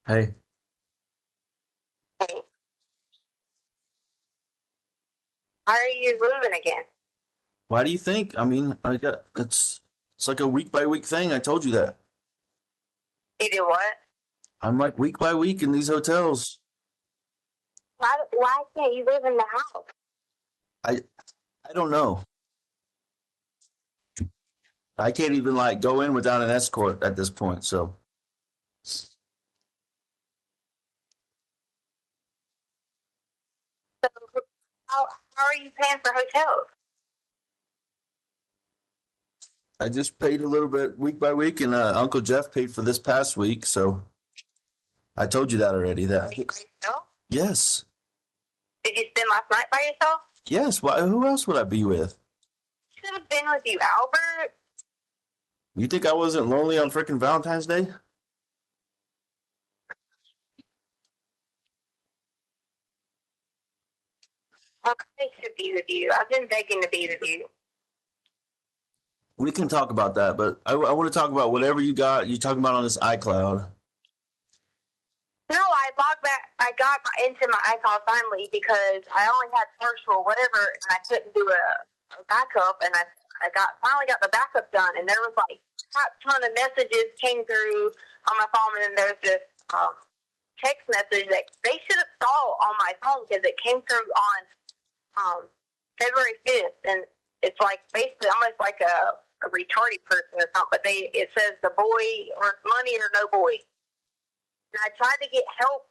Hey, Hey, how are you moving again? why do you think? I mean, I got it's like a week by week thing. I told you that. You do what? I'm like week by week in these hotels. Why can't you live in the house? I I don't know. I can't even like go in without an escort at this point. So So how are you paying for hotels? I just paid a little bit week by week, and Uncle Jeff paid for this past week. So I told you that already. That By yourself? yes, Did you spend last night by yourself? yes. Why? Who else would I be with? Should have been with you, Albert. You think I wasn't lonely on freaking Valentine's Day? Okay, to be with you. I've been begging to be with you. We can talk about that, but I want to talk about whatever you got. You talking about on this iCloud? No, I logged back. I got into my iCloud finally because I only had partial whatever, and I couldn't do a backup. And I finally got the backup done, and there was like a ton of messages came through on my phone, and then there's this text message that they should have saw on my phone because it came through on February 5th, and it's like basically almost like a retarded person or something. But it says the boy or money or no boy. And I tried to get help.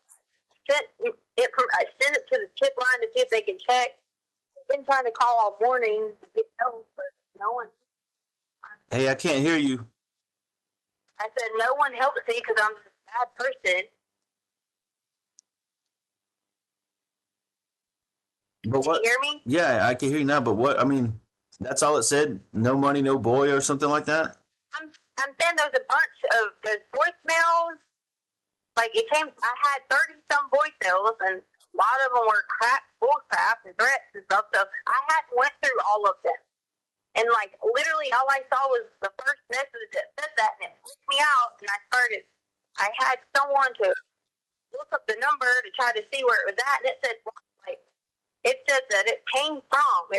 I sent it to the tip line to see if they can check. I've been trying to call all morning to get help, but no one. Hey, I can't hear you. I said no one helps me because I'm a bad person. But what? Can you hear me? Yeah, I can hear you now. But what? I mean, that's all it said. No money, no boy, or something like that. I'm saying there's a bunch of there's voicemails. Like it came, I had 30 some voicemails, and a lot of them were bull crap, and threats and stuff. So I had went through all of them, and like literally all I saw was the first message that said that, and it freaked me out. And I had someone to look up the number to try to see where it was at, and it said that it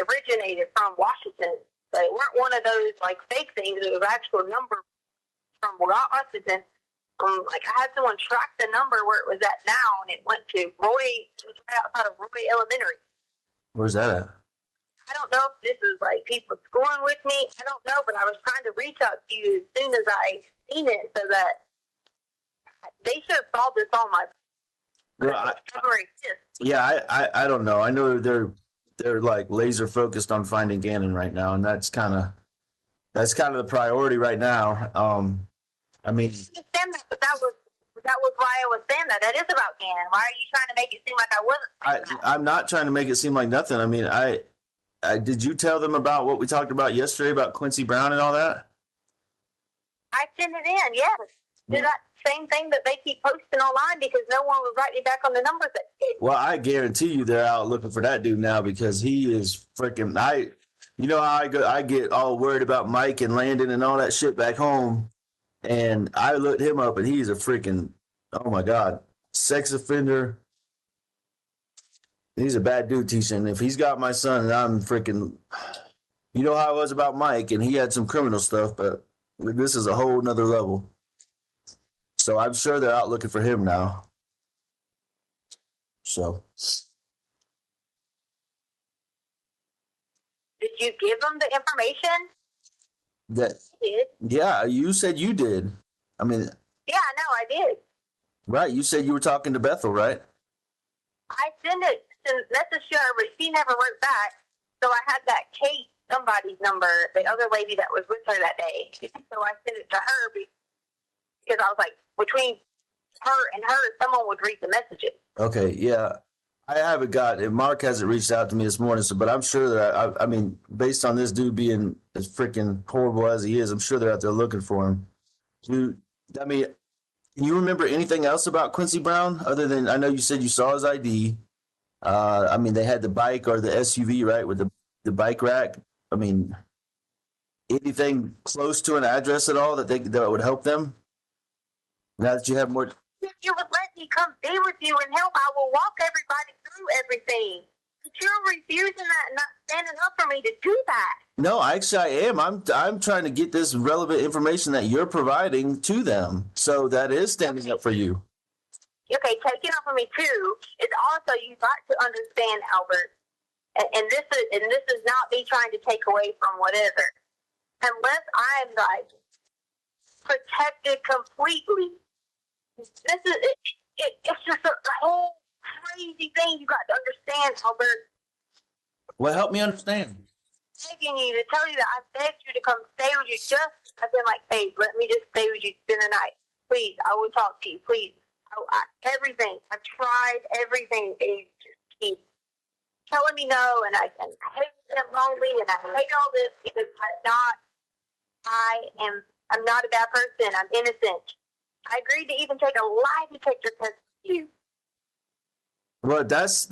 originated from Washington. So it weren't one of those like fake things. It was an actual number from Washington. Like I had someone track the number where it was at now, and it went to Roy. It was right outside of Roy Elementary. Where's that at? I don't know if this is like people schooling with me. I don't know, but I was trying to reach out to you as soon as I seen it, so that they should have solved this on my Well, February 5th. yeah, I don't know. I know they're like laser focused on finding Gannon right now, and that's kind of the priority right now. I mean, Understand that, but that was why I was saying that. That is about Gannon. Why are you trying to make it seem like I wasn't saying that? I'm not trying to make it seem like nothing. I mean, I did you tell them about what we talked about yesterday about Quincy Brown and all that? I sent it in, yes. Did that same thing that they keep posting online because no one was writing back on the numbers that Well, I guarantee you they're out looking for that dude now because he is freaking. You know how I get all worried about Mike and Landon and all that shit back home, and I looked him up and he's a freaking. Oh my god, sex offender. He's a bad dude, Tisha. And if he's got my son, and I'm freaking. You know how I was about Mike, and he had some criminal stuff, but this is a whole nother level. So I'm sure they're out looking for him now. So did you give them the information? that I did. yeah, you said you did. I mean, Yeah, no, I did. right? You said you were talking to Bethel, right? I sent it to message her, but she never wrote back. So I had that Kate somebody's number, the other lady that was with her that day. So I sent it to her because I was like, between her and her, someone would read the messages. Okay, yeah. I haven't got it. Mark hasn't reached out to me this morning, so but I'm sure that I mean, based on this dude being as freaking horrible as he is, I'm sure they're out there looking for him. Dude, I mean, you remember anything else about Quincy Brown other than I know you said you saw his ID? I mean, they had the bike or the SUV, right, with the bike rack. I mean, anything close to an address at all that would help them? Now that you have more, If you would let me come be with you and help, I will walk everybody through everything. But you're refusing that and not standing up for me to do that. no, actually I am. I'm trying to get this relevant information that you're providing to them. So that is standing up for you. Okay, taking up for me too is also you got to understand, Albert, and this is not me trying to take away from whatever. Unless I'm like protected completely, this is it's just a whole crazy thing you got to understand, Albert. Well, help me understand. Begging you to tell you that I begged you to come stay with you. I've been like, babe, let me just stay with you, spend the night, please. I will talk to you, please. Everything. I've tried everything. They just keep telling me no, and I hate them lonely, and I hate all this because I'm not a bad person. I'm innocent. I agreed to even take a lie detector test with you. Well, that's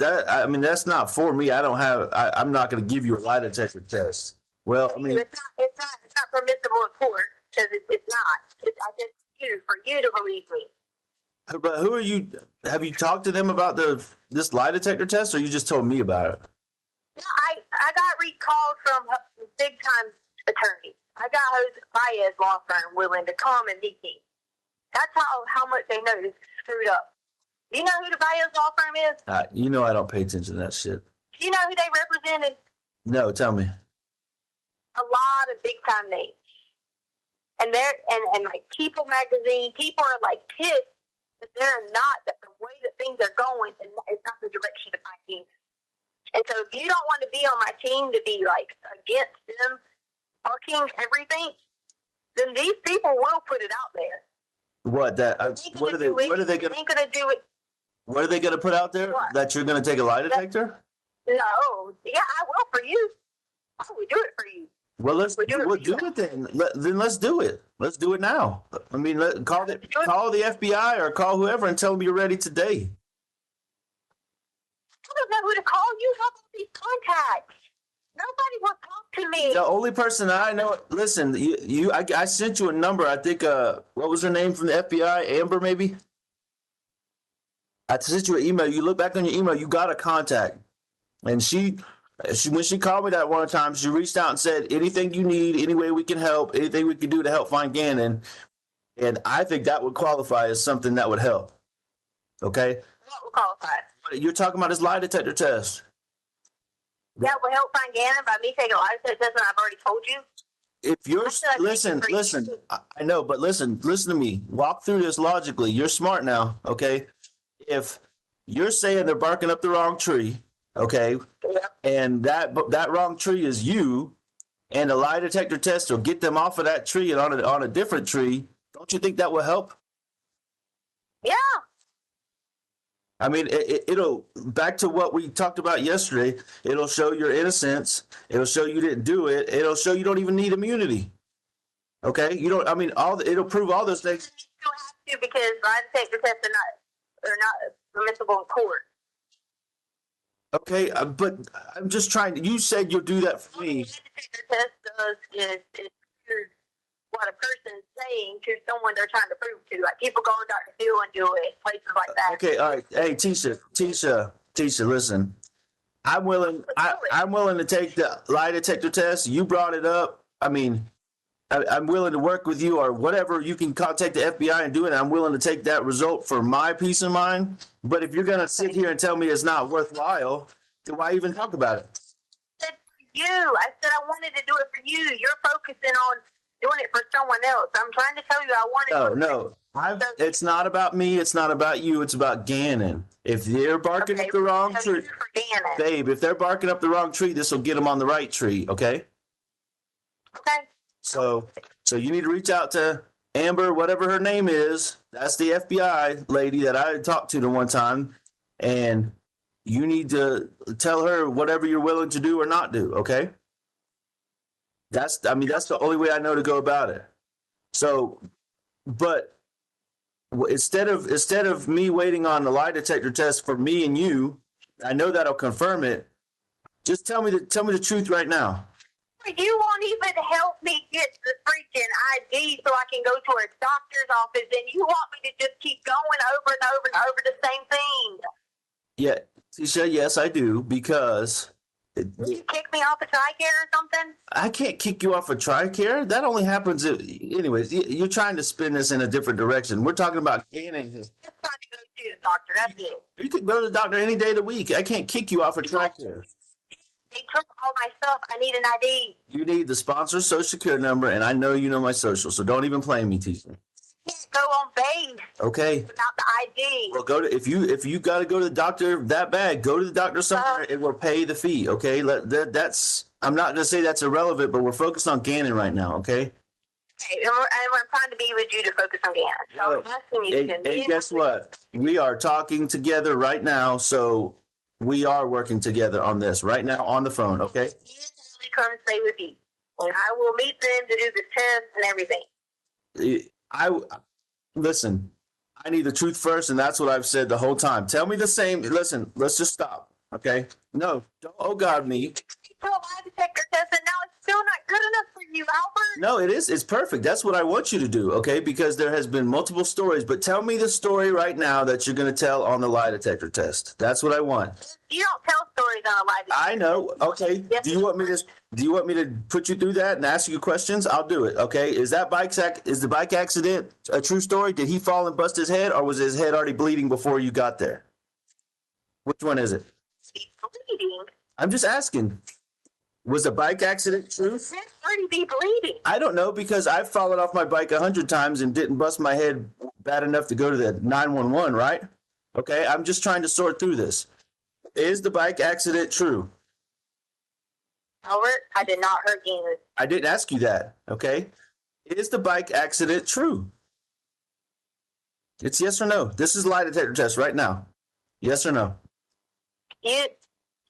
not for me. I'm not going to give you a lie detector test. Well, I mean, it's not permissible in court because it's not. I just for you to believe me. but who are you? Have you talked to them about this lie detector test, or you just told me about it? No, I got recalled from big time attorney. I got Jose Baez law firm willing to come and meet me. That's how much they know this is screwed up. Do you know who the Baez law firm is? You know I don't pay attention to that shit. Do you know who they represented? No, tell me. A lot of big time names. And they're and like People magazine, people are like pissed that they're not, that the way that things are going and it's not the direction of my team. And so if you don't want to be on my team to be like against them fucking everything, then these people will put it out there. What that? What are they going to put out there? What? That you're going to take a lie detector? No. Yeah, I will for you. I will do it for you. Well, we'll do it then. Then let's do it. Let's do it now. I mean, call the FBI or call whoever and tell them you're ready today. I don't know who to call. You have all these contacts. Nobody will talk to me. The only person I know. Listen, I sent you a number. I think. What was her name from the FBI? Amber, maybe. I sent you an email. You look back on your email. You got a contact, and she when she called me that one time, she reached out and said, anything you need, any way we can help, anything we can do to help find Gannon. And I think that would qualify as something that would help. Okay? What would qualify? You're talking about this lie detector test. That will help find Gannon by me taking a lie detector test, and I've already told you. If you're listen, I know, but listen to me. Walk through this logically. You're smart now, okay? If you're saying they're barking up the wrong tree, okay, and that wrong tree is you, and a lie detector test will get them off of that tree and on a different tree, don't you think that will help? Yeah. I mean, it'll, back to what we talked about yesterday, it'll show your innocence, it'll show you didn't do it, it'll show you don't even need immunity. Okay? You don't, I mean, it'll prove all those things. You don't have to, because lie detector tests are not permissible in court. Okay, but I'm just trying to, you said you'll do that for me. What the detector test does is what a person's saying to someone they're trying to prove to. Like people go to Dr. Phil and do it, places like that. Okay, all right. Hey, Tisha, listen. I'm willing to take the lie detector test. You brought it up. I mean, I'm willing to work with you or whatever. You can contact the FBI and do it. I'm willing to take that result for my peace of mind. But if you're going to sit here and tell me it's not worthwhile, then why even talk about it? I said for you. I said I wanted to do it for you. You're focusing on doing it for someone else. I'm trying to tell you I want it. No. It's not about me. It's not about you. It's about Gannon. If they're barking up the wrong tree, babe, if they're barking up the wrong tree, this will get them on the right tree. Okay? Okay. So you need to reach out to Amber, whatever her name is. That's the FBI lady that I talked to the one time. And you need to tell her whatever you're willing to do or not do. Okay? That's the only way I know to go about it. So, but instead of me waiting on the lie detector test for me and you, I know that'll confirm it. Just tell me the truth right now. You won't even help me get the freaking ID so I can go to a doctor's office, and you want me to just keep going over and over and over the same thing. Yeah, Tisha, yes, I do, because You kick me off a TRICARE or something? I can't kick you off of TRICARE. That only happens if, anyways, you're trying to spin this in a different direction. We're talking about Gannon. Just trying to go to the doctor, that's it. You could go to the doctor any day of the week. I can't kick you off of TRICARE. They took all my stuff. I need an ID. You need the sponsor's social security number, and I know you know my social, so don't even play me, Tisha. Can't go on base Okay. without the ID. Well, go to if you got to go to the doctor that bad, go to the doctor somewhere and we'll pay the fee. Okay, that's I'm not gonna say that's irrelevant, but we're focused on Gannon right now. Okay. Okay, and we're trying to be with you to focus on Gannon. So I'm asking you to And guess what? We are talking together right now, so we are working together on this right now on the phone. Okay. He come stay with you, and I will meet them to do the test and everything. Listen. I need the truth first, and that's what I've said the whole time. Tell me the same. Listen, let's just stop. Okay. No, don't. Oh God, me. You put a lie detector test, and now it's still not good enough for you, Albert. No, it is. It's perfect. That's what I want you to do, okay? Because there has been multiple stories, but tell me the story right now that you're going to tell on the lie detector test. That's what I want. You don't tell stories on a lie detector. I know. Okay. Yes. Do you want me to put you through that and ask you questions? I'll do it. Okay. Is the bike accident a true story? Did he fall and bust his head, or was his head already bleeding before you got there? Which one is it? He's bleeding. I'm just asking. Was the bike accident true? He's already be bleeding. I don't know, because I've fallen off my bike 100 times and didn't bust my head bad enough to go to the 911, right? Okay, I'm just trying to sort through this. Is the bike accident true? Albert, I did not hurt you. I didn't ask you that, okay? Is the bike accident true? It's yes or no. This is lie detector test right now. Yes or no?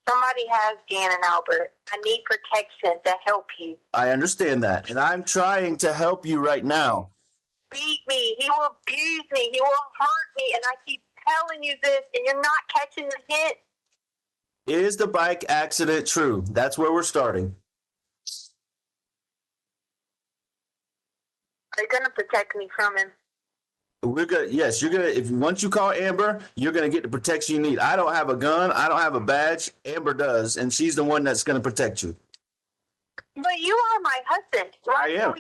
Somebody has Gannon, Albert. I need protection to help you. I understand that, and I'm trying to help you right now. Beat me. He will abuse me. He will hurt me. And I keep telling you this, and you're not catching the hint. Is the bike accident true? That's where we're starting. Are you going to protect me from him? Yes, you're gonna. If once you call Amber, you're gonna get the protection you need. I don't have a gun. I don't have a badge. Amber does, and she's the one that's gonna protect you. But you are my husband. I am,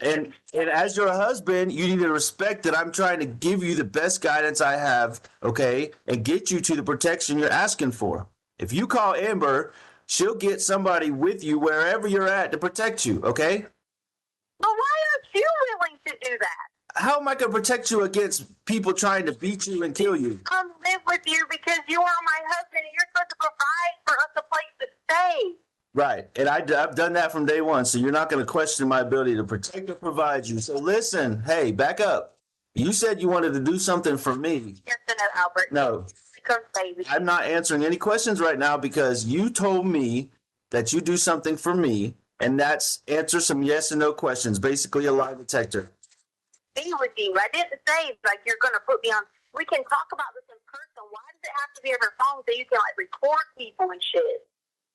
and as your husband, you need to respect that I'm trying to give you the best guidance I have, okay, and get you to the protection you're asking for. If you call Amber, she'll get somebody with you wherever you're at to protect you, okay? But why aren't you willing to do that? How am I going to protect you against people trying to beat you and kill you? Come live with you because you are my husband and you're supposed to provide for us a place to stay. Right, and I've done that from day one, so you're not going to question my ability to protect or provide you. So listen, hey, back up. You said you wanted to do something for me. Yes or no, Albert? No. Come stay with you. I'm not answering any questions right now because you told me that you do something for me, and that's answer some yes and no questions, basically a lie detector. Be with you. I didn't say like you're going to put me on. We can talk about this in person. Why does it have to be over phone so you can like record people and shit?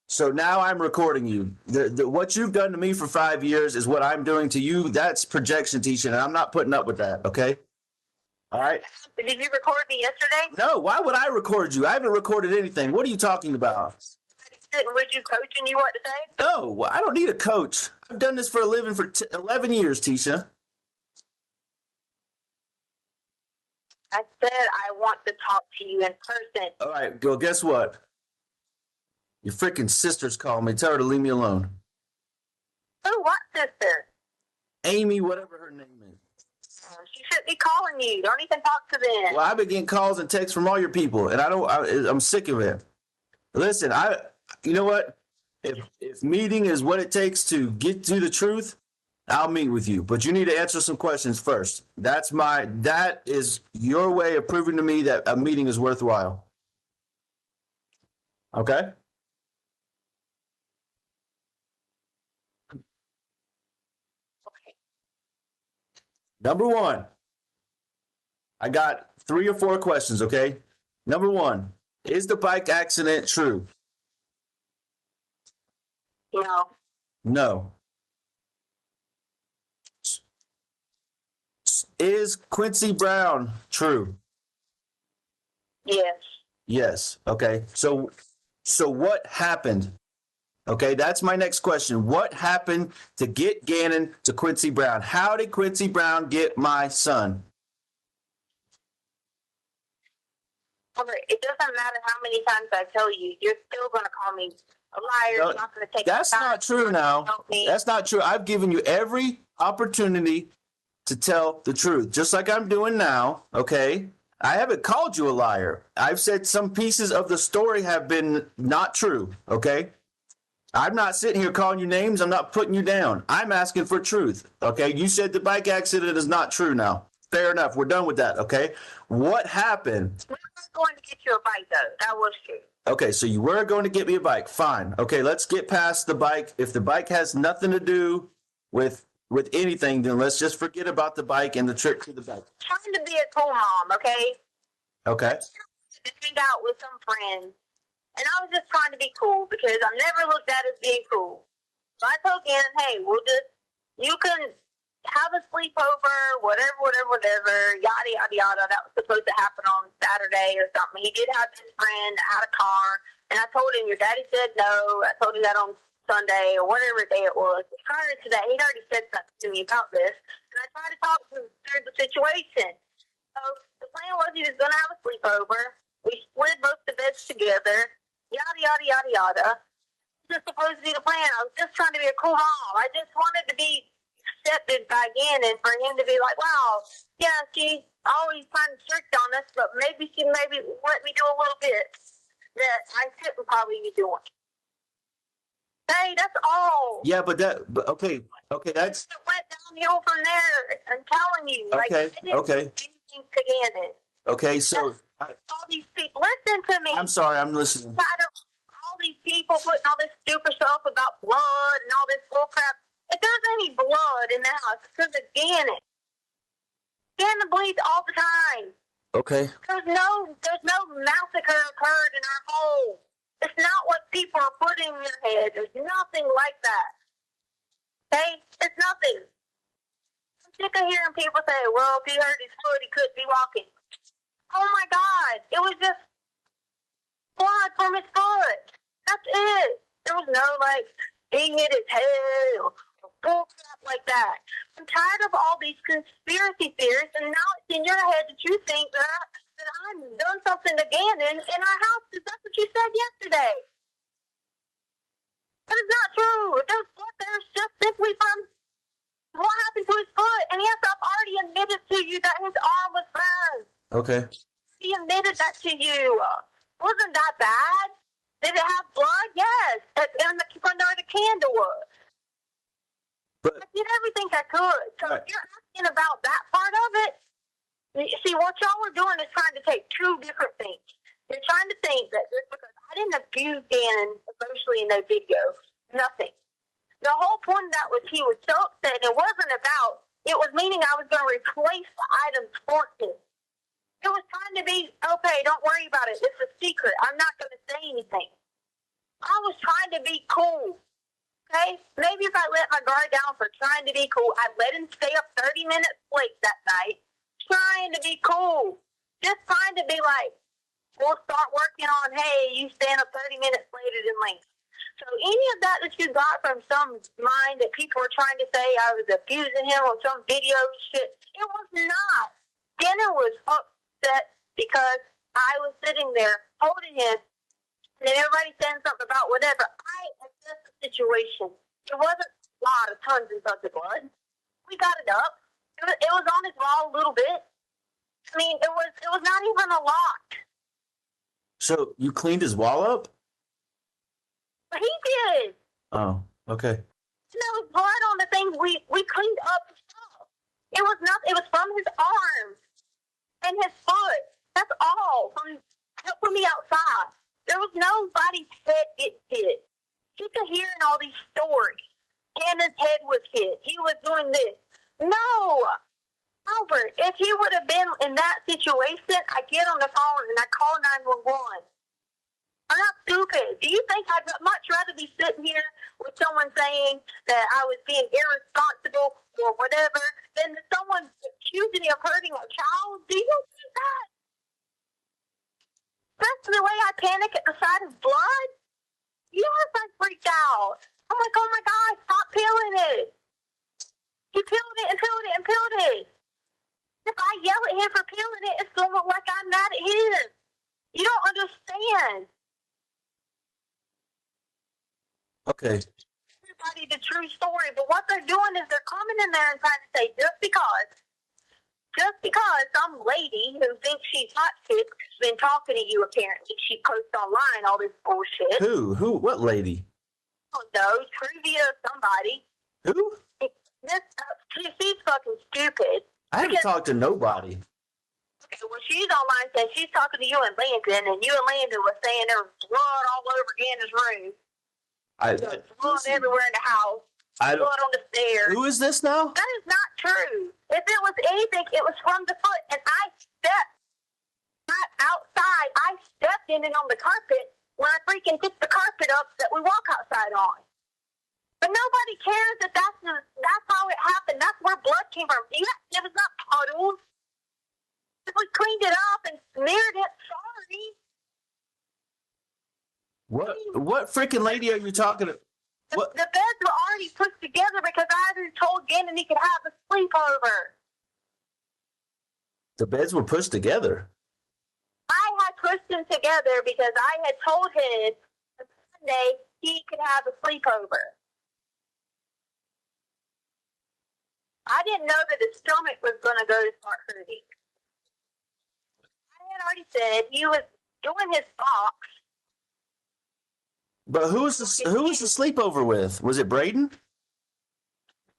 So now I'm recording you. What you've done to me for 5 years is what I'm doing to you. That's projection, teaching, and I'm not putting up with that, okay? All right? Did you record me yesterday? No, why would I record you? I haven't recorded anything. What are you talking about? Would you coaching you what to say? No, I don't need a coach. I've done this for a living for 11 years, Tisha. I said I want to talk to you in person. All right, well, guess what? Your freaking sister's calling me. Tell her to leave me alone. Who? What sister? Amy, whatever her name is. She shouldn't be calling you. Don't even talk to them. Well, I've been getting calls and texts from all your people, and I'm sick of it. Listen, you know what? If meeting is what it takes to get to the truth, I'll meet with you. But you need to answer some questions first. That is your way of proving to me that a meeting is worthwhile. Okay? Number one, I got 3 or 4 questions, okay? Number one, is the bike accident true? No. No. is Quincy Brown true? Yes. Yes. Okay. So what happened? Okay, that's my next question. What happened to get Gannon to Quincy Brown? How did Quincy Brown get my son? It doesn't matter how many times I tell you, you're still going to call me a liar. No, You're not going to take that's the time not true now. to help me. That's not true. I've given you every opportunity to tell the truth, just like I'm doing now. Okay. I haven't called you a liar. I've said some pieces of the story have been not true. Okay. I'm not sitting here calling you names. I'm not putting you down. I'm asking for truth. Okay. You said the bike accident is not true now. Fair enough. We're done with that. Okay. What happened? We were going to get you a bike, though. That was true. Okay, so you were going to get me a bike. Fine. Okay, let's get past the bike. If the bike has nothing to do with anything, then let's just forget about the bike and the trip to the bike. Trying to be a cool mom, okay? Okay. To hang out with some friends, and I was just trying to be cool because I'm never looked at as being cool. So I told Gannon, hey, you can have a sleepover, whatever, yada, yada, yada. That was supposed to happen on Saturday or something. He did have his friend had a car, and I told him, your daddy said no. I told him that on Sunday or whatever day it was. Prior to that, he'd already said something to me about this, and I tried to talk to him through the situation. So the plan was he was going to have a sleepover. We split both the beds together, yada, yada, yada, yada. This is supposed to be the plan. I was just trying to be a cool mom. I just wanted to be accepted by Gannon for him to be like, wow, yeah, she always kind of strict on us, but maybe she let me do a little bit that I shouldn't probably be doing. Hey, that's all. Yeah, but okay, that's It went downhill from there. I'm telling you. okay. Like, I didn't do anything to Gannon. Okay, so All these people, listen to me. I'm sorry, I'm listening. All these people putting all this stupid stuff about blood and all this bullcrap. If there's any blood in the house, it's because of Gannon. Gannon bleeds all the time. Okay. There's no massacre occurred in our home. It's not what people are putting in their head. There's nothing like that. Okay? It's nothing. I'm sick of hearing people say, well, if he hurt his foot, he couldn't be walking. Oh my God. It was just blood from his foot. That's it. There was no, like, he hit his head or bullcrap like that. I'm tired of all these conspiracy theories, and now it's in your head that you think that I've done something to Gannon in our house because that's what you said yesterday. That is not true. There's blood there's just simply from what happened to his foot. And yes, I've already admitted to you that his arm was burned. Okay. He admitted that to you. Wasn't that bad? Did it have blood? Yes. And from where the candle was. But I did everything I could. So if you're asking about that part of it, see, what y'all are doing is trying to take two different things. You're trying to think that just because I didn't abuse Gannon emotionally in no video, nothing. The whole point of that was he was so upset. It wasn't about, it was meaning I was going to replace the items for him. It was trying to be, okay, don't worry about it. It's a secret. I'm not going to say anything. I was trying to be cool. Okay? Maybe if I let my guard down for trying to be cool, I'd let him stay up 30 minutes late that night, trying to be cool. Just trying to be like, we'll start working on, hey, you stand up 30 minutes later than late. So any of that you got from some mind that people were trying to say I was abusing him on some video and shit, it was not. Gannon was upset because I was sitting there holding him and then everybody saying something about whatever. I assessed the situation. It wasn't a lot of tons and tons of blood. We got it up. It was on his wall a little bit. I mean, it was not even a lot. so you cleaned his wall up? But he did. Oh, okay. There was blood on the things we cleaned up the stuff. It was nothing. It was from his arms and his foot. That's all. From helping me outside. There was nobody's head get hit. Sick of hearing all these stories. Gannon's head was hit. He was doing this. No. Albert, if he would have been in that situation, I get on the phone and I call 911. I'm not stupid. Do you think I'd much rather be sitting here with someone saying that I was being irresponsible or whatever than someone accusing me of hurting a child? Do you think that? That's the way I panic at the sight of blood. Yes, I freaked out. I'm like, oh my God, stop peeling it. He peeled it and peeled it and peeled it. If I yell at him for peeling it, it's going to look like I'm mad at him. You don't understand. Okay. Everybody the true story, but what they're doing is they're coming in there and trying to say just because some lady who thinks she's hot chick has been talking to you, apparently she posts online all this bullshit. Who? What lady? I don't know, trivia somebody. Who? She's fucking stupid. I haven't talked to nobody. Okay, well, she's online saying she's talking to you and Landon, and you and Landon was saying there was blood all over Gannon's room. Blood everywhere in the house. Blood on the stairs. Who is this now? That is not true. If it was anything, it was from the foot, and I stepped not outside. I stepped in it on the carpet when I freaking picked the carpet up that we walk outside on. But nobody cares that that's how it happened. That's where blood came from. It was not puddles. If we cleaned it up and smeared it, sorry. What freaking lady are you talking to? What? The beds were already put together because I already told Gannon he could have a sleepover. The beds were pushed together. I had pushed them together because I had told him Sunday he could have a sleepover. I didn't know that his stomach was going to go to start hurting. I had already said he was doing his box. But who was the sleepover with? Was it Braden?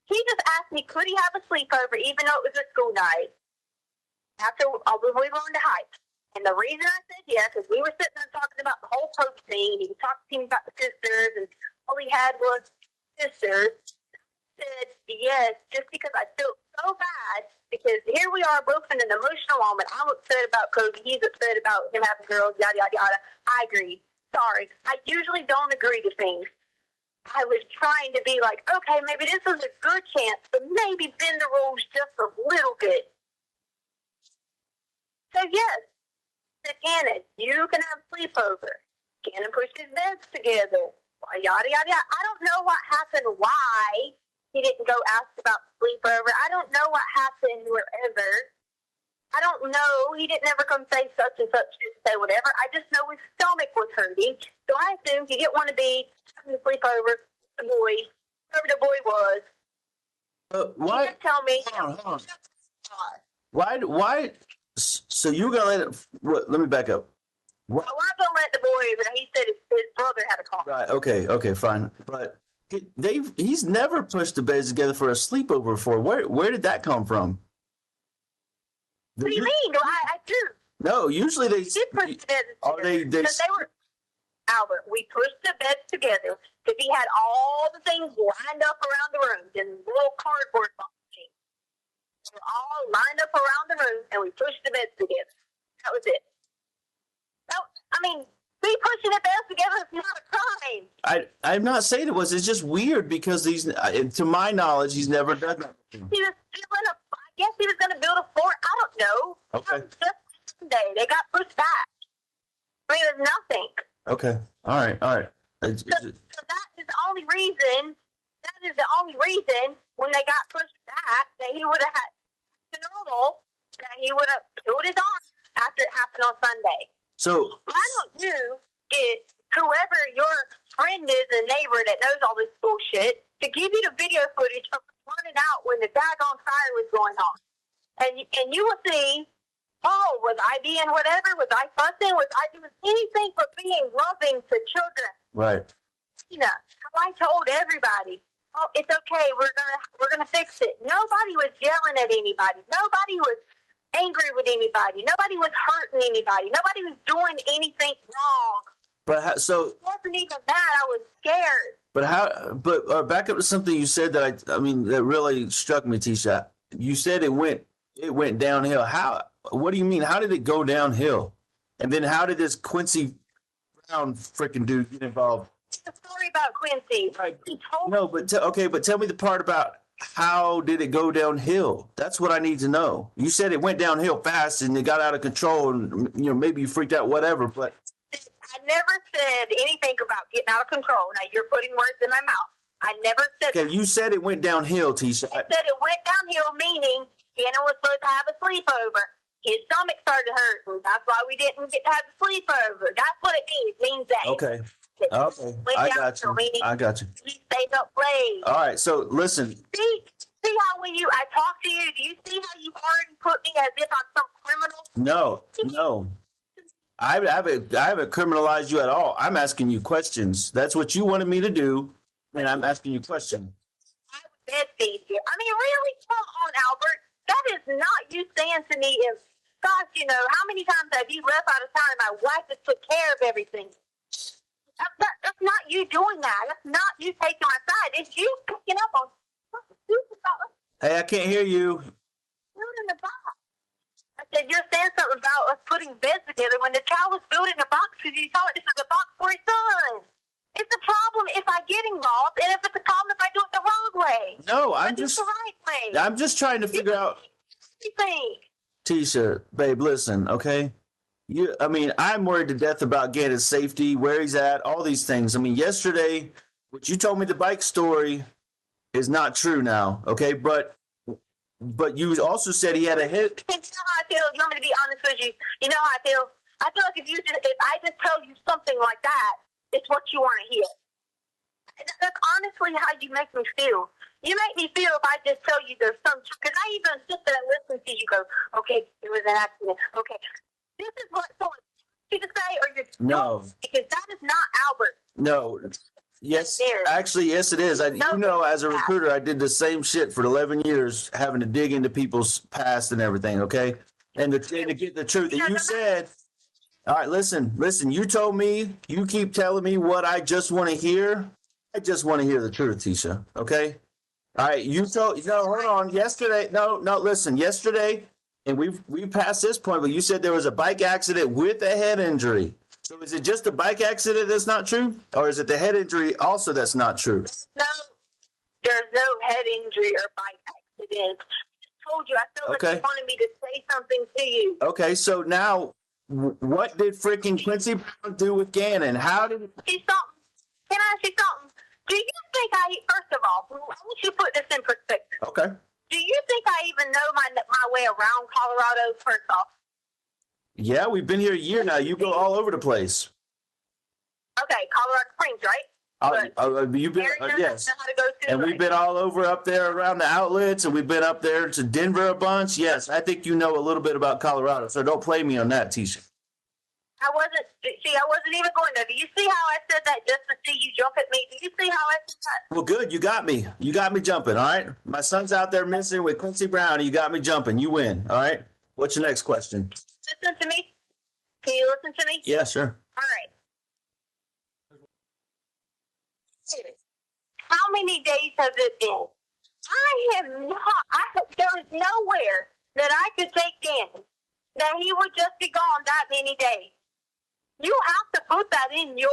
He just asked me, could he have a sleepover, even though it was a school night, after we were on the hike. And the reason I said yes is we were sitting there talking about the whole Pope thing. He was talking to me about the sisters, and all he had was sisters. I said yes, just because I felt so bad, because here we are both in an emotional moment. I'm upset about Kobe. He's upset about him having girls, yada, yada, yada. I agree. Sorry. I usually don't agree to things. I was trying to be like, okay, maybe this is a good chance, but maybe bend the rules just a little bit. So yes, to Gannon, you can have sleepover. Gannon pushed his beds together. Yada, yada, yada. I don't know what happened, why he didn't go ask about sleepover. I don't know what happened wherever. I don't know. He didn't ever come say such and such, didn't say whatever. I just know his stomach was hurting. So I assumed he didn't want to be having to sleep over the boy, whoever the boy was. Why? He didn't tell me. Hold on. Why? So you were going to let it, let me back up. What? I wasn't going to let the boy, but he said his brother had a call. Right. Okay, fine. But he's never pushed the beds together for a sleepover before. Where did that come from? What do you mean? I do. No, usually they did push the beds together. Because they were, Albert, we pushed the beds together because he had all the things lined up around the room in little cardboard boxes. They were all lined up around the room, and we pushed the beds together. That was it. So, I mean, me pushing the beds together is not a crime. I'm not saying it was. It's just weird because to my knowledge, he's never done that. He was building I guess he was going to build a fort. I don't know. Okay. Just Sunday, they got pushed back. I mean, it was nothing. Okay. All right. So that is the only reason. That is the only reason when they got pushed back that he would have had normal. That he would have pulled his arm after it happened on Sunday. So why don't you get whoever your friend is, a neighbor that knows all this bullshit, to give you the video footage of running out when the daggone fire was going on, and you will see. Oh, was I being whatever? Was I fussing? Was I doing anything but being loving to children? Right. I told everybody, oh, it's okay. We're gonna fix it. Nobody was yelling at anybody. Nobody was angry with anybody. Nobody was hurting anybody. Nobody was doing anything wrong. But so it wasn't even that. I was scared. But back up to something you said that that really struck me, Tisha. You said it went downhill. What do you mean? How did it go downhill? And then how did this Quincy Brown freaking dude get involved? The story about Quincy. Right. He told No, but but tell me the part about how did it go downhill? That's what I need to know. You said it went downhill fast and it got out of control, and maybe you freaked out, whatever. But I never said anything about getting out of control. Now you're putting words in my mouth. I never said okay, that. you said it went downhill, Tisha. I said it went downhill, meaning Gannon was supposed to have a sleepover. His stomach started hurting. That's why we didn't get to have the sleepover. That's what it means. It means that. Okay. It Okay. went I down got to you. meaning I got you. he stayed up late. All right. So listen. See how when I talk to you, do you see how you already put me as if I'm some criminal? No. I haven't criminalized you at all. I'm asking you questions. That's what you wanted me to do, and I'm asking you questions. I was dead here. I mean, really? Come on, Albert. That is not you saying to me if, gosh, how many times have you left out of town and my wife just took care of everything? That's not you doing that. That's not you taking my side. It's you picking up on something stupid about Hey, I can't hear you. food in the box. I said, you're saying something about us putting beds together when the child was built in a box because you told this is a box for his son. It's a problem if I get involved, and if it's a problem if I do it the wrong way. No, I do it the right way. I'm just trying to figure out. You think? Tisha, babe, listen, okay? I'm worried to death about Gannon's safety, where he's at, all these things. I mean, yesterday, what you told me the bike story is not true now, okay? But you also said he had a hit. You know how I feel? You want me to be honest with you? You know how I feel? I feel like if I just tell you something like that, it's what you want to hear. That's honestly how you make me feel. You make me feel if I just tell you there's some truth. Because I even sit there and listen to you go, okay, it was an accident. Okay. This is what someone you to say, or you're No. because that is not Albert. No. Yes, There. actually, yes, it is. As a recruiter, I did the same shit for 11 years, having to dig into people's past and everything, okay? And to get the truth. And you said, all right, listen, you told me, you keep telling me what I just want to hear. I just want to hear the truth, Tisha, okay? All right, hold on. Yesterday, listen, yesterday, and we've passed this point, but you said there was a bike accident with a head injury. So is it just the bike accident that's not true? Or is it the head injury also that's not true? No, there's no head injury or bike accident. I told you, I felt like you wanted me to say something to you. Okay, so now, what did freaking Quincy Brown do with Gannon? How did... Can I ask you something? Do you think first of all, I want you to put this in perspective. Okay. Do you think I even know my way around Colorado, first off? Yeah, we've been here a year now. You go all over the place. Okay, Colorado Springs, right? You've been, yes. Know how to go to, And right? we've been all over up there around the outlets, and we've been up there to Denver a bunch. Yes, I think you know a little bit about Colorado, so don't play me on that, Tisha. I wasn't even going there. Do you see how I said that just to see you jump at me? Do you see how I said that? Well, good. You got me. You got me jumping, all right? My son's out there missing with Quincy Brown, and you got me jumping. You win, all right? What's your next question? Listen to me. Can you listen to me? Yeah, sure. All right. How many days has it been? There is nowhere that I could take in that he would just be gone that many days. You have to put that in your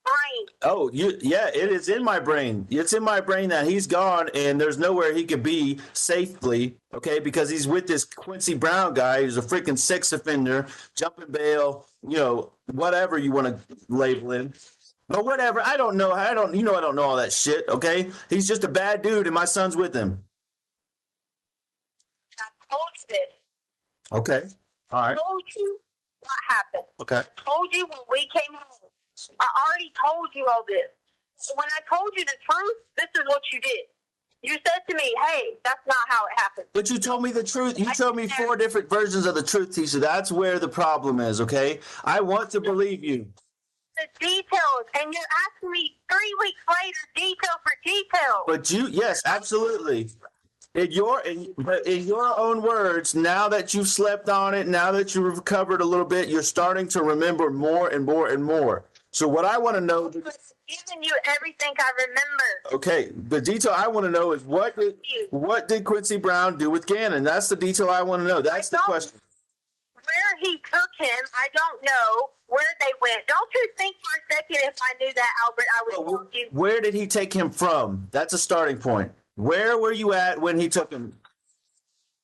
brain. Oh, yeah, it is in my brain. It's in my brain that he's gone and there's nowhere he could be safely, okay, because he's with this Quincy Brown guy who's a freaking sex offender, jumping bail, whatever you want to label him. But whatever, I don't know I don't know all that shit, okay? He's just a bad dude and my son's with him. I told you this. Okay, all right. I told you what happened. Okay. I told you when we came home. I already told you all this. When I told you the truth, this is what you did. You said to me, hey, that's not how it happened. But you told me the truth. You told me 4 different versions of the truth, Tisha. That's where the problem is, okay? I want to believe you. The details, and you're asking me 3 weeks later, detail for detail. But yes, absolutely. In your own words, now that you've slept on it, now that you've recovered a little bit, you're starting to remember more and more and more. So what I want to know... Giving you everything I remember. Okay, the detail I want to know is what did Quincy Brown do with Gannon? That's the detail I want to know. That's the question. where he took him, I don't know. Where they went. Don't you think for a second if I knew that, Albert, I would tell you. Where did he take him from? That's a starting point. Where were you at when he took him?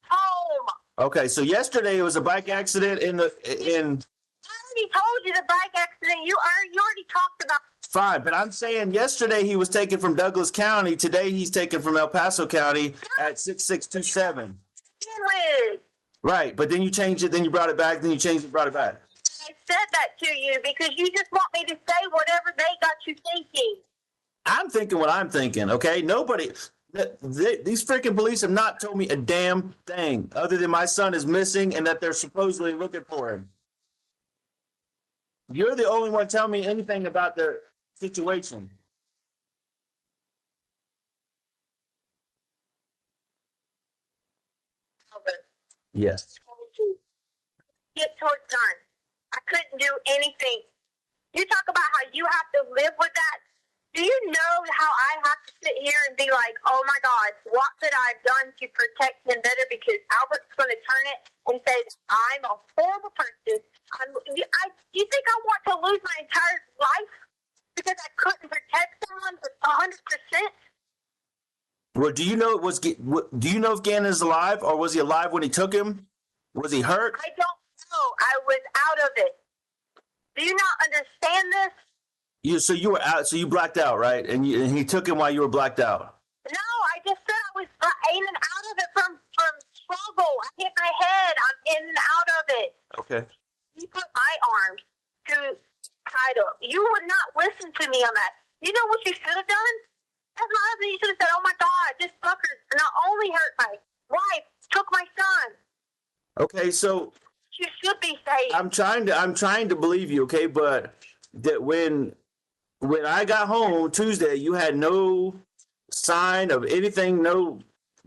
Home. Okay, so yesterday it was a bike accident in. I already told you the bike accident. You already talked about. Fine, but I'm saying yesterday he was taken from Douglas County. Today he's taken from El Paso County at 6627. Right, but then you changed it, then you brought it back, then you changed it, brought it back. I said that to you because you just want me to say whatever they got you thinking. I'm thinking what I'm thinking, okay? Nobody, these freaking police have not told me a damn thing other than my son is missing and that they're supposedly looking for him. You're the only one telling me anything about their situation. Yes. Get towards done. I couldn't do anything. You talk about how you have to live with that. Do you know how I have to sit here and be like, oh my God, what could I have done to protect him better? Because Albert's going to turn it and say, I'm a horrible person. You think I want to lose my entire life because I couldn't protect someone 100%? Well, do you know if Gannon is alive, or was he alive when he took him? Was he hurt? I don't know. I was out of it. Do you not understand this? So you were out. So you blacked out, right? And he took him while you were blacked out. No, I just said I was in and out of it from struggle. I hit my head. I'm in and out of it. Okay. You put my arms to tied up. You would not listen to me on that. You know what you should have done? As my husband, you should have said, "Oh my God, this fucker not only hurt my wife, took my son." Okay, so you should be safe. I'm trying to believe you, okay, but that when I got home Tuesday, you had no sign of anything, no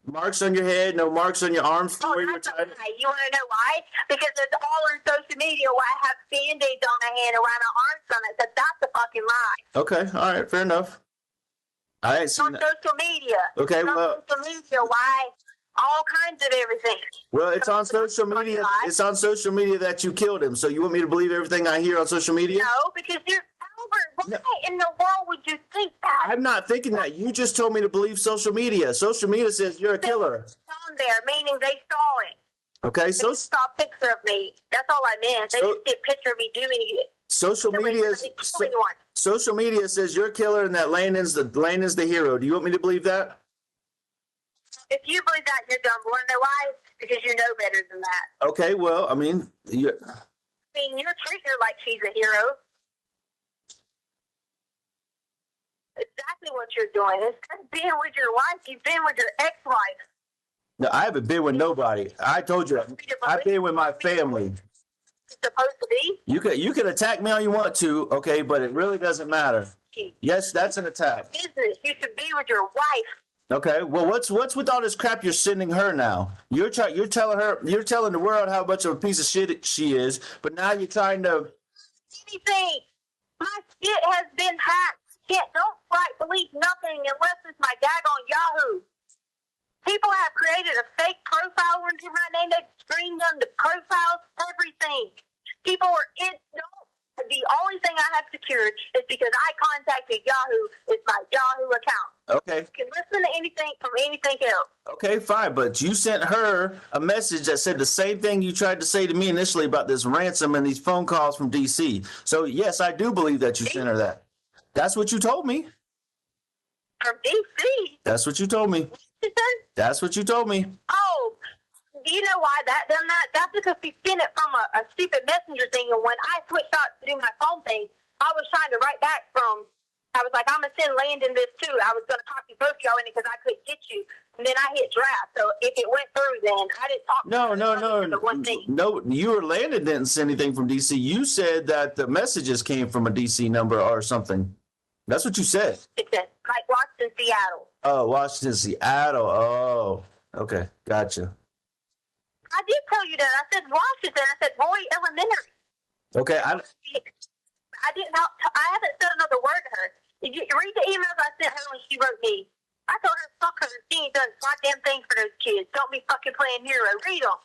marks on your head, no marks on your arms. Oh, where you were that's tied. okay. You want to know why? Because it's all on social media where I have Band-Aids on my hand around my arms on it. So that's a fucking lie. Okay, all right, fair enough. I ain't seen On that. social media. Okay, It's on well, social media. Why? All kinds of everything. well, it's on social media. It's on social media that you killed him. So you want me to believe everything I hear on social media? No, because you're Albert. Why in the world would you think that? I'm not thinking that. You just told me to believe social media. Social media says you're a killer. It's on there, meaning they saw it. Okay, They so saw a picture of me. That's all I meant. They just get a picture of me doing it. social media social media says you're a killer and that Landon's the hero. Do you want me to believe that? If you believe that, you're dumb. Want to know why? Because you know better than that. Okay, well, I mean, You're treating her like she's a hero. Exactly what you're doing. Instead of being with your wife, you've been with your ex-wife. no, I haven't been with nobody. I told you, I've been with my family. It's supposed to be. You can attack me all you want to, okay, but it really doesn't matter. Yes, that's an attack. Business. You should be with your wife. Okay, well, what's with all this crap you're sending her now? You're telling the world how much of a piece of shit she is, but now you're trying to. Anything. My shit has been hacked. Don't believe nothing unless it's my daggone Yahoo. People have created a fake profile under my name. They've screened on the profiles, everything. People are in. The only thing I have secured is because I contacted Yahoo. It's my Yahoo account. Okay. You can listen to anything from anything else. Okay, fine, but you sent her a message that said the same thing you tried to say to me initially about this ransom and these phone calls from DC. So yes, I do believe that you sent her that. That's what you told me. From DC? That's what you told me. That's what you told me. Oh, do you know why that done that? That's because he sent it from a stupid messenger thing, and when I switched out to do my phone thing, I was trying to write back from. I was like, I'm gonna send Landon this too. I was gonna copy both y'all in it because I couldn't get you, and then I hit draft. So if it went through, then I didn't talk. No. You or Landon didn't send anything from DC. You said that the messages came from a DC number or something. That's what you said. It said like Washington, Seattle. Oh, Washington, Seattle. Oh, okay, gotcha. I did tell you that. I said Washington. I said Roy Elementary. Okay, I haven't said another word to her. Did you read the emails I sent her when she wrote me? I told her, fuck her. She ain't done a goddamn thing for those kids. Don't be fucking playing hero. Read them.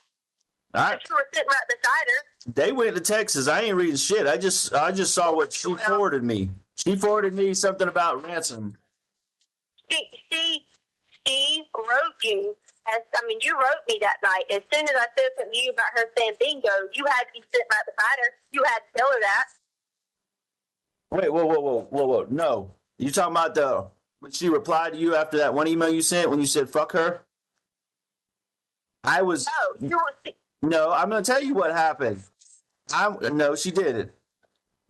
I, You were sitting right beside her. they went to Texas. I ain't reading shit. I just saw what she forwarded me. She forwarded me something about ransom. She wrote you. You wrote me that night. As soon as I said something to you about her saying bingo, you had to be sitting right beside her. You had to tell her that. Wait, whoa. No. You talking about when she replied to you after that one email you sent when you said fuck her? I was No, I'm gonna tell you what happened. No, she didn't.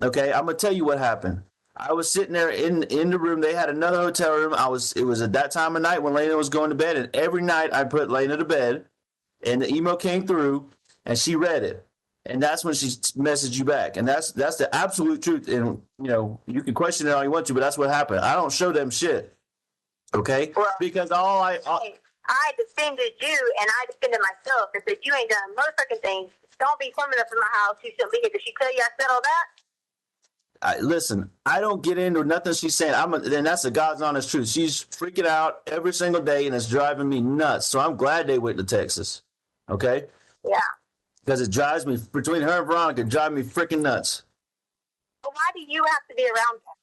Okay, I'm gonna tell you what happened. I was sitting there in the room. They had another hotel room. It was at that time of night when Lena was going to bed, and every night I put Lena to bed, and the email came through, and she read it, and that's when she messaged you back, and that's the absolute truth. And you can question it all you want to, but that's what happened. I don't show them shit, okay? Well, Because I defended you, and I defended myself, and said you ain't done motherfucking things. Don't be coming up in my house. You shouldn't be here. Did she tell you I said all that? Listen, I don't get into nothing she's saying. And that's the God's honest truth. She's freaking out every single day, and it's driving me nuts. So I'm glad they went to Texas. Okay? Yeah. Because it drives me, between her and Veronica, it drives me freaking nuts. But why do you have to be around them?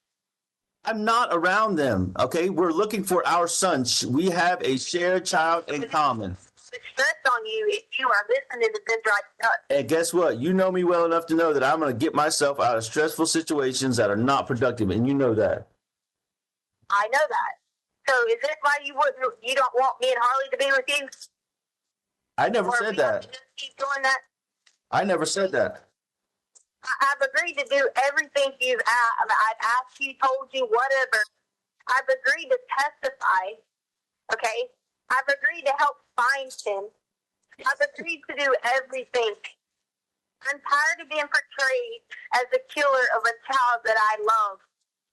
I'm not around them. Okay? We're looking for our son. We have a shared child in common. The stress on you if you are listening to them drive you nuts. And guess what? You know me well enough to know that I'm going to get myself out of stressful situations that are not productive, and you know that. I know that. So is this why you don't want me and Harley to be with you? I never said that. Just keep doing that. I never said that. I've agreed to do everything you've asked. I've asked you, told you, whatever. I've agreed to testify. Okay? I've agreed to help find him. I've agreed to do everything. I'm tired of being portrayed as the killer of a child that I love.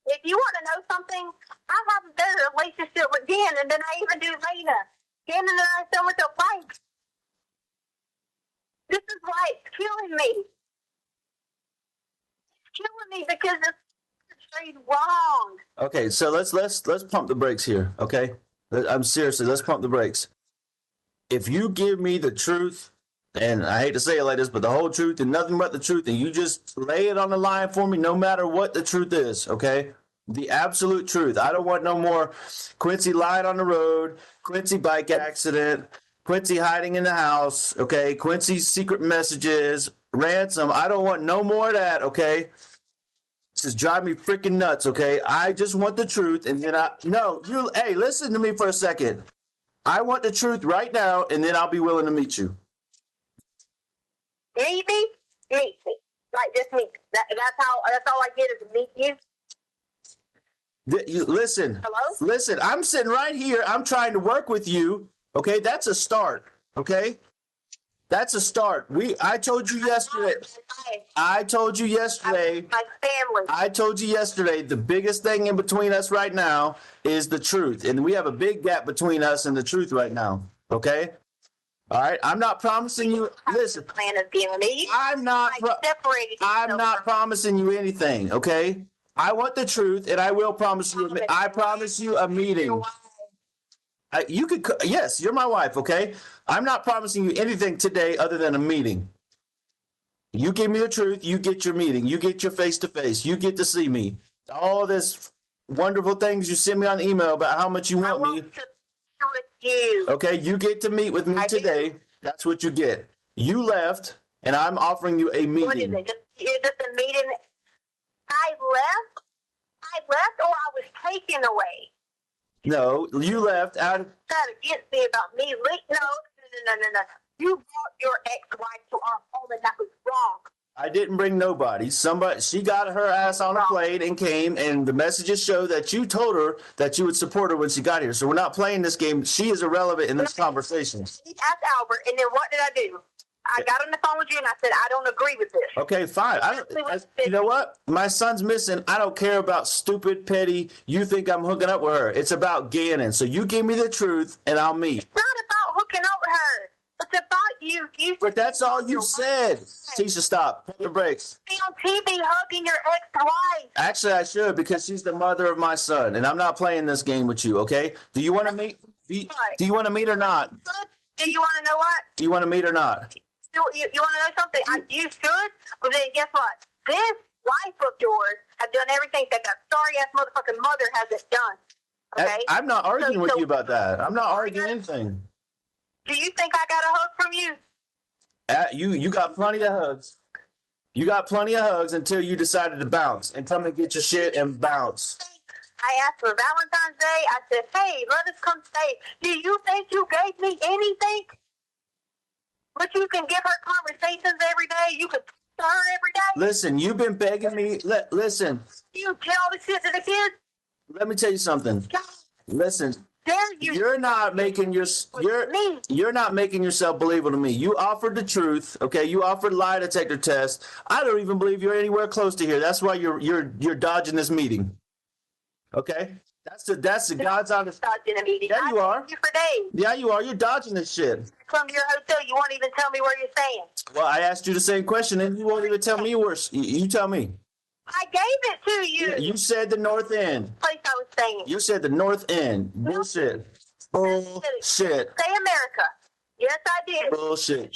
If you want to know something, I have a better relationship with Gannon than I even do Lena. Gannon and I are so much alike. This is why it's killing me. It's killing me because it's portrayed wrong. Okay, so let's pump the brakes here, okay? I'm seriously, let's pump the brakes. If you give me the truth, and I hate to say it like this, but the whole truth and nothing but the truth, and you just lay it on the line for me, no matter what the truth is, okay? The absolute truth. I don't want no more Quincy lying on the road, Quincy bike accident, Quincy hiding in the house, okay? Quincy's secret messages, ransom. I don't want no more of that, okay? This is driving me freaking nuts, okay? I just want the truth, and then hey, listen to me for a second. I want the truth right now, and then I'll be willing to meet you. Meet me? Meet me. Like, just meet me. That's all I get is to meet you. Listen. Hello? Listen, I'm sitting right here. I'm trying to work with you, okay? That's a start, okay? That's a start. I told you yesterday. I told you yesterday. My family. I told you yesterday the biggest thing in between us right now is the truth. And we have a big gap between us and the truth right now. Okay? All right. I'm not promising you. Listen. Plan of being me. I'm not promising you anything. Okay? I want the truth, and I will promise you. I promise you a meeting. Yes, you're my wife, okay? I'm not promising you anything today other than a meeting. You give me the truth, you get your meeting, you get your face-to-face, you get to see me. All this wonderful things you send me on email about how much you want me. With you. Okay, you get to meet with me today. That's what you get. You left, and I'm offering you a meeting. What is it? Just a meeting? I left or I was taken away? No, you left out of... That against me about me. No. You brought your ex-wife to our home, and that was wrong. I didn't bring nobody. She got her ass on a plane and came, and the messages show that you told her that you would support her when she got here. So we're not playing this game. She is irrelevant in this conversation. Asked Albert, and then what did I do? I got on the phone with you, and I said, I don't agree with this. Okay, fine. You know what? My son's missing. I don't care about stupid, petty, you think I'm hooking up with her. It's about Gannon. So you give me the truth, and I'll meet. It's not about hooking up with her. It's about you. But that's all you said. Tisha, stop. Put the brakes. Be on TV hugging your ex-wife. Actually, I should, because she's the mother of my son, and I'm not playing this game with you, okay? Do you want to meet? Do you want to meet or not? Do you want to know what? Do you want to meet or not? You want to know something? You should, but then guess what? This wife of yours have done everything that sorry ass motherfucking mother hasn't done. Okay? I'm not arguing with you about that. I'm not arguing anything. Do you think I got a hug from you? You got plenty of hugs. You got plenty of hugs until you decided to bounce and come and get your shit and bounce. I asked for Valentine's Day. I said, hey, let us come stay. Do you think you gave me anything? But you can give her conversations every day. You can talk to her every day. Listen, you've been begging me. Listen. You tell all the shit to the kids. Let me tell you something. Listen. You're not making you're not making yourself believable to me. You offered the truth, okay? You offered lie detector test. I don't even believe you're anywhere close to here. That's why you're dodging this meeting. Okay? That's the God's honest. Dodging a meeting. Yeah, you are. You for days. Yeah, you are. You're dodging this shit. Come to your hotel. You won't even tell me where you're staying. Well, I asked you the same question, and you won't even tell me where. You tell me. I gave it to you. You said the North End. Place I was staying. You said the North End. Bullshit. Bullshit. Say America. Yes, I did. Bullshit.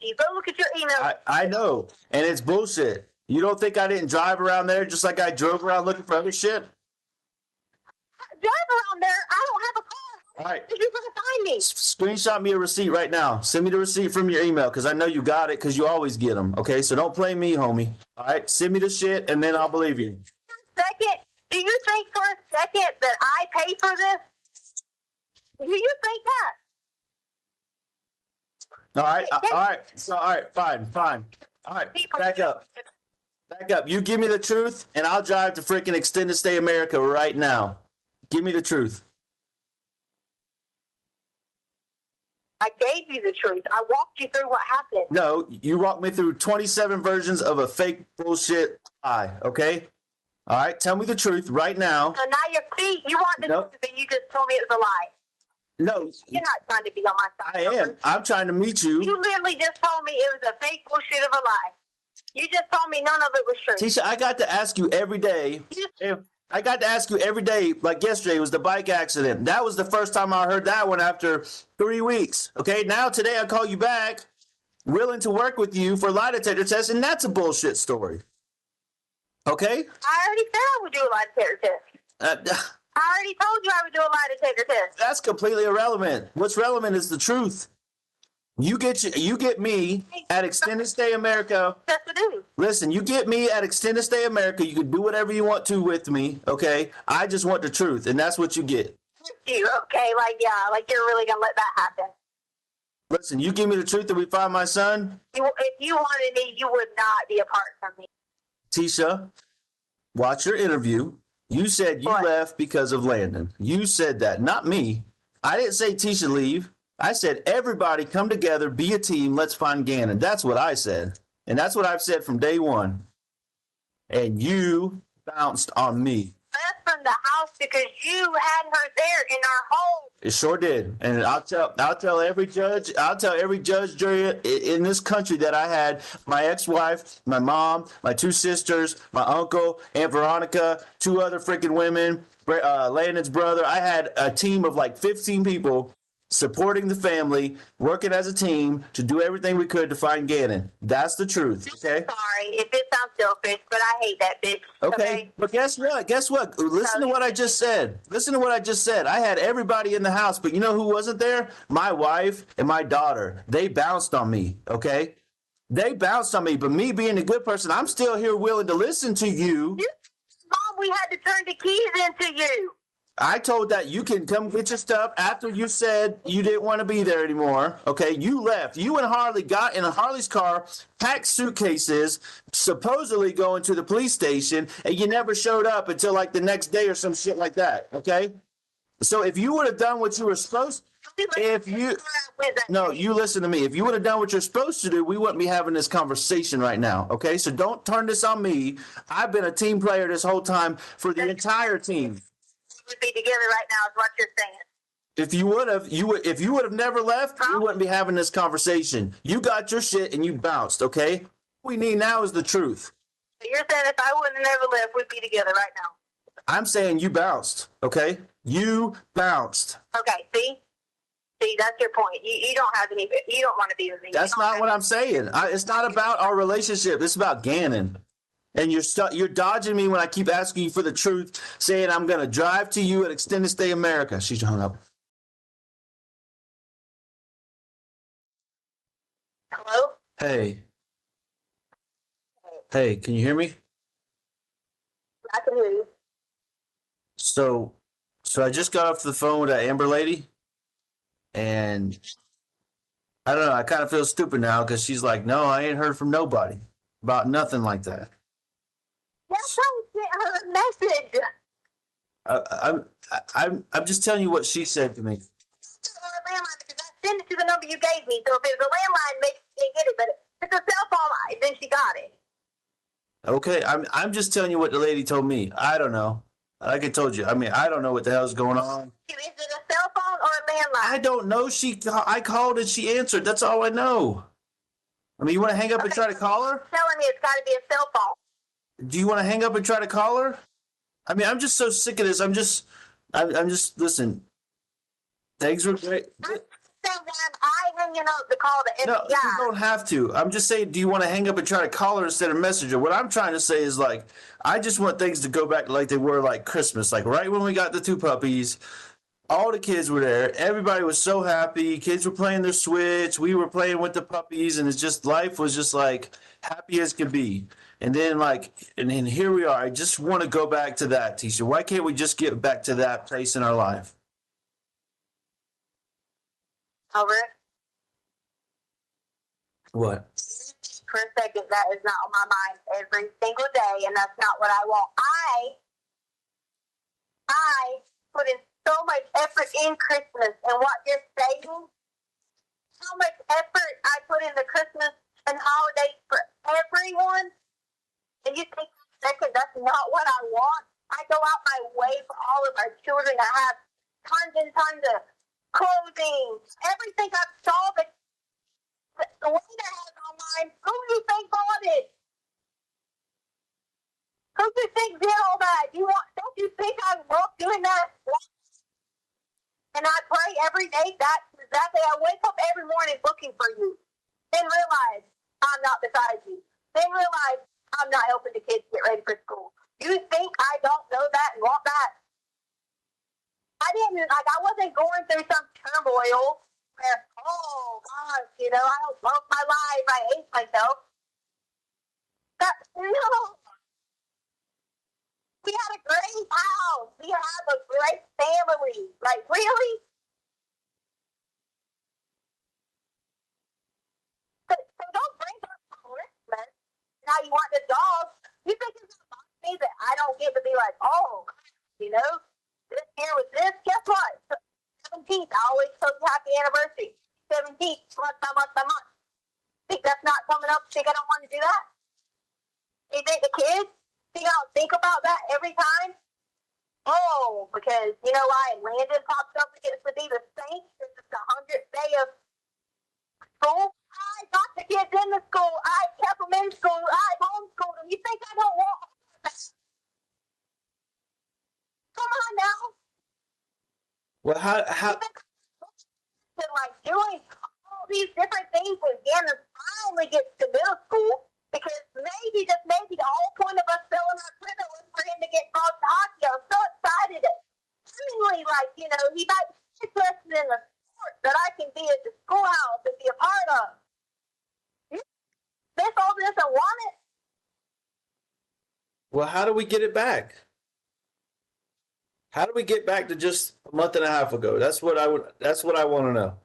You go look at your email. I know, and it's bullshit. You don't think I didn't drive around there just like I drove around looking for other shit? Drive around there. I don't have a car. All right. You're gonna find me. Screenshot me a receipt right now. Send me the receipt from your email because I know you got it because you always get them. Okay, so don't play me, homie. All right, send me the shit and then I'll believe you. Second, do you think for a second that I pay for this? Do you think that? All right, fine. All right, back up. You give me the truth and I'll drive to freaking Extended Stay America right now. Give me the truth. I gave you the truth. I walked you through what happened. No, you walked me through 27 versions of a fake bullshit lie, okay? All right, tell me the truth right now. So now you want the truth, and you just told me it was a lie. No. You're not trying to be on my side. I am. I'm trying to meet you. You literally just told me it was a fake bullshit of a lie. You just told me none of it was true. Tisha, I got to ask you every day. Like yesterday was the bike accident. That was the first time I heard that one after 3 weeks. Okay, now today I call you back, willing to work with you for lie detector test, and that's a bullshit story. Okay? I already said I would do a lie detector test. I already told you I would do a lie detector test. That's completely irrelevant. What's relevant is the truth. You get me at Extended Stay America. That's the dude. Listen, you get me at Extended Stay America. You can do whatever you want to with me, okay? I just want the truth, and that's what you get. You okay? Like you're really gonna let that happen? Listen, you give me the truth that we find my son. If you wanted me, you would not be apart from me. Tisha, watch your interview. You said you left because of Landon. You said that, not me. I didn't say Tisha leave. I said, everybody come together, be a team, let's find Gannon. That's what I said. And that's what I've said from day one. And you bounced on me. Left from the house because you had her there in our home. It sure did. And I'll tell every judge, jury in this country that I had my ex-wife, my mom, my two sisters, my uncle, Aunt Veronica, two other freaking women, Landon's brother. I had a team of like 15 people supporting the family, working as a team to do everything we could to find Gannon. That's the truth, okay? Sorry if it sounds selfish, but I hate that bitch. Okay, but guess what? Listen to what I just said. I had everybody in the house, but you know who wasn't there? My wife and my daughter. They bounced on me, okay? They bounced on me, but me being a good person, I'm still here willing to listen to you. Mom, we had to turn the keys into you. I told that you can come get your stuff after you said you didn't want to be there anymore. Okay, you left. You and Harley got in Harley's car, packed suitcases, supposedly going to the police station, and you never showed up until like the next day or some shit like that. Okay, so if you would have done what you were supposed, you listen to me. If you would have done what you're supposed to do, we wouldn't be having this conversation right now. Okay, so don't turn this on me. I've been a team player this whole time for the entire team. Would be together right now is what you're saying. If you would have never left, we wouldn't be having this conversation. You got your shit and you bounced, okay? What we need now is the truth. So you're saying if I wouldn't have never left, we'd be together right now. I'm saying you bounced, okay? You bounced. Okay, see? See, that's your point. You don't have any. You don't want to be with me. That's not what I'm saying. It's not about our relationship. It's about Gannon. And you're dodging me when I keep asking you for the truth, saying I'm going to drive to you at Extended Stay America. She's hung up. Hello? Hey. Hey, can you hear me? I can hear you. So I just got off the phone with that Amber lady, and I don't know. I kind of feel stupid now because she's like, "No, I ain't heard from nobody about nothing like that." That's how we get her message. I'm just telling you what she said to me. On a landline because I sent it to the number you gave me. So if it was a landline, maybe she didn't get it. But if it's a cell phone, then she got it. Okay, I'm just telling you what the lady told me. I don't know. Like I told you, I mean, I don't know what the hell's going on. Is it a cell phone or a landline? I don't know. I called and she answered. That's all I know. I mean, you want to hang up and try to call her? Telling me it's got to be a cell phone. Do you want to hang up and try to call her? I mean, I'm just so sick of this. I'm just listen. Things were great. I hanging up to call the FBI. No, you don't have to. I'm just saying, do you want to hang up and try to call her instead of message her? What I'm trying to say is, like, I just want things to go back like they were like Christmas. Like right when we got the 2 puppies, all the kids were there. Everybody was so happy. Kids were playing their Switch. We were playing with the puppies, and it's just life was just like happy as could be. And then and then here we are. I just want to go back to that, Tisha. Why can't we just get back to that place in our life? Over. What? For a second, that is not on my mind every single day, and that's not what I want. I put in so much effort in Christmas, and what you're saying, how much effort I put in the Christmas and holidays for everyone, and you think second that's not what I want? I go out my way for all of our children to have tons and tons of clothing, everything I saw, but the way that has online, who do you think bought it? Who do you think did all that? Don't you think I love doing that? And I pray every day. That's exactly. I wake up every morning looking for you. Then realize I'm not beside you. Then realize I'm not helping the kids get ready for school. You think I don't know that and want that? I wasn't going through some turmoil where, oh gosh, I don't love my life. I hate myself. No. We had a great house. We have a great family. Like, really? So don't bring up Christmas. Now you want the dog. You think it's going to bother me that I don't get to be like, oh, this year was this? Guess what? 17th, I always tell you happy anniversary. 17th, month by month by month. Think that's not coming up? Think I don't want to do that? You think the kids? Think I don't think about that every time? Oh, because you know why? Landon pops up and gets to be the Saints. This is the 100th day of school. I got the kids in the school. I kept them in school. I homeschooled them. You think I don't want that? Come on now. Well, how like doing all these different things when Gannon finally gets to middle school, because maybe, just maybe, the whole point of us selling our printer was for him to get cross hockey. I'm so excited. Seemingly, he might be interested in the sport that I can be at the schoolhouse and be a part of. You miss all this and want it? Well, how do we get it back? How do we get back to just a month and a half ago? That's what I want to know.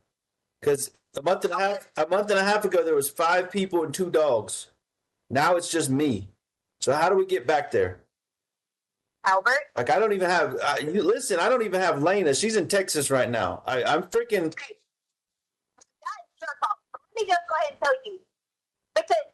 Because a month and a half ago, there was 5 people and 2 dogs. Now it's just me. So how do we get back there? Albert? I don't even have. Listen, I don't even have Lena. She's in Texas right now. I'm freaking. Let me just go ahead and tell you, because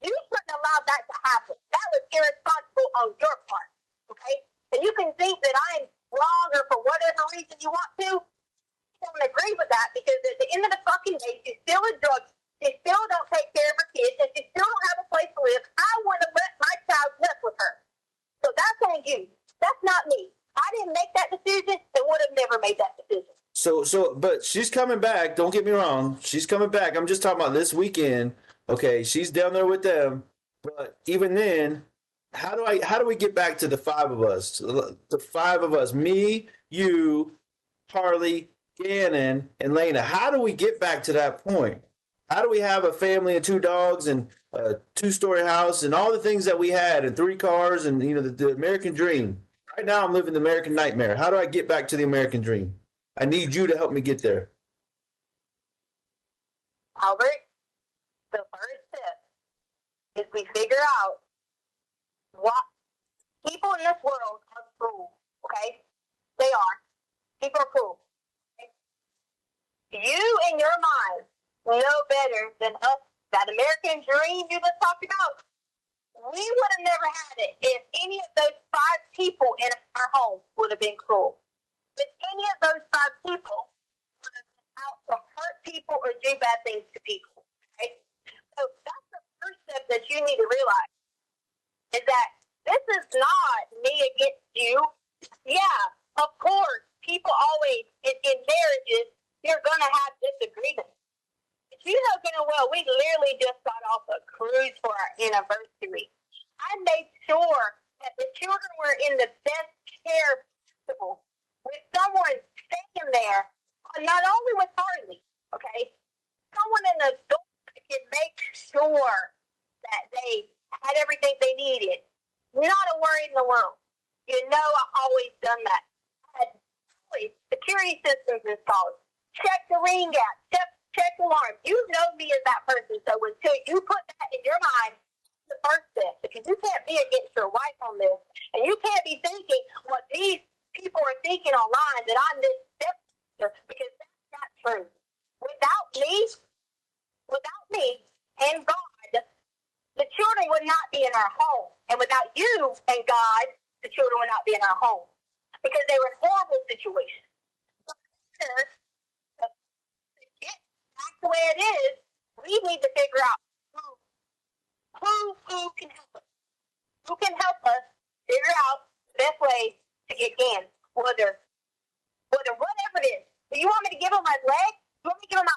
you couldn't allow that to happen. That was irresponsible on your part. Okay. And you can think that I'm wrong or for whatever reason you want to. I don't agree with that, because at the end of the fucking day, she's still a drug. She still don't take care of her kids, and she still don't have a place to live. I want to let my child live with her. So that's on you. That's not me. I didn't make that decision and would have never made that decision. But she's coming back. Don't get me wrong. She's coming back. I'm just talking about this weekend. Okay, she's down there with them. But even then, how do we get back to the five of us? The five of us, me, you, Harley, Gannon, and Lena. How do we get back to that point? How do we have a family and two dogs and a two-story house and all the things that we had and three cars and the American dream? Right now, I'm living the American nightmare. How do I get back to the American dream? I need you to help me get there. Albert, the first step is we figure out what people in this world are cruel, okay? They are. People are cruel. Okay? You, in your mind, know better than us. That American dream you just talked about, we would have never had it if any of those five people in our home would have been cruel. If any of those five people would have been out to hurt people or do bad things to people. Right? So that's the first step that you need to realize, is that this is not me against you. Yeah, of course, people always, in marriages, you're going to have disagreements. But you know good and well, we literally just got off a cruise for our anniversary. I made sure that the children were in the best care possible, with someone staying there, not only with Harley, okay, someone in the adult that can make sure that they had everything they needed. Not a worry in the world. You know, I've always done that. I had always security systems installed. Check the ring gap. Check alarm. You know me as that person, so until you put that in your mind, the first step, because you can't be against your wife on this, and you can't be thinking what these people are thinking online that I'm this step, because that's not true. Without me and God, the children would not be in our home, and without you and God, the children would not be in our home, because they were in horrible situations. The way it is, we need to figure out who can help us. Who can help us figure out the best way to get Gannon? Whether whatever it is. Do you want me to give him my leg? Do you want me to give him my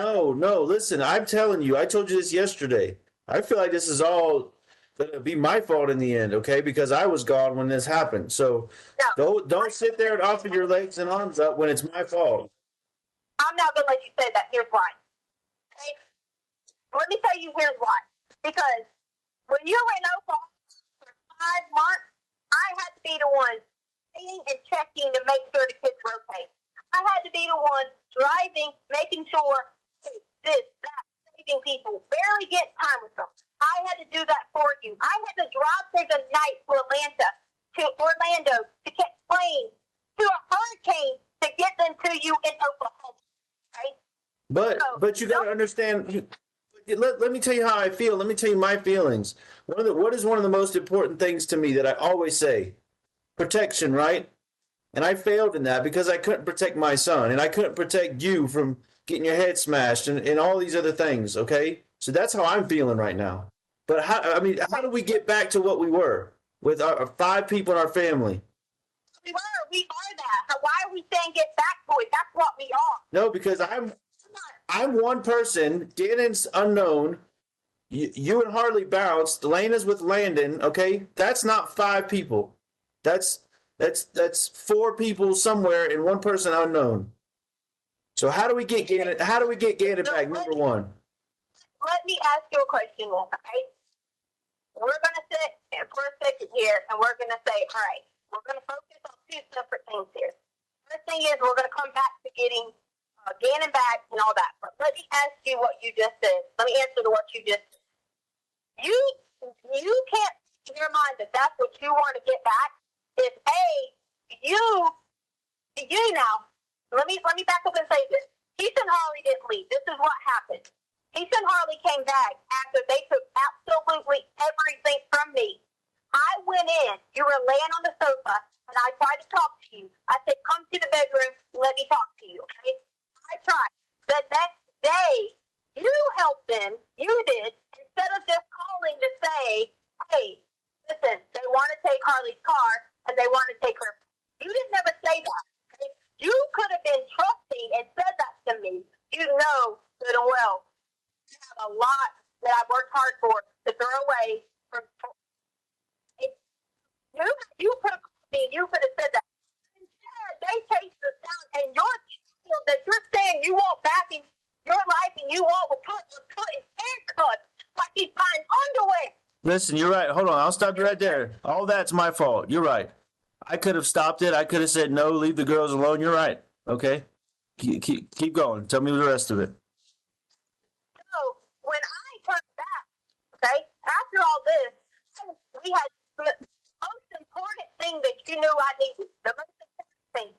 arm? No. Listen, I'm telling you, I told you this yesterday. I feel like this is all gonna be my fault in the end, okay? Because I was gone when this happened. So don't sit there and offer your legs and arms up when it's my fault. I'm not going to let you say that. Here's why. Okay? Let me tell you here's why. Because when you were in Oklahoma for 5 months, I had to be the one staying and checking to make sure the kids were okay. I had to be the one driving, making sure this, that, saving people, barely getting time with them. I had to do that for you. I had to drive through the night to Orlando to catch planes, to a hurricane to get them to you in Oklahoma. Right? But you got to understand. Let me tell you how I feel. Let me tell you my feelings. What is one of the most important things to me that I always say? Protection, right? And I failed in that because I couldn't protect my son, and I couldn't protect you from getting your head smashed and all these other things. Okay, so that's how I'm feeling right now. But how do we get back to what we were with our 5 people in our family? We are that. Why are we saying get back to it? That's what we are. No, because I'm one person. Gannon's unknown. You and Harley bounced. Lena's with Landon. Okay, that's not 5 people. That's 4 people somewhere and one person unknown. So how do we get Gannon? How do we get Gannon back? Number one. Let me ask you a question, okay? We're gonna sit for a second here, and we're gonna say, all right, we're gonna focus on 2 separate things here. First thing is we're gonna come back to getting Gannon back and all that. But let me ask you what you just said. Let me answer to what you just said. You can't in your mind that that's what you want to get back. If you now, let me back up and say this. Keith and Harley didn't leave. This is what happened. Keith and Harley came back after they took absolutely everything from me. I went in. You were laying on the sofa, and I tried to talk to you. I said, come to the bedroom. Let me talk to you, okay? I tried. The next day, you helped them. You did. Instead of just calling to say, hey, listen, they want to take Harley's car, and they want to take her. You didn't ever say that. Okay? You Listen, you're right. Hold on. I'll stop you right there. All that's my fault. You're right. I could have stopped it. I could have said, no, leave the girls alone. You're right. Okay. Keep going. Tell me the rest of it. So when I turned back, okay, after all this, we had the most important thing that you knew I needed, the most important thing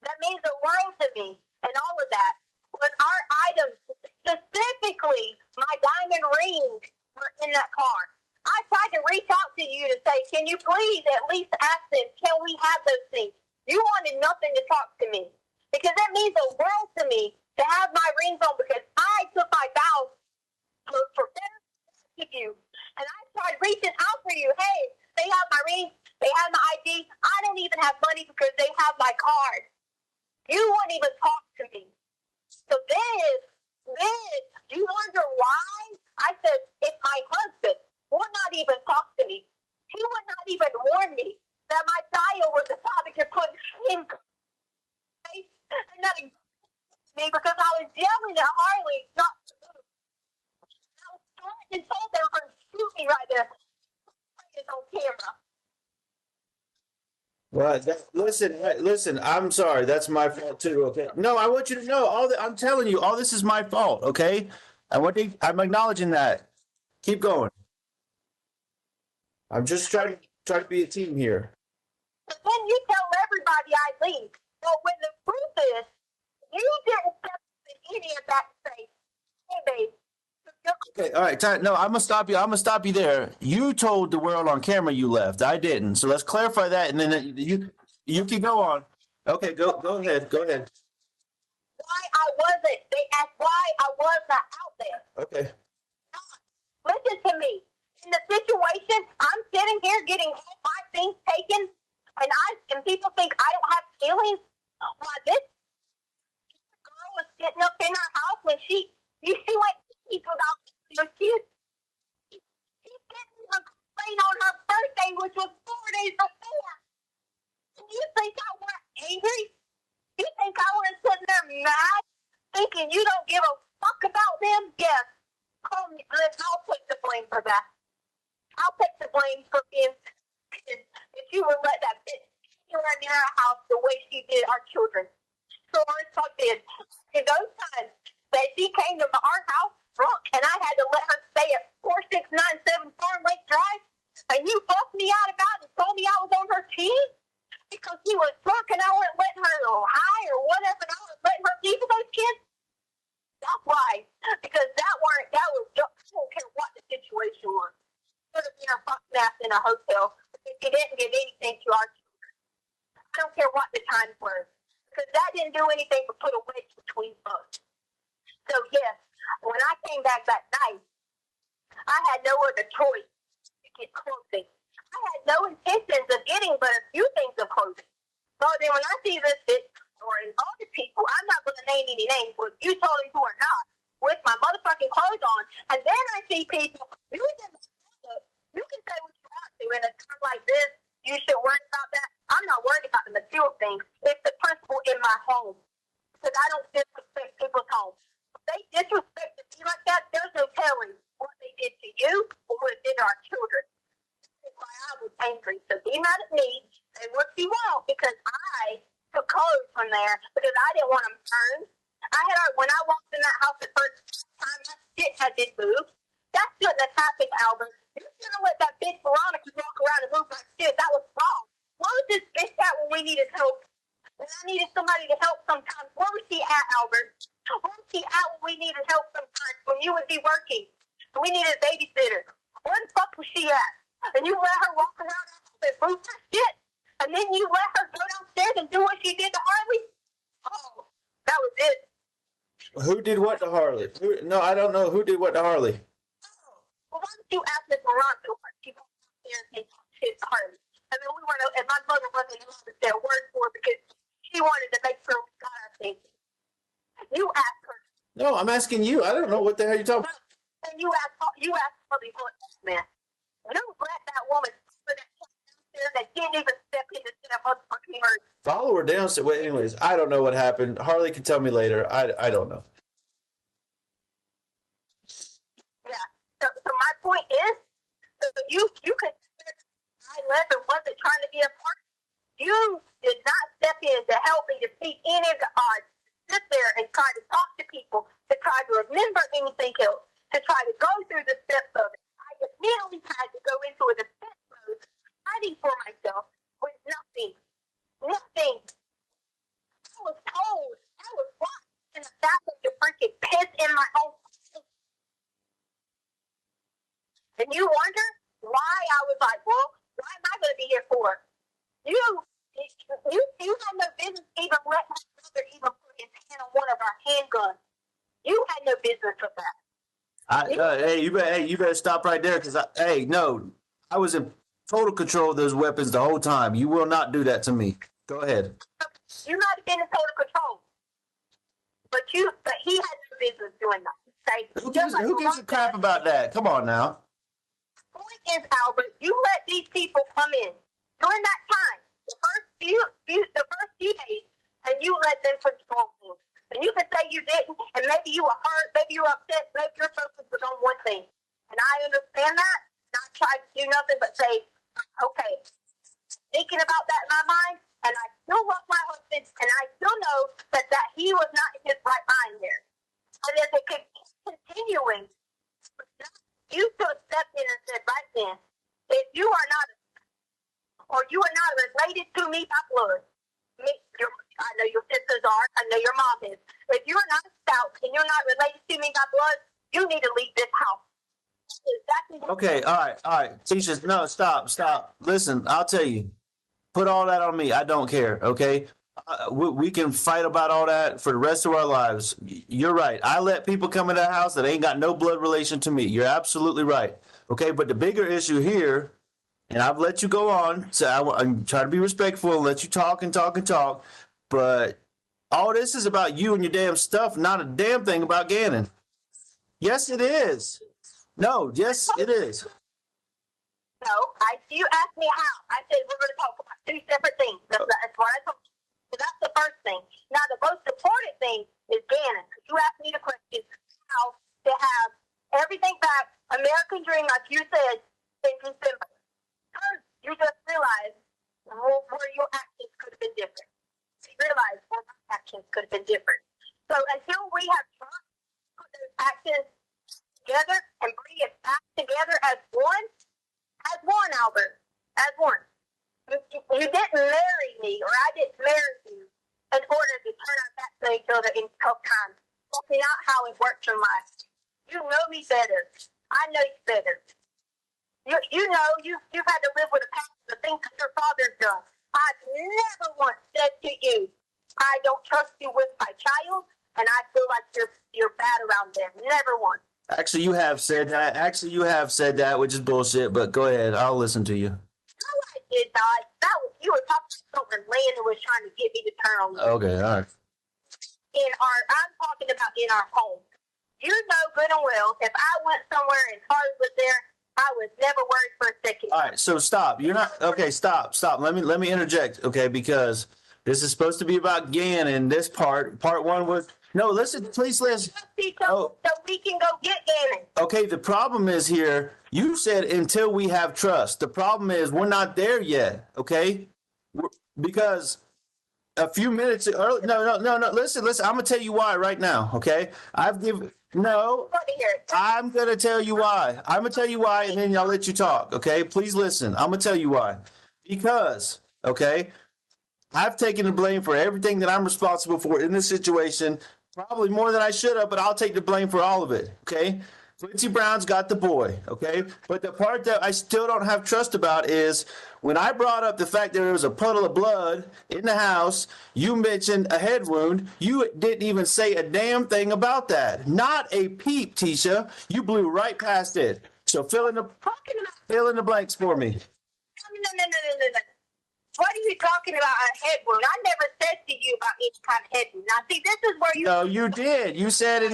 that means the world to me and all of that was our items, specifically my diamond rings were in that car. I tried to reach out to you to say, can you please at least ask them, can we have those things? You wanted nothing to talk to me because that means the world to me to have my rings on because I took my vows for better with you. And I tried reaching out for you. Hey, they have my ring. They have my ID. I don't even have money because they have my card. You wouldn't even talk to me. So then, you wonder why? I said, if my husband would not even talk to me, he would not even warn me that my child was the father to put him and not me because I was yelling at Harley not to move. I was trying and told they were going to shoot me right there. It's on camera. Well, listen. I'm sorry. That's my fault too. Okay. No, I want you to know I'm telling you, all this is my fault. Okay. I'm acknowledging that. Keep going. I'm just trying to be a team here. But then you tell everybody I leave. But when the truth is, you didn't step in any of that to say, hey, babe. Okay, all right. No, I'm gonna stop you. I'm gonna stop you there. You told the world on camera you left. I didn't. So let's clarify that, and then you can go on. Okay, go ahead. Go ahead. Why I wasn't. They asked why I was not out there. Okay. Listen to me. In the situation, I'm sitting here getting my things taken, and people think I don't have feelings. Why this girl was sitting up in her house when she went without your kids. She didn't complain on her birthday, which was 4 days before. And you think I weren't angry? You think I wasn't sitting there mad, thinking you don't give a fuck about them? Yes. Call me good. I'll take the blame for that. I'll take the blame for being if you would let that bitch run in our house the way she did our children. So I did. In those times that she came to our house drunk and I had to let her stay at 4697 Farm Lake Drive, and you fussed me out about it and told me I was on her team because she was drunk and I wasn't letting her high or whatever, and I was letting her leave with those kids. That's why. Because that was just, I don't care what the situation was. Could have been a fucking ass in a hotel if you didn't give anything to our children. I don't care what the times were. Because that didn't do anything but put a wedge between us. So yes, when I came back that night, I had no other choice to get clothing. I had no intentions of getting but a few things of clothing. So then when I see this bitch or other people, I'm not going to name any names, but you told me who are not, with my motherfucking clothes on, and then I see people, you can say what you want to in a time like this. You should worry about that. I'm not worried about the material things. It's the principle in my home. Because I don't disrespect people's homes. If they disrespected me like that, there's no telling what they did to you or what they did to our children. That's why I was angry. So be mad at me and what you want, because I took clothes from there because I didn't want them turned. When I walked in that house the first time, that shit had been moved. That shouldn't have happened, Albert. You shouldn't have let that bitch Veronica walk around and move like shit. That was wrong. Where was this bitch at when we needed help? When I needed somebody to help sometimes. Where was she at, Albert? Where was she at when we needed help sometimes? When you would be working. We needed a babysitter. Where the fuck was she at? And you let her walk around and move her shit? And then you let her go downstairs and do what she did to Harley? Oh, that was it. Who did what to Harley? No, I don't know. Who did what to Harley? Well, why don't you ask Miss Veronica what she goes downstairs and shit to Harley? I mean, we weren't, and my mother wasn't using their word for it because she wanted to make sure we got our things. You ask her. No, I'm asking you. I don't know what the hell you're talking about. And you ask Harley what, man. You let that woman put that downstairs that didn't even step into that motherfucking hurt. Follow her downstairs. Well, anyways, I don't know what happened. Harley can tell me later. I don't know. Yeah. So my point is, So you could 9/11 wasn't trying to be a part. You did not step in to help me defeat any of the odds. Sit there and try to talk to people, to try to remember anything else, to try to go through the steps of it. I immediately had to go into a defense mode, fighting for myself with nothing. Nothing. I was told, I was locked in the back of the freaking piss in my own. And you wonder why I was like, well, why am I going to be here for? You had no business even letting my brother even put his hand on one of our handguns. You had no business with that. Hey, you better stop right there, because I was in total control of those weapons the whole time. You will not do that to me. Go ahead. You might have been in total control, but he had no business doing that. Okay? Who gives a crap about that? Come on now. The point is, Albert, you let these people come in during that time, the first few days, and you let them control things. And you can say you didn't, and maybe you were hurt, maybe you were upset, maybe your focus was on one thing. And I understand that. Not try to do nothing but say, okay, thinking about that in my mind, and I still love my husband, and I still know that he was not in his right mind there. And as it continuing, you should have stepped in and said right then, if you are not, or you are not related to me by blood, I know your sisters are, I know your mom is. If you're not a Stauch and you're not related to me by blood, you need to leave this house. Exactly. Okay, all right. Teachers, no, stop. Listen, I'll tell you. Put all that on me. I don't care, okay? We can fight about all that for the rest of our lives. You're right. I let people come in that house that ain't got no blood relation to me. You're absolutely right. Okay, but the bigger issue here, and I've let you go on, so I'm trying to be respectful and let you talk and talk and talk, but all this is about you and your damn stuff, not a damn thing about Gannon. Yes, it is. No, yes, it is. No, you asked me how. I said we're going to talk about two separate things. That's what I told you. So that's the first thing. Now, the most important thing is Gannon. You asked me the question how to have everything back, American Dream, like you said, in December. First, you just realized where your actions could have been different. You realize where my actions could have been different. So until we have trust, put those actions together and bring it back together as one, Albert, as one. You didn't marry me, or I didn't marry you in order to turn our backs on each other in tough times. That's not how it works in life. You know me better. I know you better. You know you've had to live with the past, the things that your father's done. I've never once said to you, I don't trust you with my child, and I feel like you're bad around them. Never once. Actually, you have said that, which is bullshit, but go ahead. I'll listen to you. No, I did not. You were talking about when Landon was trying to get me to turn on you. Okay, all right. I'm talking about in our home. You know good and well, if I went somewhere and Harley was there, I was never worried for a second. All right, so stop. You're not okay. Stop. Let me interject, okay? Because this is supposed to be about Gannon. This part one was no. Listen, please listen. So we can go get Gannon. Okay, the problem is here. You said until we have trust. The problem is we're not there yet. Okay, because a few minutes early. No. Listen. I'm gonna tell you why right now. Okay, No, I'm going to tell you why. I'm going to tell you why, and then I'll let you talk, okay? Please listen. I'm going to tell you why. Because, okay, I've taken the blame for everything that I'm responsible for in this situation, probably more than I should have, but I'll take the blame for all of it, okay? Quincy Brown's got the boy, okay? But the part that I still don't have trust about is when I brought up the fact that there was a puddle of blood in the house, you mentioned a head wound. You didn't even say a damn thing about that. Not a peep, Tisha. You blew right past it. So fill in the blanks for me. No. What are you talking about, a head wound? I never said to you about any kind of head wound. Now, see, this is where you... No, you did. You said in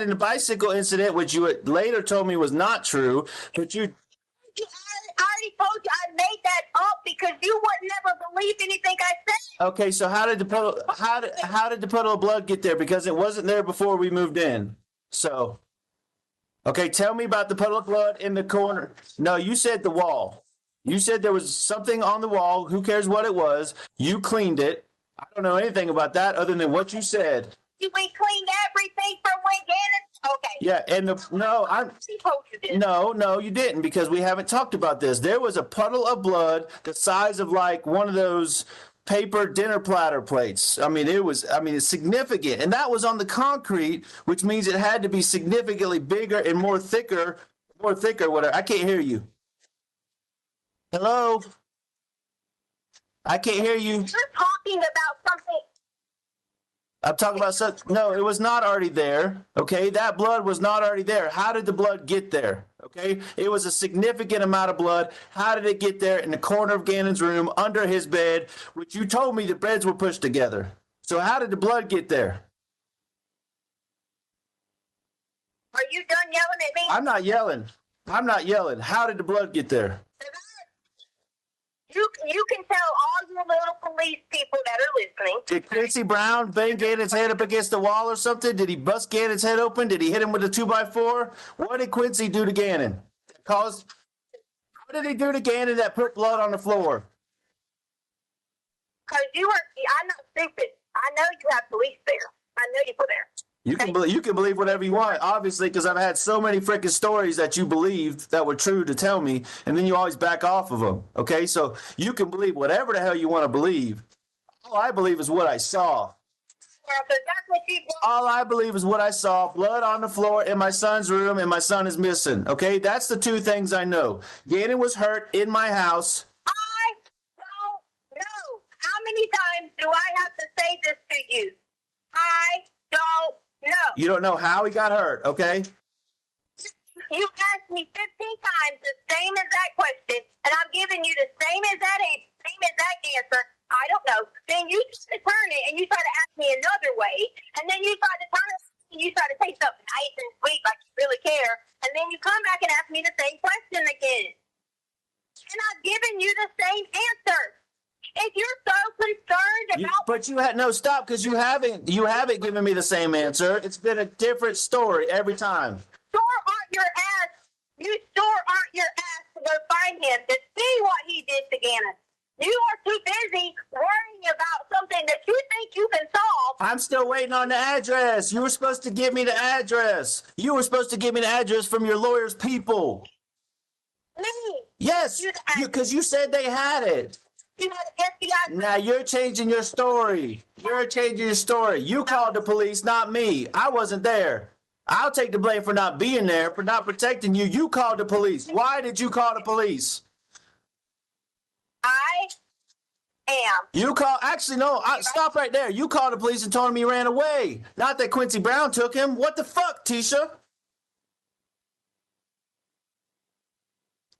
the bicycle incident, which you later told me was not true, but you... I already told you I made that up because you would never believe anything I said. Okay, so how did the puddle of blood get there? Because it wasn't there before we moved in. So, Okay, tell me about the puddle of blood in the corner. No, you said the wall. You said there was something on the wall. Who cares what it was? You cleaned it. I don't know anything about that other than what you said. We cleaned everything from when Gannon. Okay. Yeah, and She told you this. no, you didn't because we haven't talked about this. There was a puddle of blood the size of like one of those paper dinner platter plates. It's significant. And that was on the concrete, which means it had to be significantly bigger and more thicker, whatever. I can't hear you. Hello? I can't hear you. You're talking about something. I'm talking about no, it was not already there. Okay, that blood was not already there. How did the blood get there? Okay, it was a significant amount of blood. How did it get there in the corner of Gannon's room, under his bed, which you told me the beds were pushed together? So how did the blood get there? Are you done yelling at me? I'm not yelling. How did the blood get there? You can tell all your little police people that are listening. Did Quincy Brown bang Gannon's head up against the wall or something? Did he bust Gannon's head open? Did he hit him with a 2x4? What did Quincy do to Gannon? What did he do to Gannon that put blood on the floor? Because I'm not stupid. I know you have police there. I know you were there. You can believe whatever you want, obviously, because I've had so many freaking stories that you believed that were true to tell me, and then you always back off of them. Okay, so you can believe whatever the hell you want to believe. All I believe is what I saw. All I believe is what I saw: blood on the floor in my son's room, and my son is missing. Okay, that's the two things I know. Gannon was hurt in my house. I don't know. How many times do I have to say this to you? I don't know. You don't know how he got hurt, okay? You asked me 15 times the same exact question, and I'm giving you the same exact answer. I don't know. Then you try to turn it, and you try to ask me another way, and then you try to turn it, and you try to say something nice and sweet like you really care, and then you come back and ask me the same question again. And I've given you the same answer. If you're so concerned about, but you had no stop because you haven't given me the same answer. It's been a different story every time. You sure aren't your ass to go find him to see what he did to Gannon. You are too busy worrying about something that you think you can solve. I'm still waiting on the address. You were supposed to give me the address. You were supposed to give me the address from your lawyer's people. Me? Yes, because you said they had it. Now you're changing your story. You called the police, not me. I wasn't there. I'll take the blame for not being there, for not protecting you. You called the police. Why did you call the police? I am. Stop right there. You called the police and told him he ran away. Not that Quincy Brown took him. What the fuck, Tisha?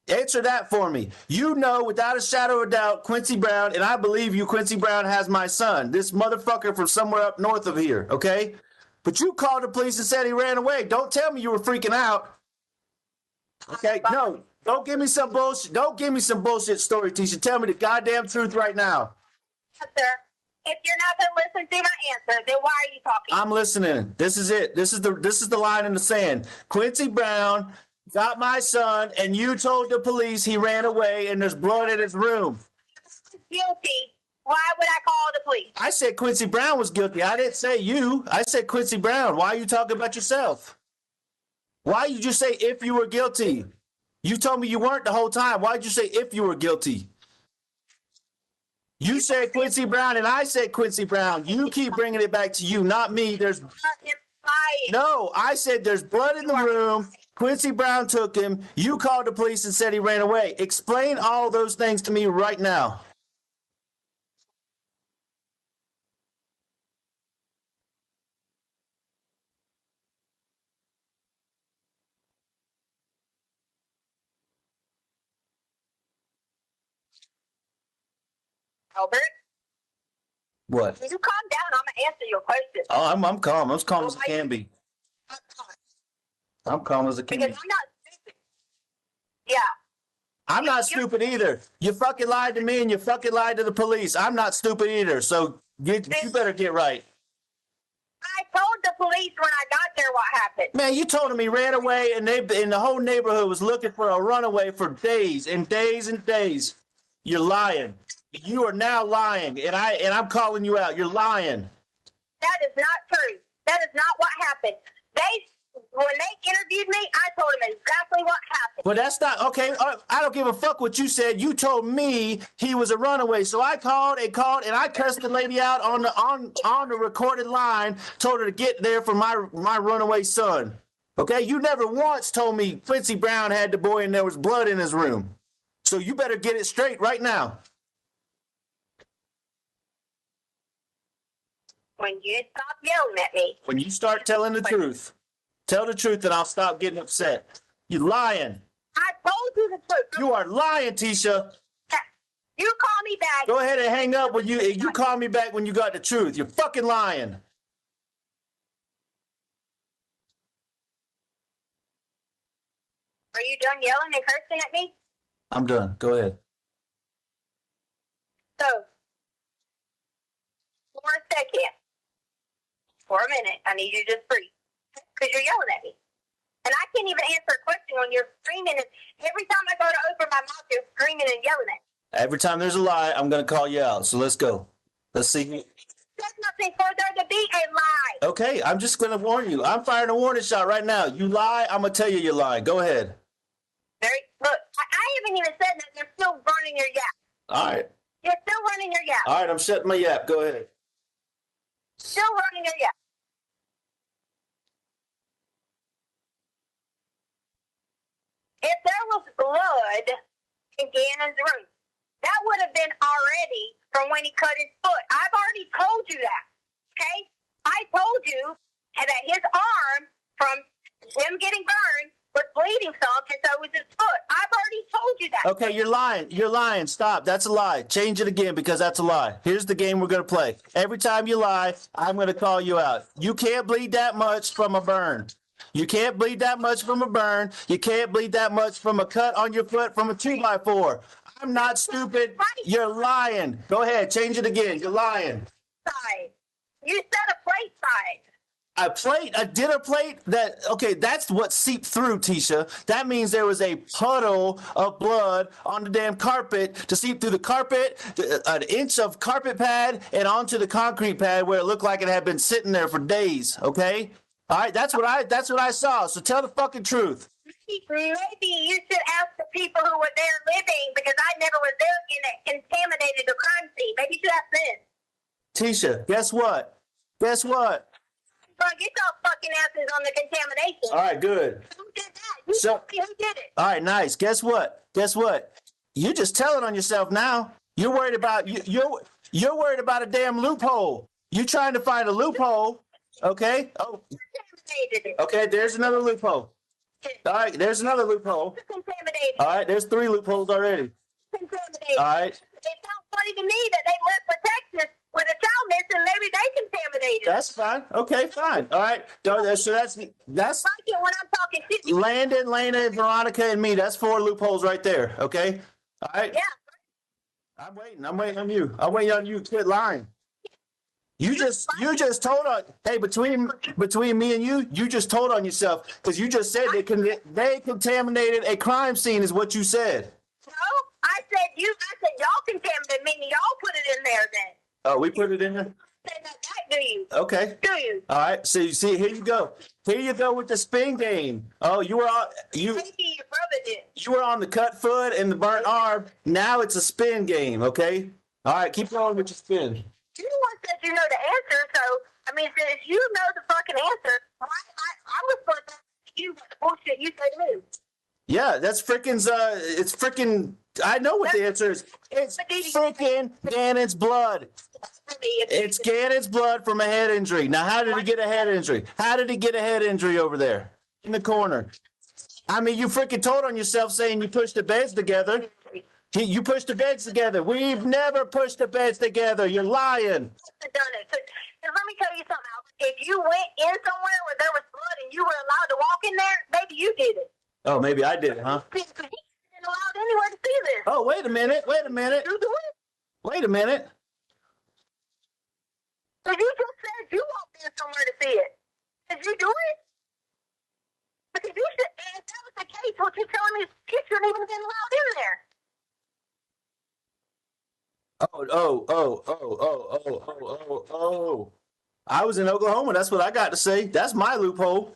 Answer that for me. You know, without a shadow of a doubt, Quincy Brown, and I believe you, Quincy Brown has my son. This motherfucker from somewhere up north of here, okay? But you called the police and said he ran away. Don't tell me you were freaking out. Okay, no. Don't give me some bullshit. Don't give me some bullshit story, Tisha. Tell me the goddamn truth right now. Yes, sir. If you're not going to listen to my answer, then why are you talking? I'm listening. This is it. This is the line in the sand. Quincy Brown got my son, and you told the police he ran away, and there's blood in his room. Guilty. Why would I call the police? I said Quincy Brown was guilty. I didn't say you. I said Quincy Brown. Why are you talking about yourself? Why did you say if you were guilty? You told me you weren't the whole time. Why did you say if you were guilty? You said Quincy Brown, and I said Quincy Brown. You keep bringing it back to you, not me. No, I said there's blood in the room. Quincy Brown took him. You called the police and said he ran away. Explain all those things to me right now. Albert? What? You calm down. I'm gonna answer your question. Oh, I'm calm. I'm as calm as I can be. I'm calm as I can be. Because I'm not stupid. Yeah. I'm not stupid either. You fucking lied to me and you fucking lied to the police. I'm not stupid either. So you better get right. I told the police when I got there what happened. Man, you told him he ran away, and the whole neighborhood was looking for a runaway for days and days and days. You're lying. You are now lying, and I'm calling you out. You're lying. That is not true. That is not what happened. When they interviewed me, I told them exactly what happened. But that's not okay. I don't give a fuck what you said. You told me he was a runaway, so I called, and I cussed the lady out on the recorded line. Told her to get there for my runaway son. Okay, you never once told me Quincy Brown had the boy and there was blood in his room. So you better get it straight right now. When you stop yelling at me. When you start telling the truth, tell the truth, and I'll stop getting upset. You're lying. I told you the truth. You are lying, Tisha. You call me back. Go ahead and hang up when you call me back when you got the truth. You're fucking lying. Are you done yelling and cursing at me? I'm done. Go ahead. So, for a second, for a minute, I need you to just breathe. Because you're yelling at me. And I can't even answer a question when you're screaming. And every time I go to open my mouth, you're screaming and yelling at me. Every time there's a lie, I'm going to call you out. So let's go. Let's see. There's nothing for there to be a lie. Okay, I'm just going to warn you. I'm firing a warning shot right now. You lie, I'm going to tell you you're lying. Go ahead. Look, I haven't even said that. You're still running your yap. All right. You're still running your yap. All right, I'm shutting my yap. Go ahead. Still running your yap. If there was blood in Gannon's room, that would have been already from when he cut his foot. I've already told you that, okay? I told you that his arm from him getting burned was bleeding some, and so was his foot. I've already told you that. Okay, you're lying. You're lying. Stop. That's a lie. Change it again because that's a lie. Here's the game we're going to play. Every time you lie, I'm going to call you out. You can't bleed that much from a burn. You can't bleed that much from a burn. You can't bleed that much from a cut on your foot from a 2x4. I'm not stupid. You're lying. Go ahead. Change it again. You're lying. Side. You said a plate side. A dinner plate okay, that's what seeped through, Tisha. That means there was a puddle of blood on the damn carpet to seep through the carpet, an inch of carpet pad, and onto the concrete pad where it looked like it had been sitting there for days, okay? All right, that's what I saw. So tell the fucking truth. Maybe you should ask the people who were there living, because I never was there and it contaminated the crime scene. Maybe you should ask them. Tisha, guess what? Guess what? Bro, get your fucking asses on the contamination. All right, good. Who did that? You tell me who did it. All right, nice. Guess what? Guess what? You're just telling on yourself now. You're worried about you're worried about a damn loophole. You're trying to find a loophole. Okay. Oh. Okay. There's another loophole. All right. There's another loophole. Contaminated. All right. There's 3 loopholes already. Contaminated. All right. It sounds funny to me that they left for Texas with a child missing. Maybe they contaminated. That's fine. Okay. Fine. All right. So that's like it when I'm talking shit. Landon, Lena, and Veronica, and me. That's 4 loopholes right there. Okay. All right. Yeah. I'm waiting on you. I'm waiting on you to quit lying. You just told on, hey, between me and you just told on yourself because you just said they contaminated a crime scene is what you said. No, I said y'all contaminated, meaning y'all put it in there then. Oh, we put it in there? Say that, do you? Okay. Do you? All right. So you see, here you go. Here you go with the spin game. Oh, Maybe your brother did. you were on the cut foot and the burnt arm. Now it's a spin game, okay? All right, keep going with your spin. You the one said you know the answer, so I mean, since you know the fucking answer, I was supposed to ask you what the bullshit you said to me. Yeah, that's it's frickin' I know what the answer is. It's frickin' Gannon's blood. It's Gannon's blood from a head injury. Now, how did he get a head injury? How did he get a head injury over there in the corner? I mean, you freaking told on yourself saying you pushed the beds together. You pushed the beds together. We've never pushed the beds together. You're lying. Done it. So, let me tell you something else. If you went in somewhere where there was blood and you were allowed to walk in there, maybe you did it. Oh, maybe I did it, huh? He isn't allowed anywhere to see this. Oh, wait a minute. You do it. Wait a minute. So you just said you walked in somewhere to see it. shouldn't even have been allowed in there. Oh. I was in Oklahoma. That's what I got to say. That's my loophole.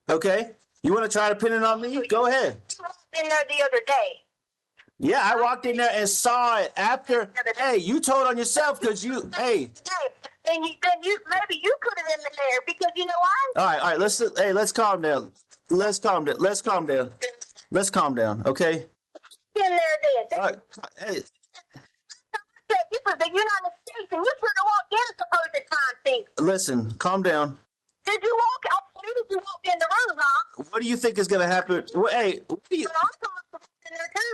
Okay. You want to try to pin it on me? Go ahead. You walked in there the other day. Yeah, I walked in there and saw it after. Hey, you told on yourself because you. Hey. Then you maybe you could have been there because you know why? All right. Let's calm down. Let's calm down. Okay. In there then. All right. Hey. This was the United States, and you should have walked in a supposed crime scene. Listen. Calm down. Did you walk out? Did you walk in the room, huh? What do you think is going to happen? Hey.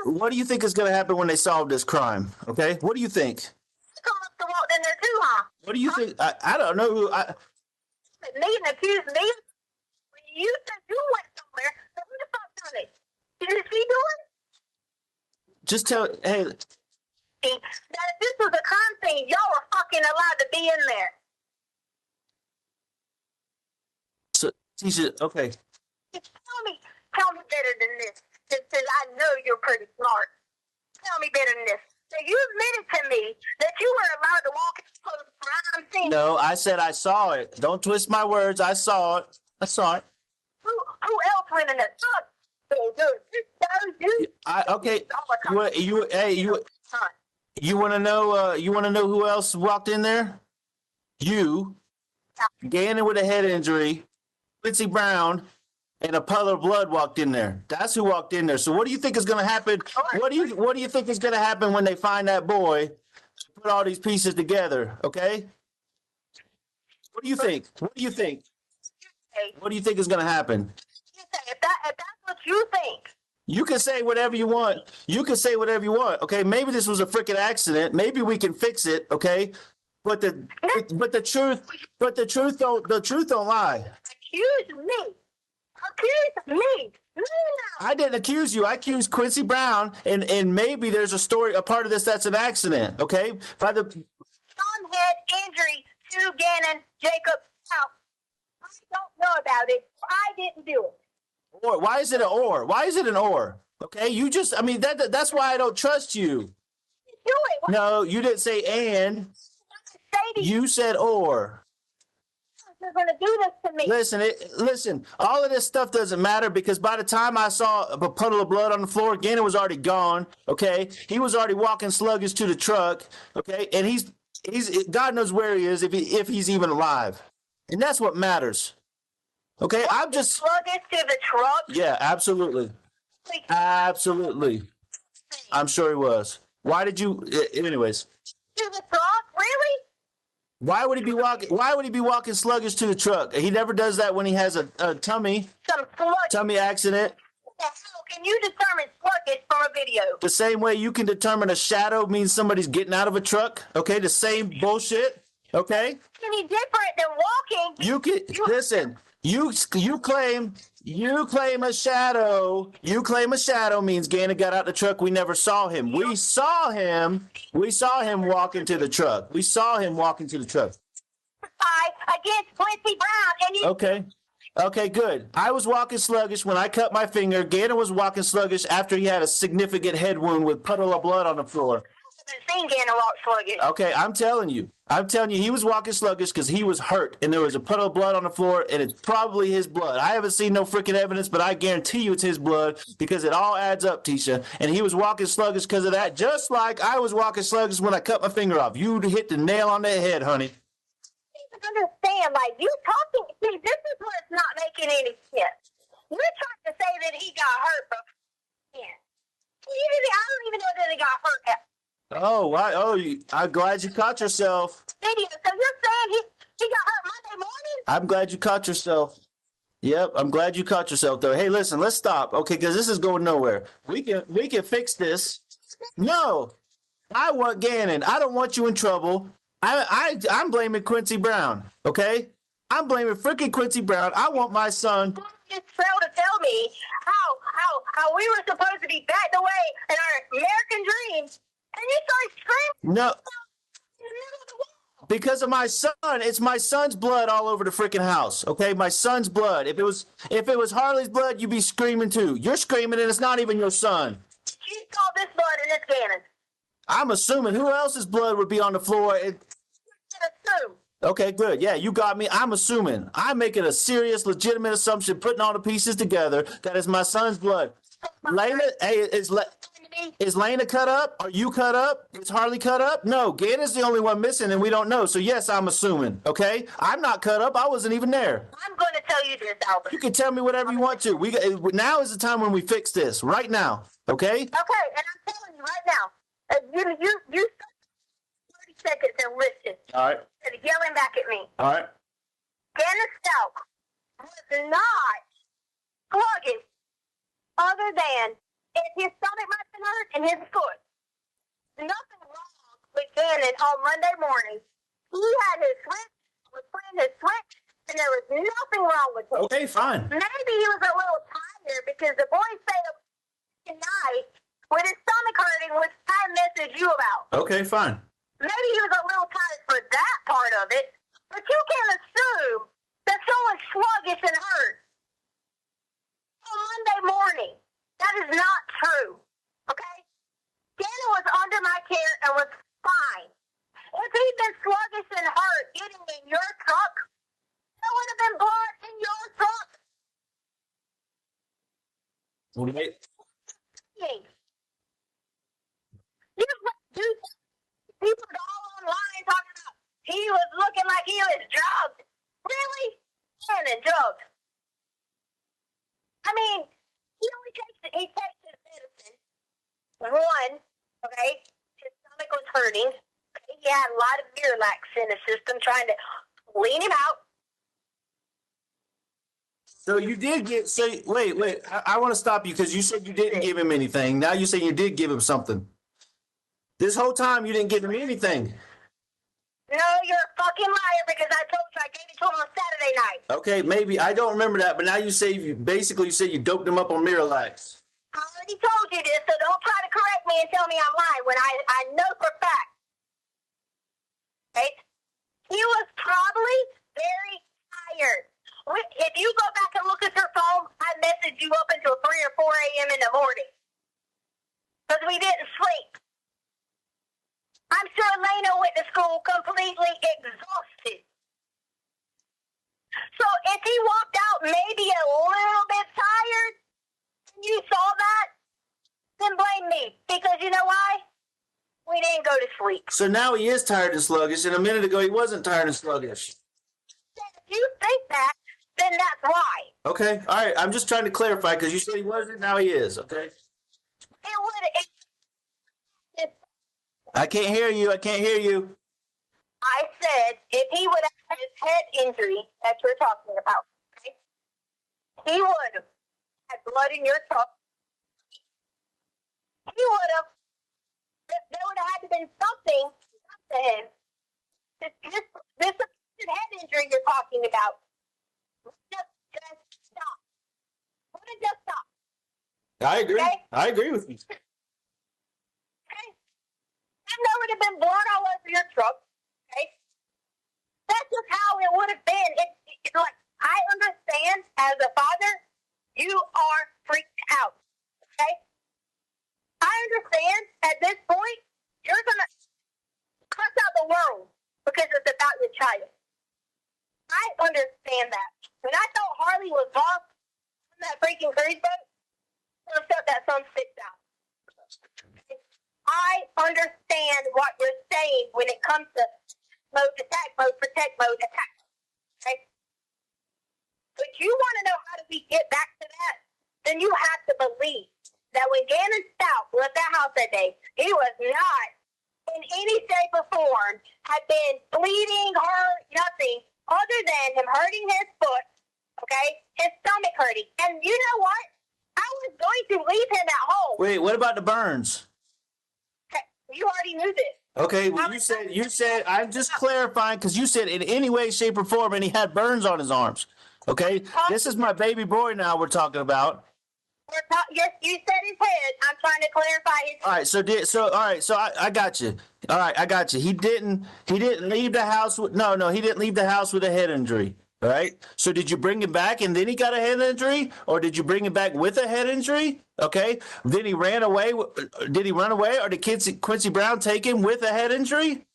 What do you think is going to happen when they solve this crime? Okay. What do you think? You must have walked in there too, huh? What do you think? I don't know who. Me and accused me. You said you went somewhere. So who the fuck done it? Did she do it? Just tell. Hey. That if this was a crime scene, y'all were fucking allowed to be in there. So, Tisha, okay. Tell me better than this. Since I know you're pretty smart. Tell me better than this. So you admitted to me that you were allowed to walk into a crime scene. No, I said I saw it. Don't twist my words. I saw it. Who else went in the truck? Okay. You want to know? You want to know who else walked in there? You, Gannon with a head injury, Quincy Brown, and a puddle of blood walked in there. That's who walked in there. So what do you think is going to happen? What do you think is going to happen when they find that boy? Put all these pieces together. Okay. What do you think? What do you think is going to happen? If that's what you think. You can say whatever you want. Okay, maybe this was a freaking accident. Maybe we can fix it. Okay, but the truth don't lie. Accuse me. I didn't accuse you. I accused Quincy Brown, and maybe there's a part of this that's an accident. Okay, by the Some head injury to Gannon Jacob Stauch. I don't know about it. I didn't do it. Or why is it an or? Why is it an or? Okay, that's why I don't trust you. Do it. No, you didn't say and. You said or. You're gonna do this to me. Listen. All of this stuff doesn't matter because by the time I saw a puddle of blood on the floor, Gannon was already gone. Okay, he was already walking sluggish to the truck. Okay, and he's God knows where he is if he's even alive, and that's what matters. Okay, I'm just sluggish to the truck. Yeah, absolutely. I'm sure he was. Why did you? Anyways. To the truck, really? Why would he be walking sluggish to the truck? He never does that when he has a tummy accident. How can you determine sluggish from a video? The same way you can determine a shadow means somebody's getting out of a truck. Okay, the same bullshit. Okay. Any different than walking? Listen. You claim a shadow. You claim a shadow means Gannon got out the truck. We never saw him. We saw him walking to the truck. Against Quincy Brown. And Okay, good. I was walking sluggish when I cut my finger. Gannon was walking sluggish after he had a significant head wound with puddle of blood on the floor. Seen Gannon walk sluggish. Okay, I'm telling you, he was walking sluggish because he was hurt, and there was a puddle of blood on the floor, and it's probably his blood. I haven't seen no freaking evidence, but I guarantee you it's his blood because it all adds up, Tisha. And he was walking sluggish because of that, just like I was walking sluggish when I cut my finger off. You hit the nail on the head, honey. Understand, like you talking. See, this is what's not making any sense. You're trying to say that he got hurt, but I don't even know that he got hurt. Oh, why? Oh, I'm glad you caught yourself. Video. So you're saying he got hurt Monday morning? I'm glad you caught yourself. Yep, I'm glad you caught yourself though. Hey, listen, let's stop, okay? Because this is going nowhere. We can fix this. No, I want Gannon. I don't want you in trouble. I'm blaming Quincy Brown. Okay, I'm blaming freaking Quincy Brown. I want my son. You failed to tell me how we were supposed to be backed away in our American dreams. And you started screaming. No. Because of my son. It's my son's blood all over the freaking house. Okay, my son's blood. If it was Harley's blood, you'd be screaming too. You're screaming and it's not even your son. call this blood and it's Gannon. I'm assuming who else's blood would be on the floor? Assume. Okay, good. Yeah, you got me. I'm assuming. I'm making a serious, legitimate assumption, putting all the pieces together. That is my son's blood. Lena, hey, is Lena cut up? Are you cut up? Is Harley cut up? No, Gannon's the only one missing, and we don't know. So yes, I'm assuming. Okay, I'm not cut up. I wasn't even there. I'm going to tell you this, Albert. You can tell me whatever you want to. Now is the time when we fix this. Right now. Okay. Okay, and I'm telling you right now. You 30 seconds and listen. All right. And yelling back at me. All right. Gannon Stauch was not slugging other than if his stomach might have been hurt and his foot. Nothing wrong with Gannon on Monday morning. He had his switch, was playing his switch, and there was nothing wrong with him. Okay, fine. Maybe he was a little tired because the boy stayed up tonight with his stomach hurting, which I messaged you about. Okay, fine. Maybe he was a little tired for that part of it, but you can't assume that someone's sluggish and hurt on Monday morning. That is not true. Okay? Gannon was under my care and was fine. If he'd been sluggish and hurt getting in your truck, there would have been blood in your truck. Wait. You people are all online talking about he was looking like he was drugged. Really? Gannon drugged. I mean, he takes his medicine. One, okay, his stomach was hurting. Okay, he had a lot of Miralax in his system trying to lean him out. So you did get. So wait. I want to stop you because you said you didn't give him anything. Now you say you did give him something. This whole time you didn't give him anything. No, you're a fucking liar because I told you I gave it to him on Saturday night. Okay, maybe I don't remember that, but now you say you said you doped him up on Miralax. I already told you this, so don't try to correct me and tell me I'm lying when I know for a fact. Right? He was probably very tired. If you go back and look at your phone, I messaged you up until 3 or 4 a.m. in the morning. Because we didn't sleep. I'm sure Lena went to school completely exhausted. So if he walked out maybe a little bit tired, and you saw that, then blame me. Because you know why? We didn't go to sleep. So now he is tired and sluggish, and a minute ago he wasn't tired and sluggish. If you think that, then that's why. Okay, all right. I'm just trying to clarify because you said he wasn't, now he is. Okay. It would. I can't hear you. I said if he would have had his head injury that you're talking about, okay, he would have had blood in your truck. He would have. There would have had to been something to him. This head injury you're talking about. Just stop. Would have just stopped. I agree. Okay? I agree with you. Okay? And there would have been blood all over your truck. Okay? That's just how it would have been. It's like, I understand as a father, you are freaked out. Okay? I understand at this point, you're going to cuss out the world because it's about your child. I understand that. When I thought Harley was lost on that freaking cruise boat, I shut that son six out. I understand what you're saying when it comes to mode, attack mode, protect mode, attack. Okay? But you want to know how do we get back to that? Then you have to believe that when Gannon Stauch left that house that day, he was not in any shape or form had been bleeding, hurt, nothing other than him hurting his foot, okay, his stomach hurting. And you know what? I was going to leave him at home. Wait, what about the burns? You already knew this. Okay, well, you said, I'm just clarifying because you said in any way, shape, or form, and he had burns on his arms. Okay, this is my baby boy now we're talking about. Yes, you said his head. I'm trying to clarify his. All right, so I got you. All right, I got you. He didn't leave the house with he didn't leave the house with a head injury. All right. So did you bring him back and then he got a head injury, or did you bring him back with a head injury? Okay. Then he ran away. Did he run away, or did Quincy Brown take him with a head injury?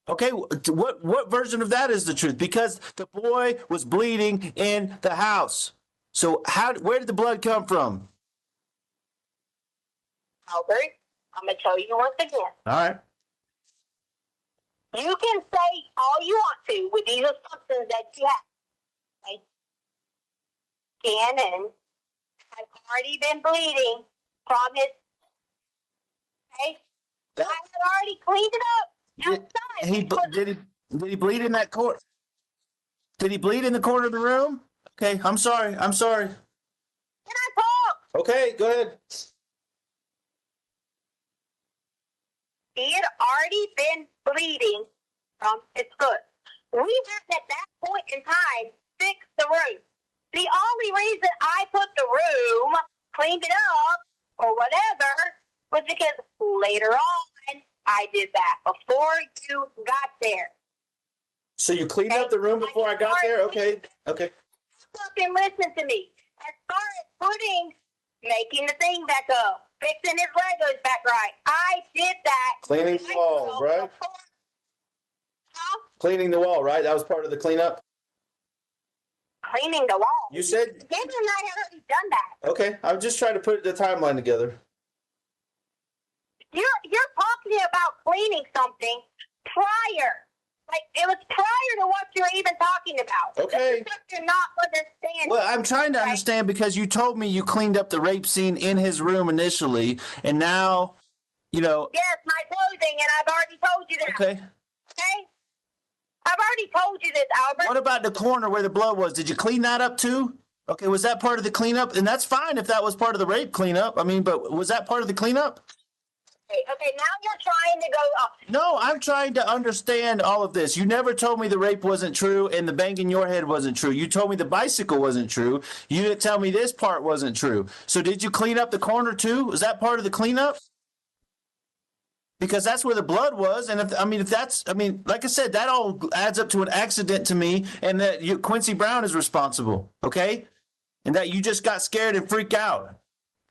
Okay. What version of that is the truth? Because the boy was bleeding in the house. So where did the blood come from? Albert, I'm going to tell you once again. All right. You can say all you want to with these assumptions that you have. Okay? Gannon has already been bleeding from his. Okay? I had already cleaned it up outside. Did he bleed in that corner? Did he bleed in the corner of the room? Okay, I'm sorry. Can I talk? Okay, go ahead. He had already been bleeding from his foot. We had at that point in time fixed the room. The only reason I put the room, cleaned it up, or whatever, was because later on I did that before you got there. So you cleaned up the room before I got there? Okay. Fucking listen to me. As far as making the thing back up, fixing his Legos back right, I did that. Cleaning the wall, right? Huh? Cleaning the wall, right? That was part of the cleanup? Cleaning the wall. You said? Gannon and I had already done that. Okay, I'm just trying to put the timeline together. You're talking about cleaning something prior. Like, it was prior to what you're even talking about. Okay. This is what you're not understanding. Well, I'm trying to understand because you told me you cleaned up the rape scene in his room initially, and now, Yes, my clothing, and I've already told you that. Okay. I've already told you this, Albert. What about the corner where the blood was? Did you clean that up too? Okay, was that part of the cleanup? And that's fine if that was part of the rape cleanup. I mean, but was that part of the cleanup? Okay, now you're trying to go up. No, I'm trying to understand all of this. You never told me the rape wasn't true and the bang in your head wasn't true. You told me the bicycle wasn't true. You didn't tell me this part wasn't true. So did you clean up the corner too? Was that part of the cleanup? Because that's where the blood was. And like I said, that all adds up to an accident to me, and that Quincy Brown is responsible. Okay. And that you just got scared and freaked out.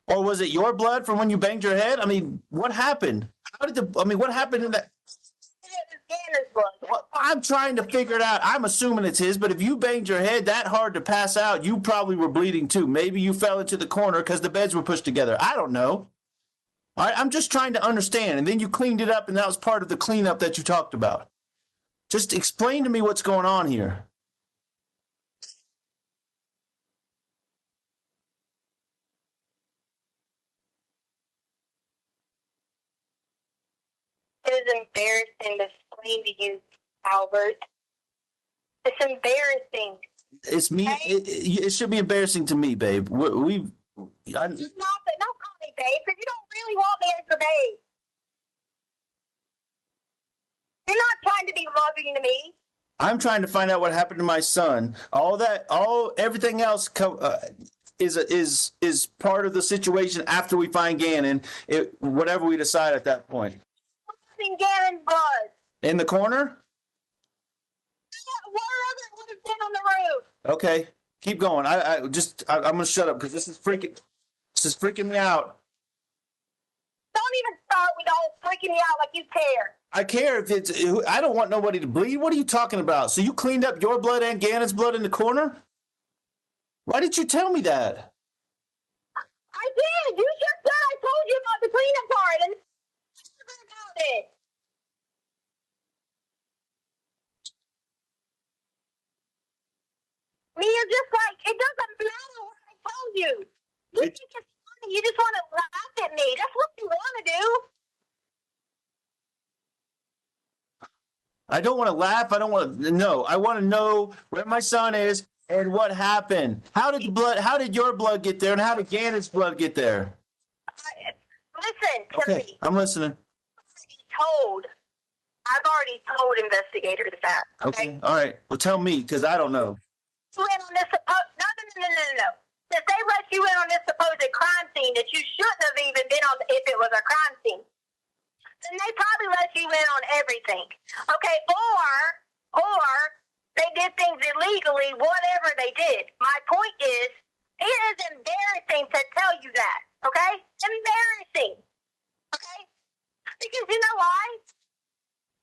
Or was it your blood from when you banged your head? I mean, what happened? What happened in that? Well, I'm trying to figure it out. I'm assuming it's his, but if you banged your head that hard to pass out, you probably were bleeding too. Maybe you fell into the corner because the beds were pushed together. I don't know. All right, I'm just trying to understand. And then you cleaned it up, and that was part of the cleanup that you talked about. Just explain to me what's going on here. It is embarrassing to explain to you, Albert. It's embarrassing. It's me. Okay? It should be embarrassing to me, babe. Don't call me babe, because you don't really want me as your babe. You're not trying to be loving to me. I'm trying to find out what happened to my son. Everything else is part of the situation after we find Gannon. Whatever we decide at that point. In Gannon's blood. In the corner? Where other would have been on the roof? Okay, keep going. I'm gonna shut up because this is freaking me out. Don't even start with all freaking me out like you care. I care if it's. I don't want nobody to bleed. What are you talking about? So you cleaned up your blood and Gannon's blood in the corner? Why didn't you tell me that? I did. You just said I told you about the cleanup part, and about it. You're just like, it doesn't matter what I told you. You think it's funny. You just want to laugh at me. That's what you want to do. I don't want to laugh. I don't want to. No, I want to know where my son is and what happened. How did your blood get there, and how did Gannon's blood get there? Listen to me. I'm listening. I've already told investigators that. Okay. All right. Well, tell me, because I don't know. You went on this no. That they let you in on this supposed crime scene that you shouldn't have even been on if it was a crime scene. Then they probably let you in on everything. Okay, or they did things illegally illegally whatever they did. My point is, it is embarrassing to tell you that, okay? Embarrassing, okay? Because you know why?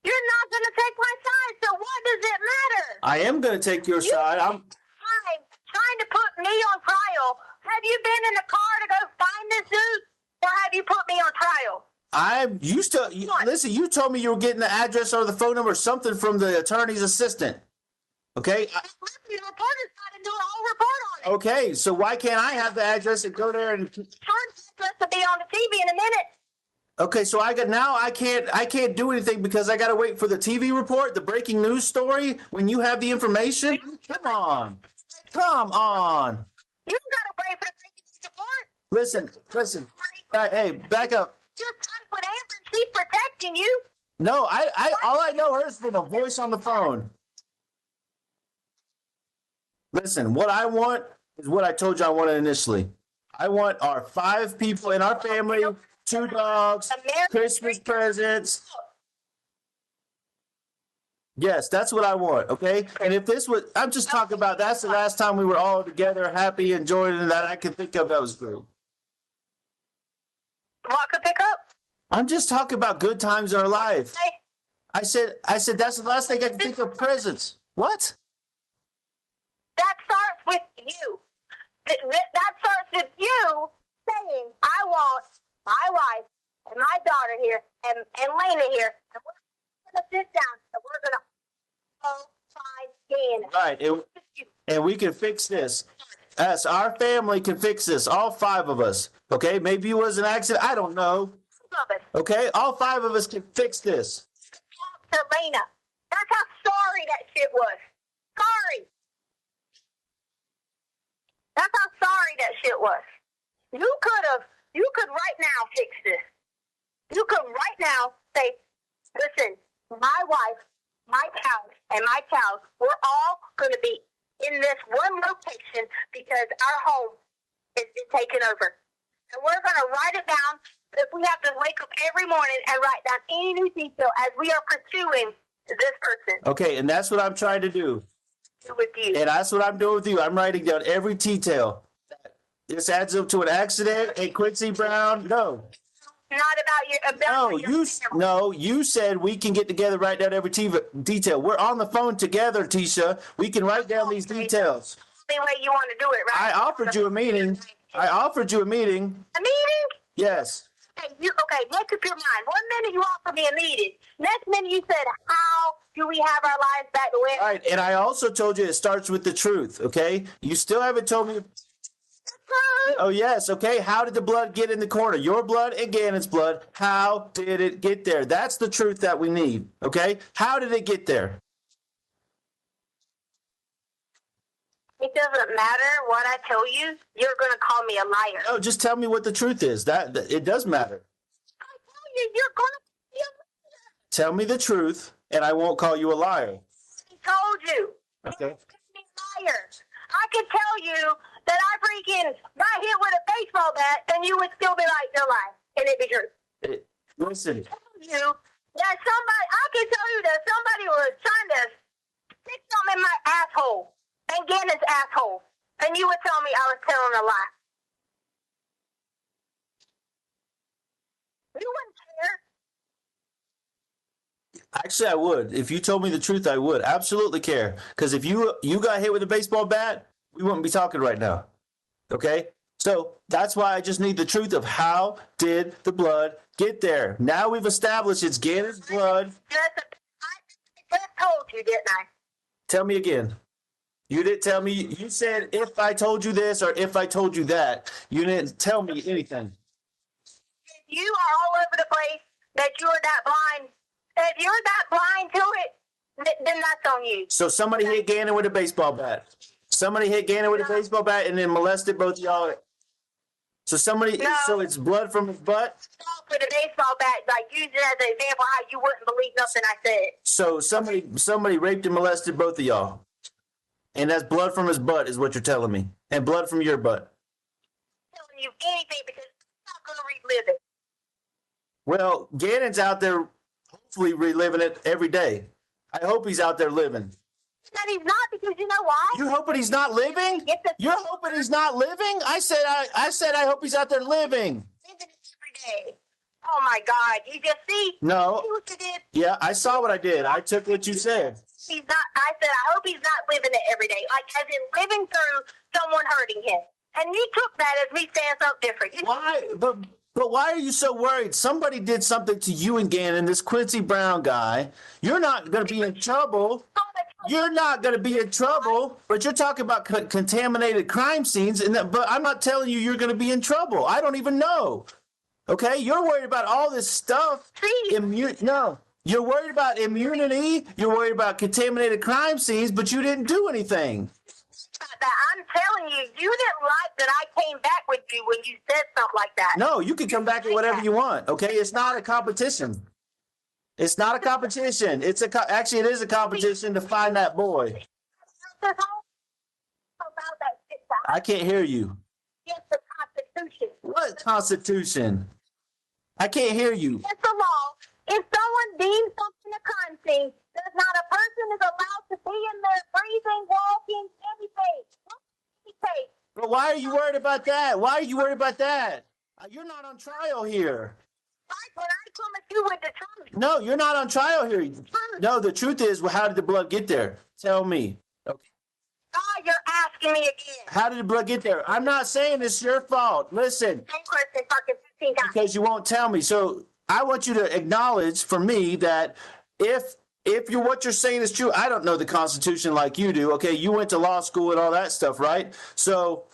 You're not going to take my side, so what does it matter? I am going to take your side. I'm trying to put me on trial. Have you been in the car to go find this dude, or have you put me on trial? Listen, you told me you were getting the address or the phone number or something from the attorney's assistant. Okay? The reporter's got to do a whole report on it. Okay, so why can't I have the address and go there and... It's supposed to be on the TV in a minute. Okay, so I can't do anything because I got to wait for the TV report, the breaking news story when you have the information? Come on. You got to wait for the breaking news report. Listen. Hey, back up. You're trying to put Amber and she's protecting you. No, all I know is from the voice on the phone. Listen, what I want is what I told you I wanted initially. I want our 5 people in our family, 2 dogs, Christmas presents. Yes, that's what I want, okay? And if this was, I'm just talking about, that's the last time we were all together, happy, enjoying that I can think of that was great. What could pick up? I'm just talking about good times in our life. Hey, I said that's the last thing I can think of, presents. What? that starts with you. That starts with you saying, I want my wife and my daughter here and Lena here, and we're going to sit down and we're going to go find Gannon. Right, and we can fix this. Us, our family can fix this. All 5 of us. Okay, maybe it was an accident. I don't know. Okay, all 5 of us can fix this. To Lena. That's how sorry that shit was. Sorry. That's how sorry that shit was. You could right now fix this. You could right now say, listen, my wife, my child, and my child, we're all going to be in this one location because our home has been taken over. And we're going to write it down. If we have to wake up every morning and write down any new detail as we are pursuing this person. Okay, and that's what I'm trying to do. With you. And that's what I'm doing with you. I'm writing down every detail. This adds up to an accident. Hey, Quincy Brown. No. Not about your. You said we can get together, write down every detail. We're on the phone together, Tisha. We can write down these details. The way you want to do it, right? I offered you a meeting. A meeting? Yes. Okay, make up your mind. One minute you offer me a meeting. Next minute you said, how do we have our lives back the way? All right, and I also told you it starts with the truth, okay? You still haven't told me. Oh, yes, okay. How did the blood get in the corner? Your blood and Gannon's blood. How did it get there? That's the truth that we need, okay? How did it get there? It doesn't matter what I tell you. You're going to call me a liar. No, just tell me what the truth is. That it does matter. I tell you, you're going to be a liar. Tell me the truth, and I won't call you a liar. I told you. Okay. Liar. I could tell you that I freaking got hit with a baseball bat, and you would still be like, you're lying, and it'd be true. Listen. I told you that I can tell you that somebody was trying to stick something in my asshole, and Gannon's asshole, and you would tell me I was telling a lie. You wouldn't care. Actually, I would. If you told me the truth, I would absolutely care. Because if you got hit with a baseball bat, we wouldn't be talking right now. Okay? So that's why I just need the truth of how did the blood get there. Now we've established it's Gannon's blood. I just told you, didn't I? Tell me again. You didn't tell me. You said if I told you this or if I told you that. You didn't tell me anything. If you are all over the place, that you're that blind, if you're that blind to it, then that's on you. So somebody hit Gannon with a baseball bat. Somebody hit Gannon with a baseball bat and then molested both of y'all. So so it's blood from his butt? With a baseball bat, like use it as an example how you wouldn't believe nothing I said. So somebody raped and molested both of y'all. And that's blood from his butt is what you're telling me. And blood from your butt. I'm telling you anything because I'm not going to relive it. Well, Gannon's out there hopefully reliving it every day. I hope he's out there living. that he's not, because you know why? You're hoping he's not living? You're hoping he's not living? I said I hope he's out there living. Living every day. Oh my God! You just see? No. See what you did? Yeah, I saw what I did. I took what you said. He's not. I said I hope he's not living it every day, like as in living through someone hurting him. And you took that as me saying something different. Why? But why are you so worried? Somebody did something to you and Gannon, this Quincy Brown guy. You're not going to be in trouble. You're not going to be in trouble, but you're talking about contaminated crime scenes. But I'm not telling you you're going to be in trouble. I don't even know. Okay? You're worried about all this stuff. No. You're worried about immunity. You're worried about contaminated crime scenes, but you didn't do anything. I'm telling you, you didn't like that I came back with you when you said something like that. No, you can come back with whatever you want. Okay? It's not a competition. It's not a competition. Actually, it is a competition to find that boy. I can't hear you. It's the Constitution. What Constitution? I can't hear you. It's the law. If someone deems something a crime scene, there's not a person is allowed to be in there breathing, walking, anything. But why are you worried about that? Why are you worried about that? You're not on trial here. When I come at you with the truth. No, you're not on trial here. No, the truth is, well, how did the blood get there? Tell me. Okay. Oh, you're asking me again. How did the blood get there? I'm not saying it's your fault. Listen. Same question fucking 15 times. Because you won't tell me. So I want you to acknowledge for me that if what you're saying is true, I don't know the Constitution like you do. Okay, you went to law school and all that stuff, right? So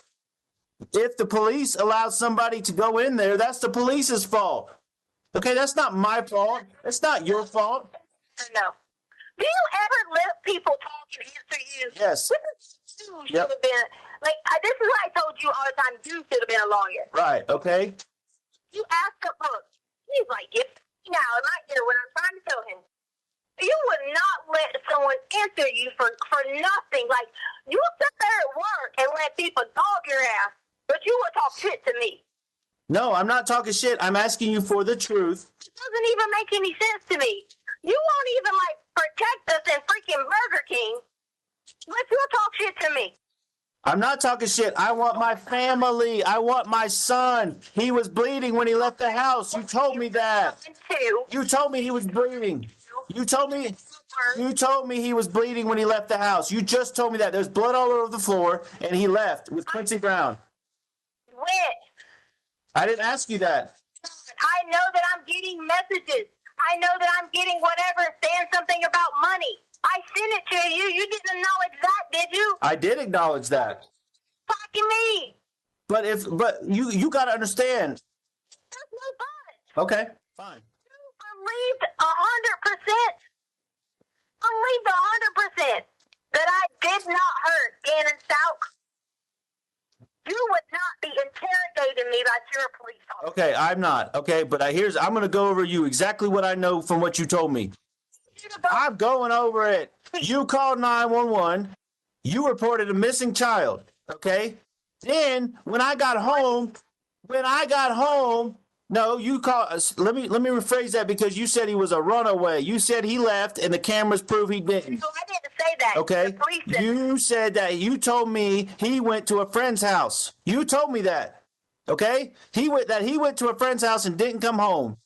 if the police allowed somebody to go in there, that's the police's fault. Okay, that's not my fault. It's not your fault. No. Do you ever let people talk and answer you? Yes. You should have been, this is what I told you all the time. You should have been a lawyer. Right, okay. You ask him, look, he's like, get now in my ear when I'm trying to tell him. You would not let someone answer you for nothing. Like, you sit there at work and let people dog your ass, but you would talk shit to me. No, I'm not talking shit. I'm asking you for the truth. It doesn't even make any sense to me. You won't even, protect us in freaking Burger King, but you'll talk shit to me. I'm not talking shit. I want my family. I want my son. He was bleeding when he left the house. You told me that. You told me he was bleeding. You told me he was bleeding when he left the house. You just told me that. There's blood all over the floor, and he left with Quincy Brown. When? I didn't ask you that. I know that I'm getting messages. I know that I'm getting whatever saying something about money. I sent it to you. You didn't acknowledge that, did you? I did acknowledge that. Fucking me. But you got to understand. There's no but. Okay, fine. You believed 100%. Believed 100% that I did not hurt Gannon Stauch. You would not be interrogating me like you're a police officer. Okay, I'm not. Okay, but I'm going to go over you exactly what I know from what you told me. I'm going over it. You called 911. You reported a missing child. Okay. Then when I got home, no, you called. Let me rephrase that because you said he was a runaway. You said he left, and the cameras prove he didn't. No, I didn't say that. Okay. The police said You said that. You told me he went to a friend's house. You told me that. Okay. He went to a friend's house and didn't come home.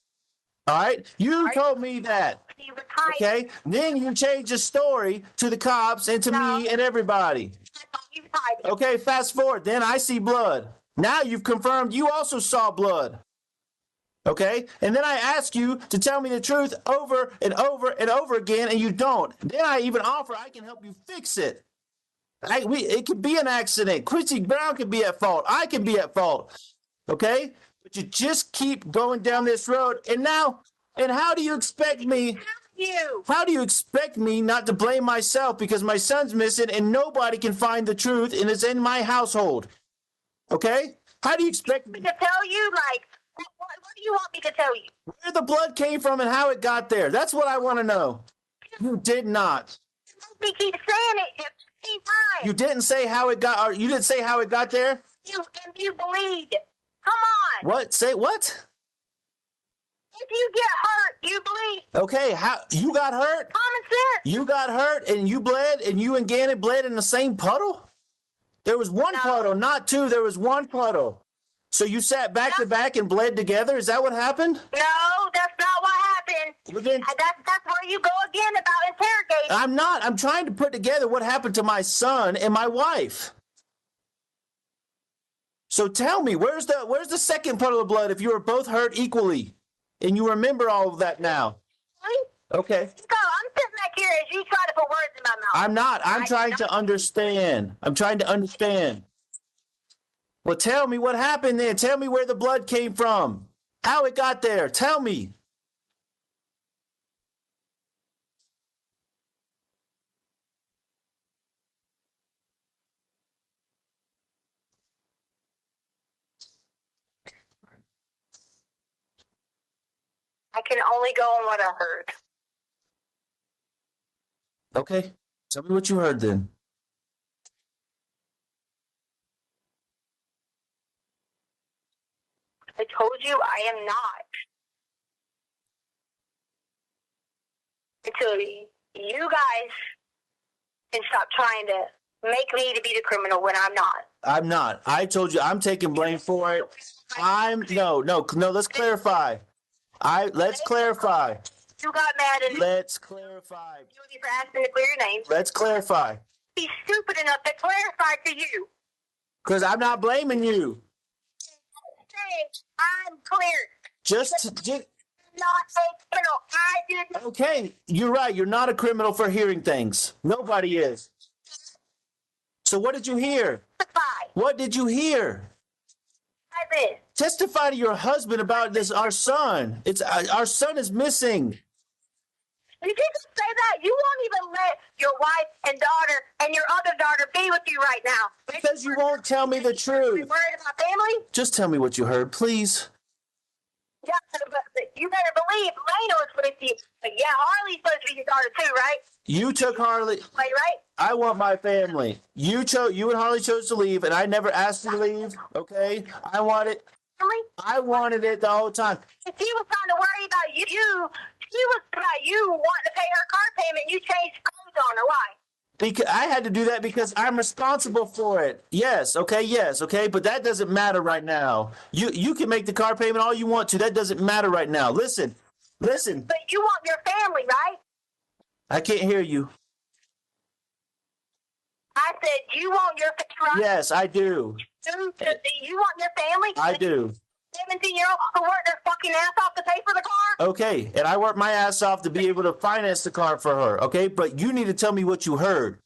All right. You told me that. he was hiding. Okay. Then you changed the story to the cops and to me and everybody. I thought he was hiding. Okay. Fast forward. Then I see blood. Now you've confirmed you also saw blood. Okay. And then I ask you to tell me the truth over and over and over again, and you don't. Then I even offer I can help you fix it. It could be an accident. Quincy Brown could be at fault. I could be at fault. Okay. But you just keep going down this road. And how do you expect me? How do you expect me not to blame myself because my son's missing and nobody can find the truth and it's in my household? Okay? How do you expect me to tell you? What do you want me to tell you? where the blood came from and how it got there? That's what I want to know. You did not. You keep saying it 15 times. You didn't say how it got. Or you didn't say how it got there. You believed. Come on. What? Say what? If you get hurt, you bleed. Okay, how you got hurt? Common sense. You got hurt and you bled, and you and Gannon bled in the same puddle? There was one puddle, not two. There was one puddle. So you sat back to back and bled together? Is that what happened? No, that's not what happened. Well, then, That's where you go again about interrogating. I'm not. I'm trying to put together what happened to my son and my wife. So tell me, where's the second puddle of blood if you were both hurt equally? And you remember all of that now? Okay. So I'm sitting back here as you try to put words in my mouth. I'm not. I'm trying to understand. I'm trying to understand. Well, tell me what happened then. Tell me where the blood came from. How it got there. Tell me. I can only go on what I heard. Okay. Tell me what you heard then. I told you I am not. Until you guys can stop trying to make me to be the criminal when I'm not. I'm not. I told you I'm taking blame for it. No, let's clarify. Let's clarify. You got mad and Let's clarify. you for asking to clear your name. Let's clarify. Be stupid enough to clarify to you. Because I'm not blaming you. I'm clear. Just Not a criminal. I did. okay. You're right. You're not a criminal for hearing things. Nobody is. So what did you hear? Testify. What did you hear? I did. Testify to your husband about this. Our son. Our son is missing. You didn't say that. You won't even let your wife and daughter and your other daughter be with you right now. Because you won't tell me the You truth. worried about family? Just tell me what you heard, please. Yeah, but you better believe Lena was with you. But yeah, Harley's supposed to be your daughter too, right? You took Harley. Wait, right? I want my family. You and Harley chose to leave, and I never asked you to leave. Okay, I wanted it the whole time. If she was trying to worry about you, she was about you wanting to pay her car payment. You changed clothes on her. Why? Because I had to do that because I'm responsible for it. Yes, okay, but that doesn't matter right now. You can make the car payment all you want to. That doesn't matter right now. Listen. But you want your family, right? I can't hear you. I said you want your family, right? Yes, I do. You want your family? I do. 17-year-old who worked their fucking ass off to pay for the car? Okay, and I worked my ass off to be able to finance the car for her. Okay, but you need to tell me what you heard.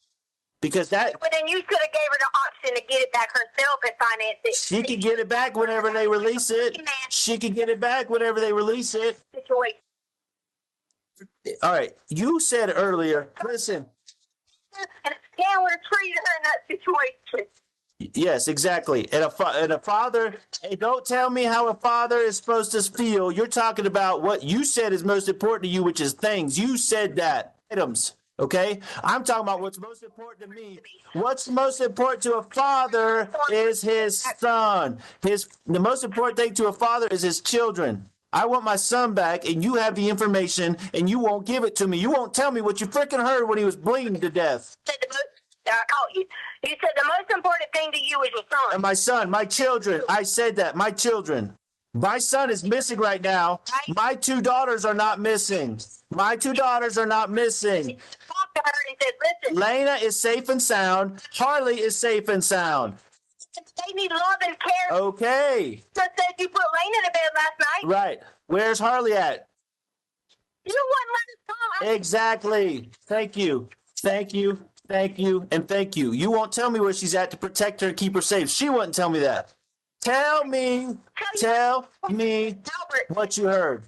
Because that... But then you could have gave her the option to get it back herself and finance it. She can get it back whenever they release it. She can get it back whenever they release it. Situation. All right, you said earlier, listen. And Stan would have treated her in that situation. Yes, exactly. And a father, hey, don't tell me how a father is supposed to feel. You're talking about what you said is most important to you, which is things. You said that. Items. Okay? I'm talking about what's most important to me. What's most important to a father is his son. The most important thing to a father is his children. I want my son back, and you have the information, and you won't give it to me. You won't tell me what you freaking heard when he was bleeding to death. I caught you. You said the most important thing to you is your son. And my son, my children. I said that. My children. My son is missing right now. My two daughters are not missing. My two daughters are not missing. Talked to her and said, listen. Lena is safe and sound. Harley is safe and sound. They need love and care. Okay. Just said you put Lena to bed last night. Right. Where's Harley at? You wouldn't let us come. Exactly. Thank you. Thank you. Thank you. And thank you. You won't tell me where she's at to protect her and keep her safe. She wouldn't tell me that. Tell me Albert, what you heard.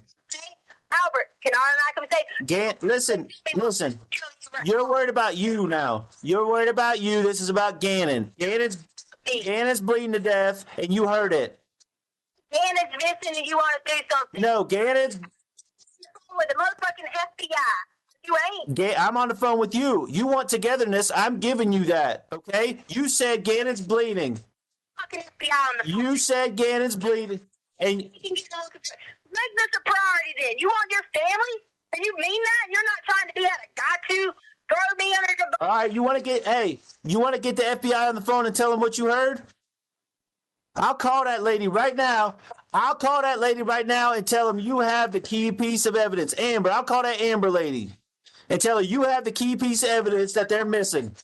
Albert, can I come say? Listen. You're worried about you now. You're worried about you. This is about Gannon. Gannon's bleeding to death, and you heard it. Gannon's missing and you want to do something. No, Gannon's with the motherfucking FBI. You ain't. I'm on the phone with you. You want togetherness. I'm giving you that. Okay? You said Gannon's bleeding. Fucking FBI on the phone. You said Gannon's bleeding. And Make this a priority then. You want your family? And you mean that? You're not trying to be at a got to throw me under the bus. All right, you want to get the FBI on the phone and tell them what you heard? I'll call that lady right now. I'll call that lady right now and tell them you have the key piece of evidence. Amber, I'll call that Amber lady and tell her you have the key piece of evidence that they're missing.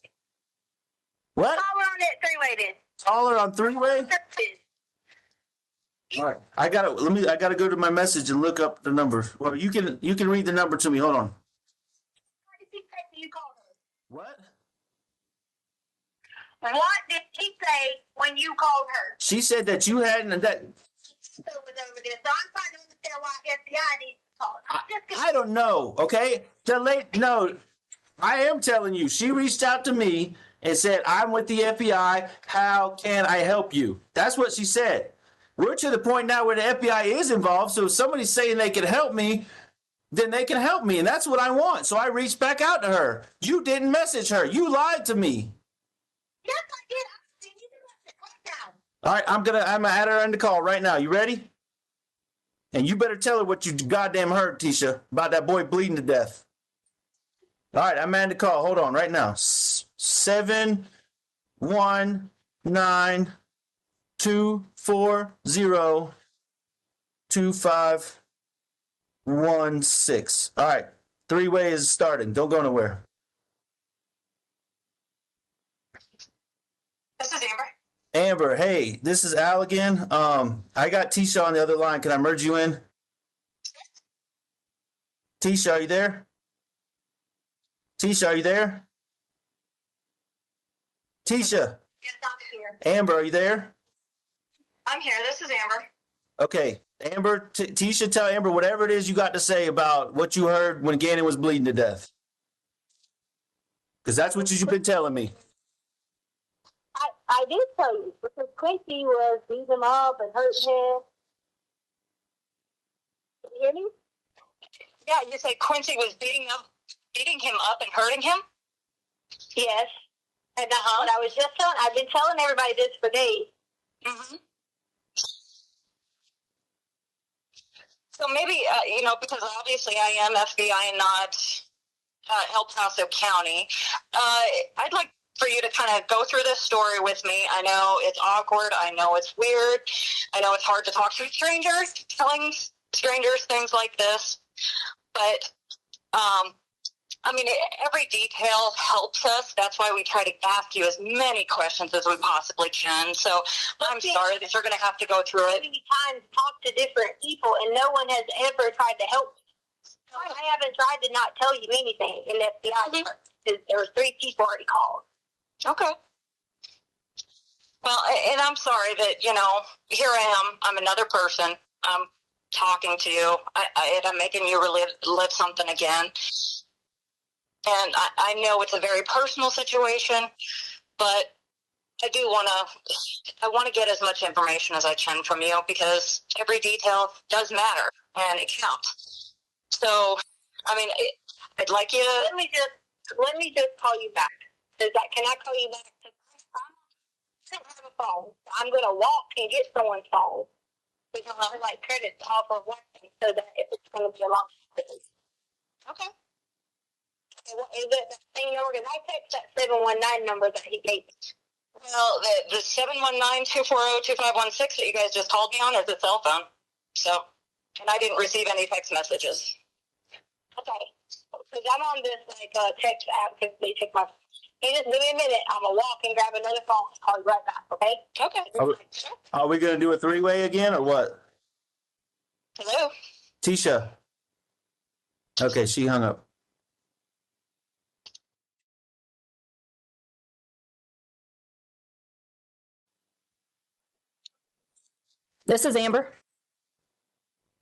What? Call her on that three-way then. Call her on three-way? That's it. All right, I gotta go to my message and look up the number. Well, you can read the number to me. Hold on. What did she say when you called her? What? What did she say when you called her? She said that you hadn't that. So was over this. So I'm trying to understand why FBI needs to call her. I don't know. Okay, no, I am telling you. She reached out to me and said, "I'm with the FBI. How can I help you?" That's what she said. We're to the point now where the FBI is involved. So if somebody's saying they can help me, then they can help me, and that's what I want. So I reached back out to her. You didn't message her. You lied to me. Yes, I did. You did it. All right, I'm gonna add her in the call right now. You ready? And you better tell her what you goddamn heard, Tisha, about that boy bleeding to death. All right, I'm adding the call. Hold on, right now. 719-240-2516. All right, three-way is starting. Don't go nowhere. This is Amber. Amber, hey, this is Al again. I got Tisha on the other line. Can I merge you in? Tisha, are you there? Tisha, are you there? Tisha. Yes, I'm here. Amber, are you there? I'm here. This is Amber. Okay. Amber, Tisha, tell Amber whatever it is you got to say about what you heard when Gannon was bleeding to death. Because that's what you've been telling me. I did tell you because Quincy was beating him up and hurting him. Can you hear me? Yeah, you say Quincy was beating him up and hurting him? Yes. And that's what I was just telling. I've been telling everybody this for days. Mm-hmm. So maybe, because obviously I am FBI and not El Paso County, I'd like for you to kind of go through this story with me. I know it's awkward. I know it's weird. I know it's hard to talk to strangers, telling strangers things like this. But, every detail helps us. That's why we try to ask you as many questions as we possibly can. So I'm sorry that you're going to have to go through it. Many times talk to different people, and no one has ever tried to help me. So I haven't tried to not tell you anything in the FBI. There were 3 people already called. Okay. Well, and I'm sorry that, here I am. I'm another person. I'm talking to you. I'm making you live something again. And I know it's a very personal situation, but I want to get as much information as I can from you because every detail does matter and it counts. So, I'd like you to... Let me just call you back. Can I call you back? I don't have a phone. I'm going to walk and get someone's phone. Because I like credits off of one thing so that if it's going to be a long time. Okay. Is it the same number? Because I text that 719 number that he gave me. Well, the 719-240-2516 that you guys just called me on is a cell phone. So, and I didn't receive any text messages. Okay. Because I'm on this text app because they took my phone. You just give me a minute. I'm going to walk and grab another phone and call you right back, okay? Okay. Are we going to do a three-way again or what? Hello? Tisha. Okay, she hung up. This is Amber.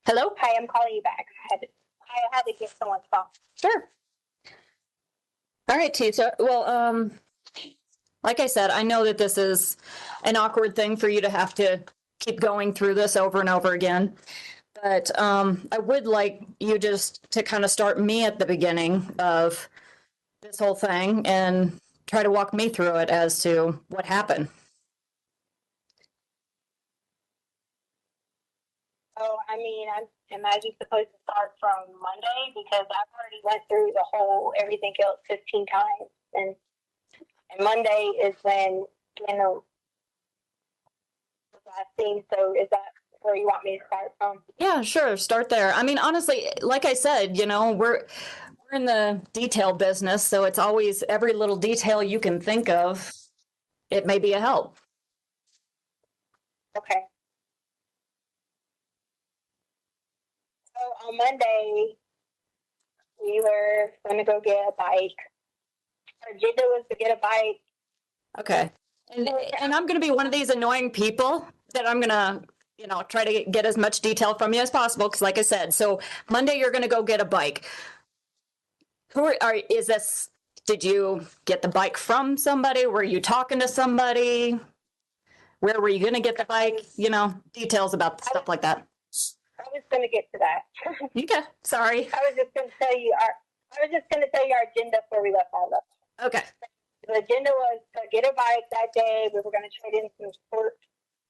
Hello? Hi, I'm calling you back. I had to get someone's phone. Sure. All right, Tisha. Well, like I said, I know that this is an awkward thing for you to have to keep going through this over and over again. But I would like you just to kind of start me at the beginning of this whole thing and try to walk me through it as to what happened. Oh, I mean, am I just supposed to start from Monday? Because I've already went through the whole everything else 15 times. And Monday is when, last thing. So is that where you want me to start from? Yeah, sure. Start there. I mean, honestly, like I said, we're in the detail business, so it's always every little detail you can think of. It may be a help. Okay. So on Monday, we were going to go get a bike. Our agenda was to get a bike. Okay. And I'm going to be one of these annoying people that I'm going to, try to get as much detail from you as possible. Because like I said, so Monday you're going to go get a bike. Did you get the bike from somebody? Were you talking to somebody? Where were you going to get the bike? Details about stuff like that. I was going to get to that. Okay. Sorry. I was just going to tell you our agenda before we left all that. Okay. The agenda was to get a bike that day. We were going to trade in some sport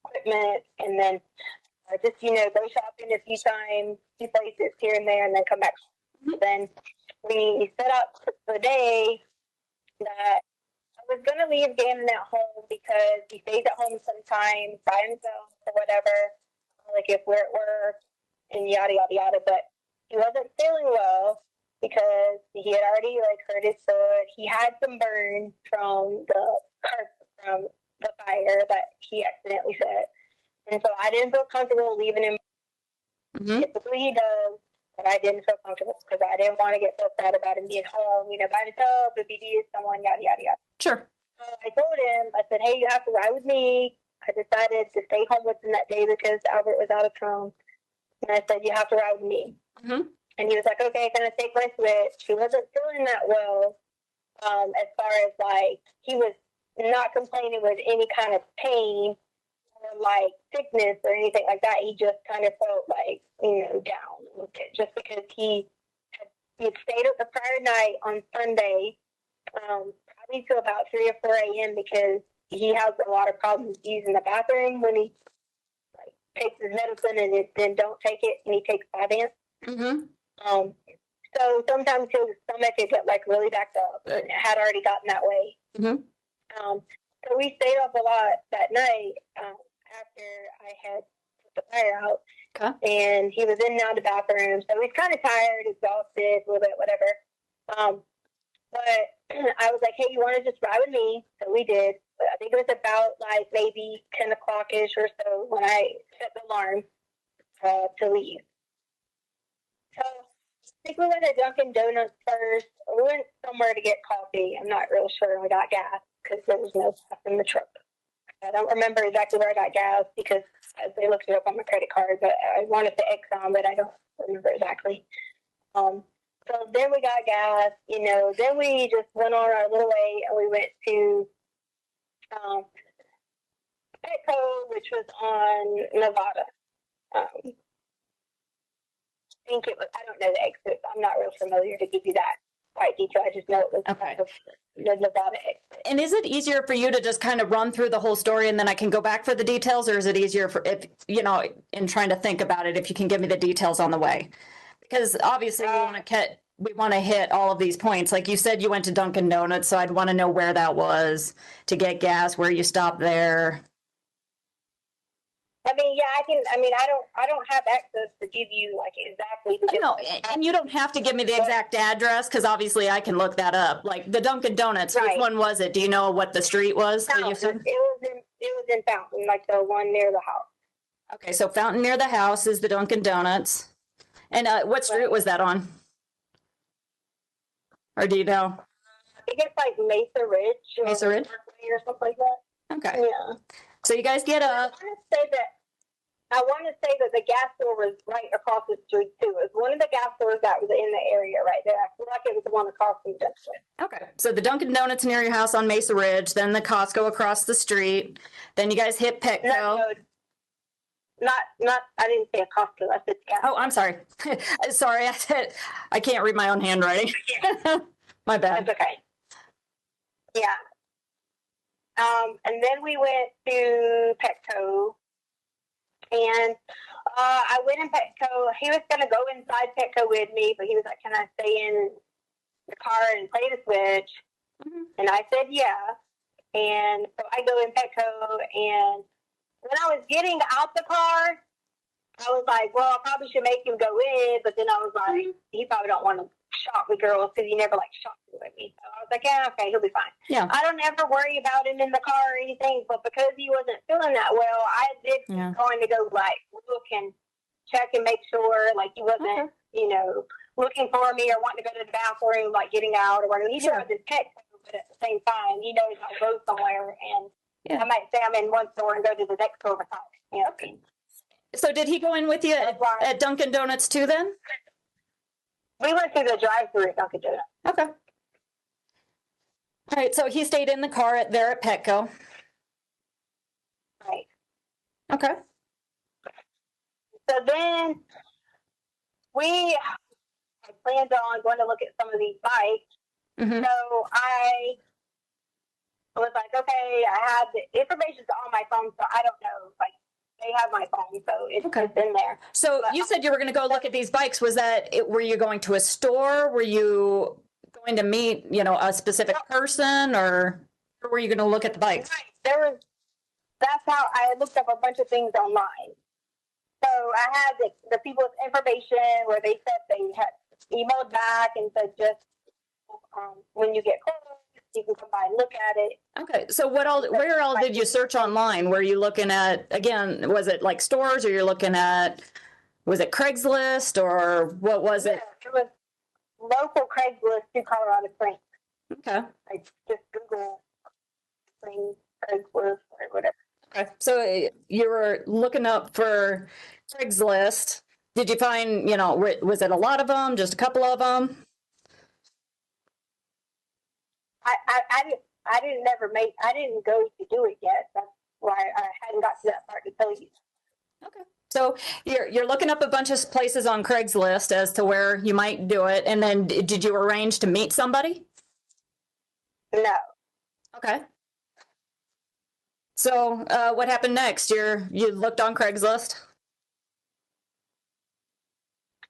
equipment and then just, go shopping a few times, few places here and there, and then come back. Mhm. Then we set up the day that I was going to leave Gannon at home because he stays at home sometimes by himself or whatever, like if we're at work and yada, yada, yada. But he wasn't feeling well because he had already hurt his foot. He had some burns from the fire that he accidentally set. And so I didn't feel comfortable leaving him. Mm-hmm. Typically he does, but I didn't feel comfortable because I didn't want to get so sad about him being home, by himself, if he needed someone, yada, yada, yada. Sure. So I told him, I said, hey, you have to ride with me. I decided to stay home with him that day because Albert was out of town. And I said, you have to ride with me. Mm-hmm. And he was like, okay, can I take my Switch? He wasn't feeling that well, as far as he was not complaining with any kind of pain or sickness or anything like that. He just kind of felt down just because he had stayed up the prior night on Sunday, probably till about 3 or 4 a.m. because he has a lot of problems using the bathroom when he takes his medicine and then don't take it and he takes Vyvanse. Mm-hmm. So sometimes his stomach would get really backed up, and it had already gotten that way. Mm-hmm. So we stayed up a lot that night after I had put the fire out. Okay. And he was in and out of the bathroom, so he's kind of tired, exhausted, a little bit, whatever. But I was like, hey, you want to just ride with me? So we did. But I think it was about maybe 10 o'clock-ish or so when I set the alarm to leave. So I think we went to Dunkin' Donuts first. We went somewhere to get coffee. I'm not real sure. We got gas because there was no gas in the truck. I don't remember exactly where I got gas because they looked it up on my credit card, but I wanted the Exxon, but I don't remember exactly. So then we got gas, then we just went on our little way and we went to Petco, which was on Nevada. I think it was, I don't know the exit. I'm not real familiar to give you that quite detail. I just know it was Okay. The Nevada exit. And is it easier for you to just kind of run through the whole story and then I can go back for the details, or is it easier for if in trying to think about it, if you can give me the details on the way? Because obviously we want to hit all of these points. Like you said, you went to Dunkin' Donuts, so I'd want to know where that was to get gas, where you stopped there. I mean, yeah, I don't have access to give you exactly. No, and you don't have to give me the exact address because obviously I can look that up. Like the Dunkin' Donuts, Right. Which one was it? Do you know what the street was? No, it was in Fountain, the one near the house. Okay, so Fountain near the house is the Dunkin' Donuts. And what street was that on? Or do you know? I think it's Mesa Ridge. Mesa Ridge? Or something like that. Okay. Yeah. So you guys get I up. want to say that the gas store was right across the street too. It was one of the gas stores that was in the area right there. I feel like it was the one across from Junction. Okay. So the Dunkin' Donuts near your house on Mesa Ridge, then the Costco across the street. Then you guys hit Petco. No, not. I didn't say a Costco. I said gas. Oh, I'm sorry. Sorry, I can't read my own handwriting. My bad. That's okay. Yeah. And then we went to Petco, and I went in Petco. He was going to go inside Petco with me, but he was like, can I stay in the car and play the Switch? Mhm. And I said, yeah. And so I go in Petco, and when I was getting out the car, I was like, well, I probably should make him go in, but then I was like, he probably don't want to shop with girls because he never like shopped with me. So I was like, yeah, okay, he'll be fine. Yeah. I don't ever worry about him in the car or anything, but because he wasn't feeling that well, I did Yeah. going to go like look and check and make sure like he wasn't, you know, looking for me or wanting to go to the bathroom, like getting out or whatever. He Sure. knows his pet, but at the same time, he knows I'll go somewhere, and Yeah. I might say I'm in one store and go to the next store beside it. You know? Okay. So did he go in with you at Dunkin' Donuts too then? We went to the drive-thru at Dunkin' Donuts. Okay. All right, so he stayed in the car there at Petco. Right. Okay. So then I planned on going to look at some of these bikes. Mm-hmm. So I was like, okay, I have the information's on my phone, so I don't know. Like, they have my phone, so it's in there. So But you said you were going to go look at these bikes. Was that it? Were you going to a store? Were you going to meet, a specific person, or were you going to look at the bikes? That's how I looked up a bunch of things online. So I had the people's information where they said they had emailed back and said just when you get close, you can come by and look at it. Okay, so where all did you search online? Were you looking at, again, was it like stores, or you're looking at, was it Craigslist, or what was it? It was local Craigslist to Colorado Springs. Okay. Like just Google Springs Craigslist or whatever. Okay, so you were looking up for Craigslist. Did you find, was it a lot of them, just a couple of them? I didn't go to do it yet. That's why I hadn't got to that part to tell you. Okay. So you're looking up a bunch of places on Craigslist as to where you might do it, and then did you arrange to meet somebody? No. Okay. So what happened next? You looked on Craigslist?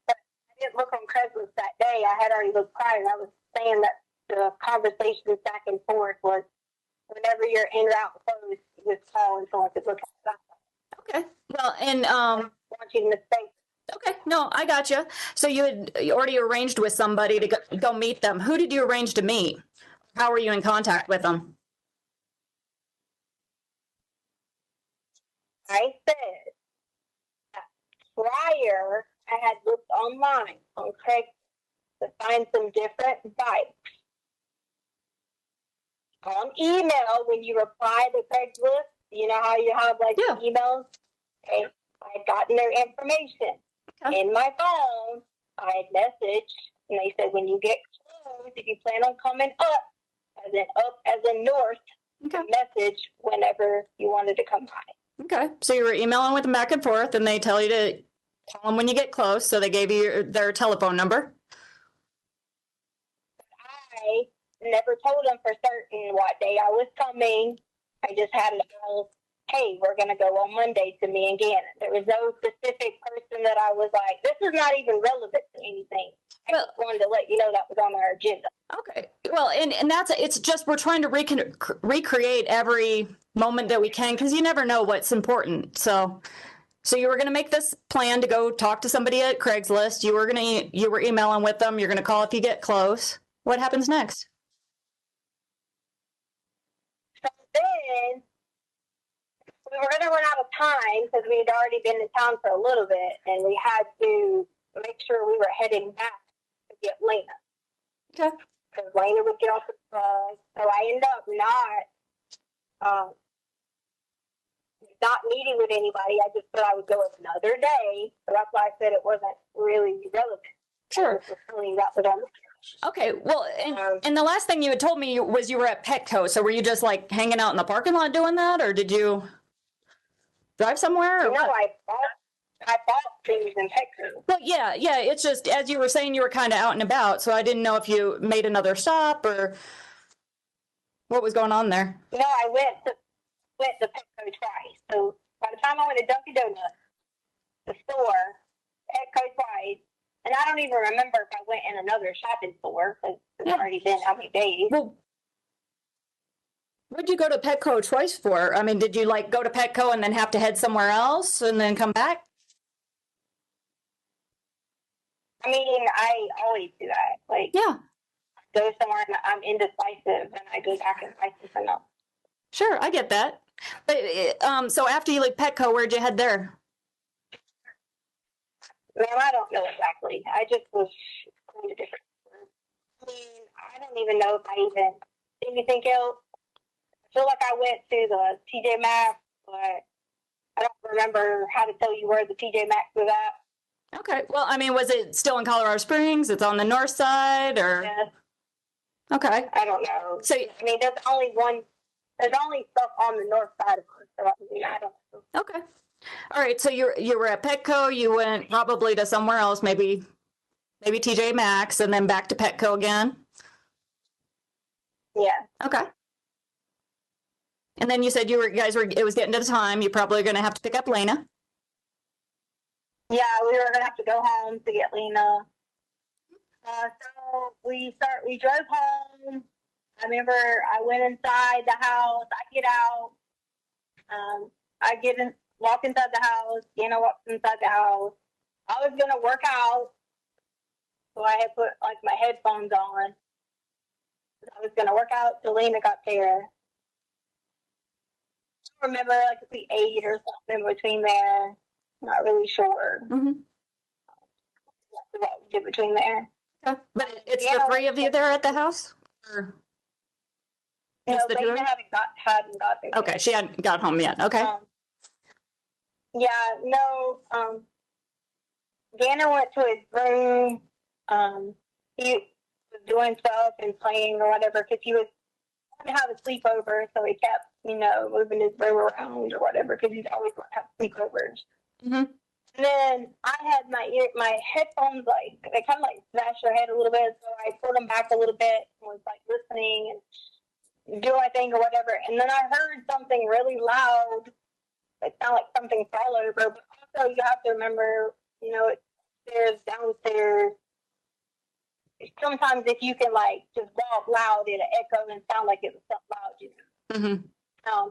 I didn't look on Craigslist that day. I had already looked prior. I was saying that the conversations back and forth was whenever you're in or out close, just call and someone could look at that. Okay. Well, and I want you to mistake. okay, no, I got you. So you had already arranged with somebody to go meet them. Who did you arrange to meet? How were you in contact with them? I said that prior I had looked online on Craigslist to find some different bikes. On email, when you reply to Craigslist, you know how you have like emails? Okay, I had gotten their information. Okay. In my phone, I had messaged, and they said, when you get close, if you plan on coming up as in north, Okay. message whenever you wanted to come by. Okay. So you were emailing with them back and forth, and they tell you to call them when you get close. So they gave you their telephone number. I never told them for certain what day I was coming. I just had it all, hey, we're going to go on Monday to me and Gannon. There was no specific person that I was like, this is not even relevant to anything. I just wanted to let you know that was on our agenda. Okay. Well, and it's just we're trying to recreate every moment that we can, because you never know what's important. So you were going to make this plan to go talk to somebody at Craigslist. You were emailing with them. You're going to call if you get close. What happens next? So then we were going to run out of time because we had already been in town for a little bit, and we had to make sure we were heading back to get Lena. Okay. Because Lena would get off the bus. So I ended up not meeting with anybody. I just thought I would go another day. So that's why I said it wasn't really relevant. Sure. That was on the Okay. Well, and the last thing you had told me was you were at Petco. So were you just like hanging out in the parking lot doing that, or did you drive somewhere? Or no, what? I bought things in Petco. Well, yeah. It's just, as you were saying, you were kind of out and about. So I didn't know if you made another stop or what was going on there. No, I went to Petco twice. So by the time I went to Dunkin' Donuts, the store, Petco twice, and I don't even remember if I went in another shopping store because it's Yeah. already been how many days. Well, what'd you go to Petco twice for? I mean, did you like go to Petco and then have to head somewhere else and then come back? I mean, I always do that. Like, Yeah, go somewhere and I'm indecisive, and I go back and decisive enough. sure, I get that. But so after you leave Petco, where'd you head there? Man, I don't know exactly. I just was going to different stores. I mean, I don't even know if I even did anything else. I feel like I went to the TJ Maxx, but I don't remember how to tell you where the TJ Maxx was at. Okay, well, I mean, was it still in Colorado Springs? It's on the north side, or Yeah, okay? I don't know. So I mean, there's only stuff on the north side of it, so I mean, I don't know. okay, all right. So you were at Petco. You went probably to somewhere else, maybe TJ Maxx, and then back to Petco again. Yeah. Okay. And then you said you guys were, it was getting to the time, you're probably going to have to pick up Lena. Yeah, we were gonna have to go home to get Lena. So we drove home. I remember I went inside the house. I get out. Walk inside the house. Dana walks inside the house. I was gonna work out, so I had put like my headphones on. I was gonna work out till Lena got there. I don't remember like if we ate or something in between there. Not really sure Mm-hmm. what we did between there. Okay. But it's Yeah. the three of you there at the house? Or No, just the two of Lena you? hadn't got there. Okay, she hadn't got home yet. Okay. Yeah, no. Gannon went to his room. He was doing stuff and playing or whatever because he was going to have a sleepover, so he kept, moving his room around or whatever because he's always going to have sleepovers. Mm-hmm. And then I had my headphones, like, they kind of like smashed their head a little bit, so I pulled them back a little bit and was like listening and doing my thing or whatever. And then I heard something really loud. It sounded like something fell over, but also you have to remember, it's stairs, downstairs. Sometimes if you can like just walk loud, it'll echo and sound like it was something loud. Mm-hmm.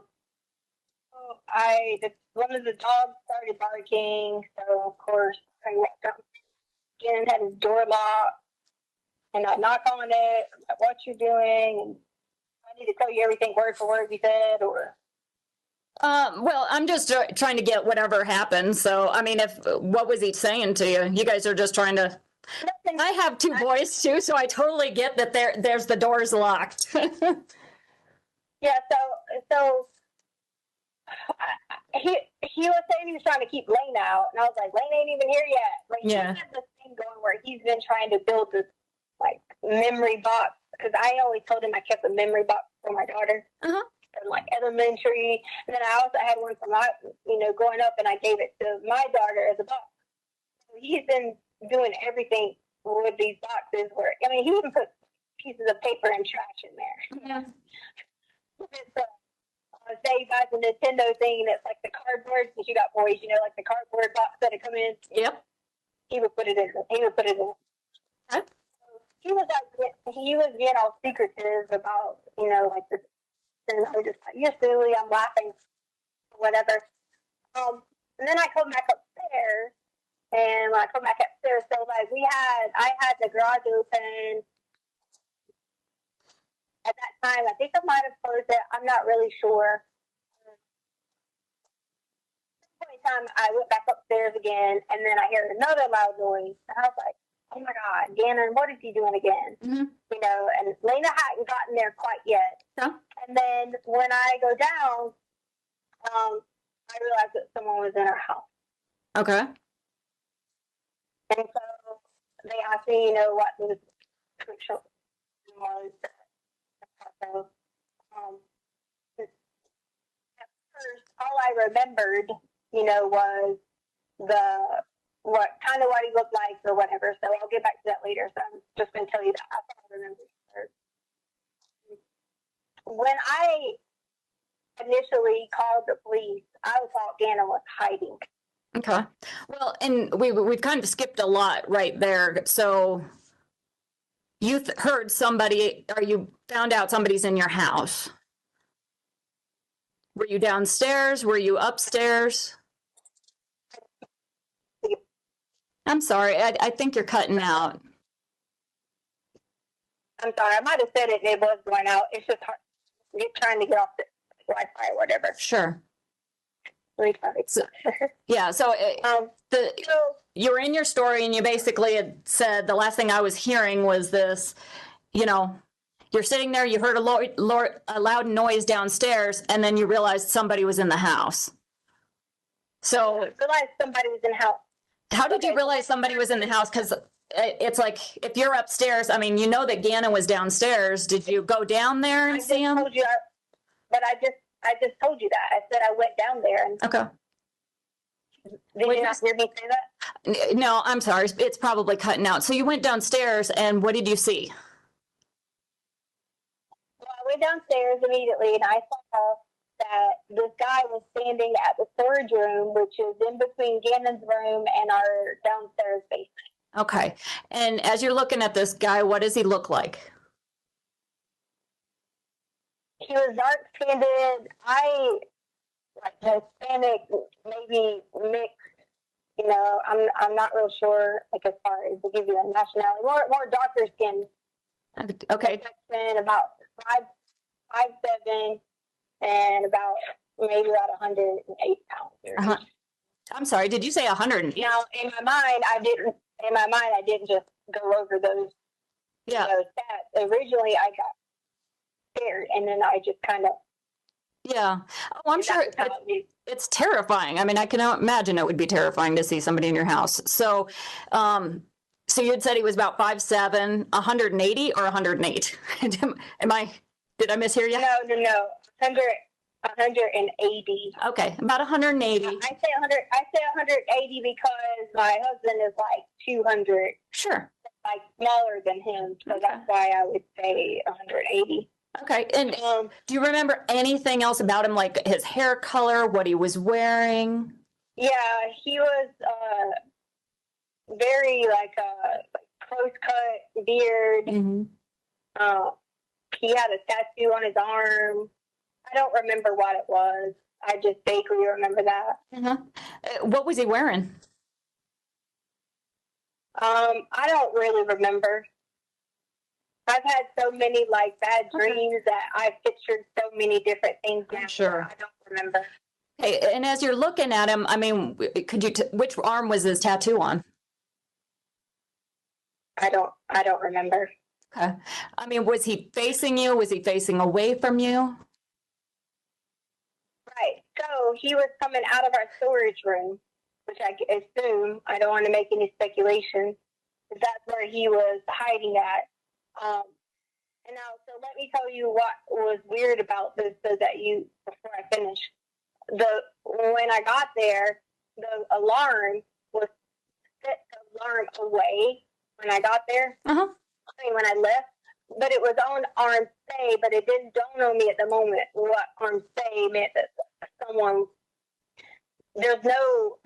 One of the dogs started barking, so of course I walked up. Jen had his door locked, and I knock on it. I'm like, what you doing? And I need to tell you everything word for word you said, or Well, I'm just trying to get whatever happened. So, I mean, what was he saying to you? You guys are just trying to. nothing. I have two boys too, so I totally get that there's the doors locked. Yeah, so he was saying he was trying to keep Lane out, and I was like, Lane ain't even here yet. Like, Yeah. he had this thing going where he's been trying to build this like memory box, because I always told him I kept a memory box for my daughter. Uh-huh. From like elementary, and then I also had one for my, growing up, and I gave it to my daughter as a box. So he's been doing everything with these boxes where, he even put pieces of paper and trash in there. Yeah. Say by the Nintendo thing that's like the cardboard, because you got boys, like the cardboard box that it come in. Yep. He would put it in. Huh? He was being all secretive about, like this. And I was just like, you're silly. I'm laughing, whatever. And then I come back upstairs, and when I come back upstairs, so like I had the garage open. At that time, I think I might have closed it. I'm not really sure. At the time, I went back upstairs again, and then I heard another loud noise. And I was like, oh my God, Gannon, what is he doing again? Mm-hmm. And Lena hadn't gotten there quite yet. No. And then when I go down, I realized that someone was in our house. Okay. And so they asked me, what the description was. So, at first, all I remembered, was what he looked like or whatever. So I'll get back to that later. So I'm just going to tell you that. I thought I remembered first. When I initially called the police, I thought Gannon was hiding. Okay. Well, and we've kind of skipped a lot right there. So you heard somebody, or you found out somebody's in your house. Were you downstairs? Were you upstairs? I'm sorry. I think you're cutting out. I'm sorry, I might have said it and it was going out. It's just hard. You're trying to get off the Wi-Fi or whatever. Sure. So, Yeah. So so you were in your story and you basically had said the last thing I was hearing was this, you know, you're sitting there, you heard a loud noise downstairs, and then you realized somebody was in the house. So I realized somebody was in the house. how did you realize somebody was in the house? Because it's like, if you're upstairs, I mean, you know that Gannon was downstairs. Did you go down there and see him? Told you, but I just told you that. I said I went down there. And Okay. did you not hear me say that? No, I'm sorry. It's probably cutting out. So you went downstairs, and what did you see? Well, I went downstairs immediately, and I saw that this guy was standing at the storage room, which is in between Gannon's room and our downstairs basement. Okay. And as you're looking at this guy, what does he look like? He was dark-skinned. Like Hispanic, maybe mixed. You know, I'm not real sure. Like as far as to give you a nationality, more darker skin. Okay. And about 5'7", and maybe about 108 pounds. I'm sorry. Did you say 100? Now, in my mind, I didn't just go over those. Yeah. Those stats. Originally, I got scared, and then I just kind of. Yeah. Oh, I'm sure it's terrifying. I mean, I can imagine it would be terrifying to see somebody in your house. So, so you had said he was about 5'7", 180 or 108? Did I mishear you? No. 180. Okay, about 180. I say 180 because my husband is like 200. Sure. Like smaller than him, so that's why I would say 180. Okay, and do you remember anything else about him, like his hair color, what he was wearing? Yeah, he was very like close cut beard. Mm-hmm. He had a tattoo on his arm. I don't remember what it was. I just vaguely remember that. Uh-huh. What was he wearing? I don't really remember. I've had so many like bad dreams that I've pictured so many different things now. Sure. I don't remember. Hey, and as you're looking at him, I mean, could you? Which arm was his tattoo on? I don't remember. Okay. I mean, was he facing you? Was he facing away from you? Right. So he was coming out of our storage room, which I assume, I don't want to make any speculation, but that's where he was hiding at. And now, so let me tell you what was weird about this, so that before I finish, when I got there, the alarm was set the alarm away when I got there. Uh-huh. I mean, when I left, but it was on arm stay, but it didn't dawn on me at the moment what arm stay meant, that there's no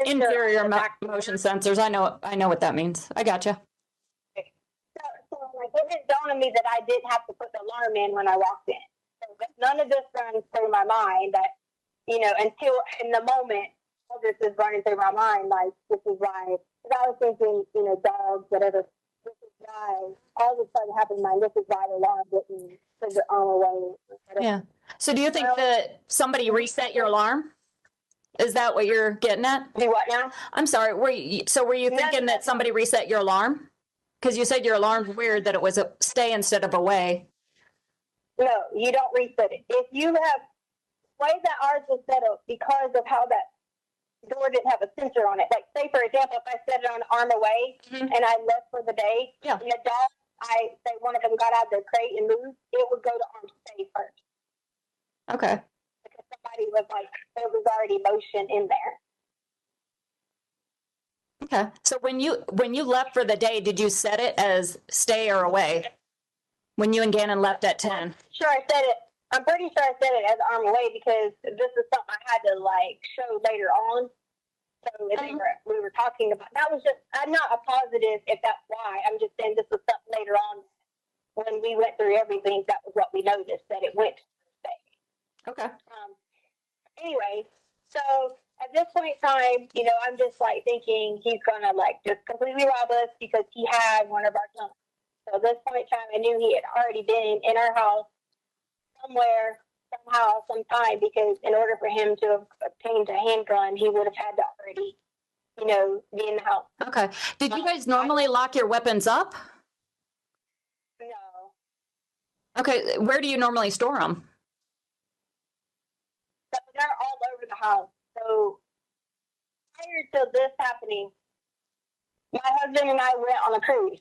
Inferior motion sensors. I know what that means. I gotcha. So like, it didn't dawn on me that I didn't have to put the alarm in when I walked in. So none of this runs through my mind that, until in the moment, all this is running through my mind, like, this is why, because I was thinking, dogs, whatever, this is why, all this started happening in my mind, this is why the alarm didn't put the arm away. Yeah. So do you think that somebody reset your alarm? Is that what you're getting at? Do what now? I'm sorry. Were you thinking that somebody reset your alarm? Because you said your alarm's weird, that it was a stay instead of away. No, you don't reset it. If you have, the way that ours was set up, because of how that door didn't have a sensor on it. Like, say, for example, if I set it on arm away and I left for the day, and the dog, say one of them got out of their crate and moved, it would go to arm stay first. Okay. Because somebody was like, there was already motion in there. Okay. So when you left for the day, did you set it as stay or away? When you and Gannon left at 10? Sure, I said it. I'm pretty sure I said it as arm away, because this is something I had to like show later on. So we were talking about, that was just, I'm not a positive if that's why. I'm just saying this was something later on when we went through everything. That was what we noticed, that it went to Okay. anyway, so at this point in time, I'm just like thinking he's gonna like just completely rob us because he had one of our guns. So at this point in time, I knew he had already been in our house somewhere, somehow, sometime, because in order for him to have obtained a handgun, he would have had to already, be in the house. Okay. Did you guys normally lock your weapons up? No. Okay. Where do you normally store them? So they're all over the house. So prior to this happening, my husband and I went on a cruise.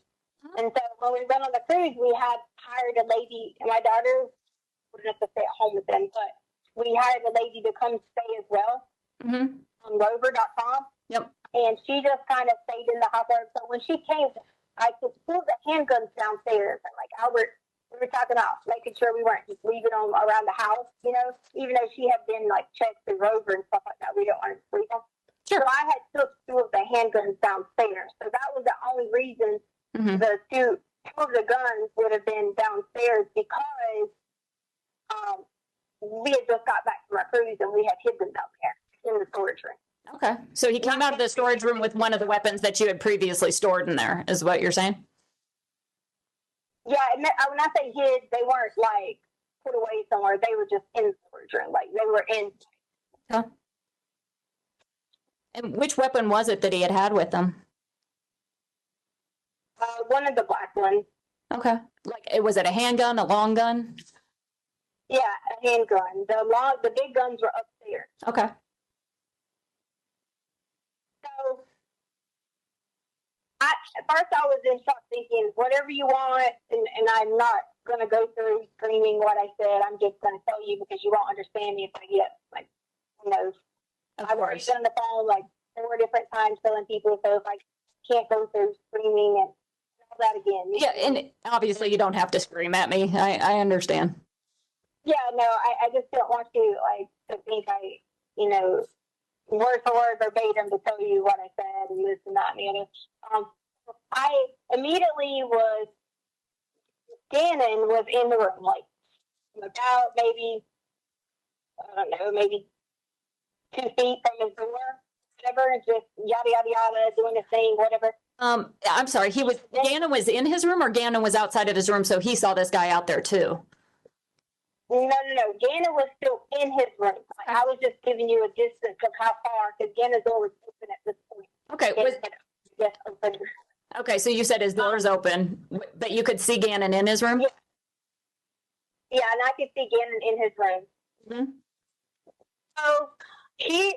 And so when we went on the cruise, we had hired a lady, and my daughter wouldn't have to stay at home with them, but we hired a lady to come stay as well on rover.com. Yep. And she just kind of stayed in the house. So when she came, I could pull the handguns downstairs. And like Albert, we were talking about making sure we weren't just leaving them around the house, even though she had been like checked through rover and stuff like that. We don't want to leave them. Sure. So I had took two of the handguns downstairs. So that was the only reason the two of the guns would have been downstairs, because we had just got back from our cruise and we had hid them down there in the storage room. Okay. So he came out of the storage room with one of the weapons that you had previously stored in there, is what you're saying? Yeah, when I say hid, they weren't like put away somewhere. They were just in the storage room. Like they were in. Okay. And which weapon was it that he had with him? One of the black ones. Okay. Like, was it a handgun, a long gun? Yeah, a handgun. The big guns were upstairs. Okay. So at first I was in shock, thinking whatever you want, and I'm not gonna go through screaming what I said. I'm just gonna tell you because you won't understand me if I get like, I've already been on the phone like 4 different times telling people, so if I can't go through screaming and all that again. Yeah, and obviously you don't have to scream at me. I understand. Yeah, no, I just don't want you to think I, word for word verbatim to tell you what I said and this and that and the other. I immediately Gannon was in the room, like about maybe, I don't know, maybe 2 feet from his door, whatever, and just yada, yada, yada, doing his thing, whatever. I'm sorry, Gannon was in his room, or Gannon was outside of his room, so he saw this guy out there too? No. Gannon was still in his room. I was just giving you a distance of how far, because Gannon's door was open at this point. Okay. Okay, so you said his door's open, but you could see Gannon in his room? Yeah, and I could see Gannon in his room. So I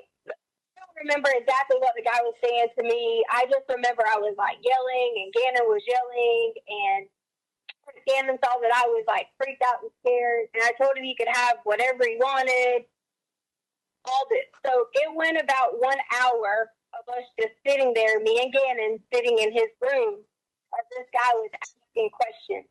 don't remember exactly what the guy was saying to me. I just remember I was like yelling, and Gannon was yelling, and Gannon saw that I was like freaked out and scared, and I told him he could have whatever he wanted. All this. So it went about 1 hour of us just sitting there, me and Gannon sitting in his room, as this guy was asking questions.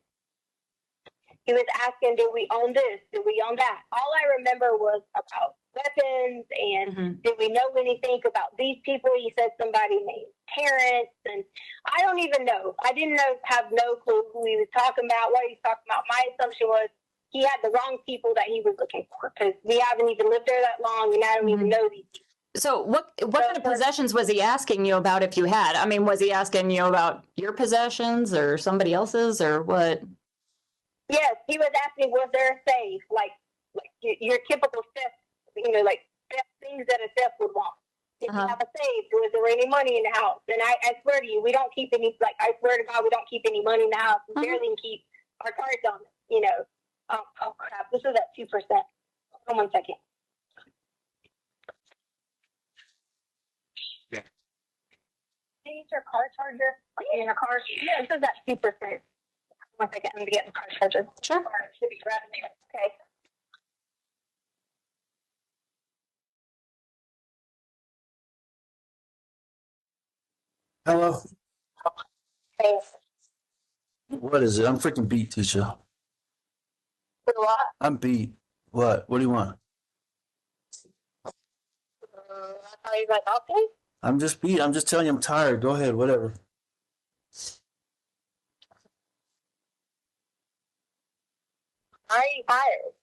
He was asking, did we own this? Did we own that? All I remember was about weapons and did we know anything about these people? He said somebody named Terrence, and I don't even know. I didn't have no clue who he was talking about, what he was talking about. My assumption was he had the wrong people that he was looking for, because we haven't even lived there that long, and I don't even know these people. So what kind of possessions was he asking you about, if you had? I mean, was he asking you about your possessions or somebody else's, or what? Yes, he was asking, was there a safe? Like your typical theft, like theft things that a theft would want. Did you have a safe? Was there any money in the house? And I swear to you, we don't keep any, I swear to God, we don't keep any money in the house. We barely keep our cards on it, Oh, crap, this is at 2%. Hold on 1 second. Yeah. Is your car charger in your car? Yeah, this is at 2%. 1 second, I'm going to get the car charger. Sure. It should be right there. Okay. Hello. Okay. What is it? I'm freaking beat, teacher. With a lot. I'm beat. What? What do you want? I thought you were like, okay. I'm just telling you I'm tired. Go ahead, whatever. Why are you fired?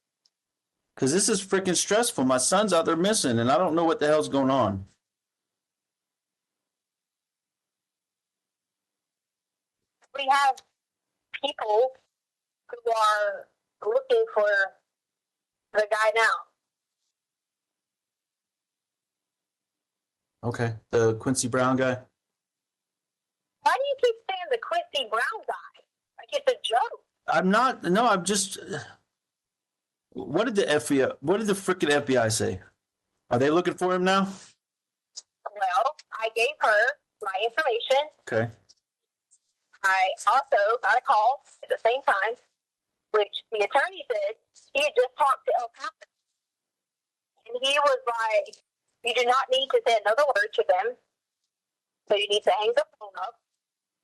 Because this is freaking stressful. My son's out there missing, and I don't know what the hell's going on. We have people who are looking for the guy now. Okay, the Quincy Brown guy. Why do you keep saying the Quincy Brown guy? Like it's a joke. I'm not. No, I'm just. What did the FBI? What did the freaking FBI say? Are they looking for him now? Well, I gave her my information. Okay. I also got a call at the same time, which the attorney said he had just talked to El Paso. And he was like, you do not need to say another word to them. So you need to hang the phone up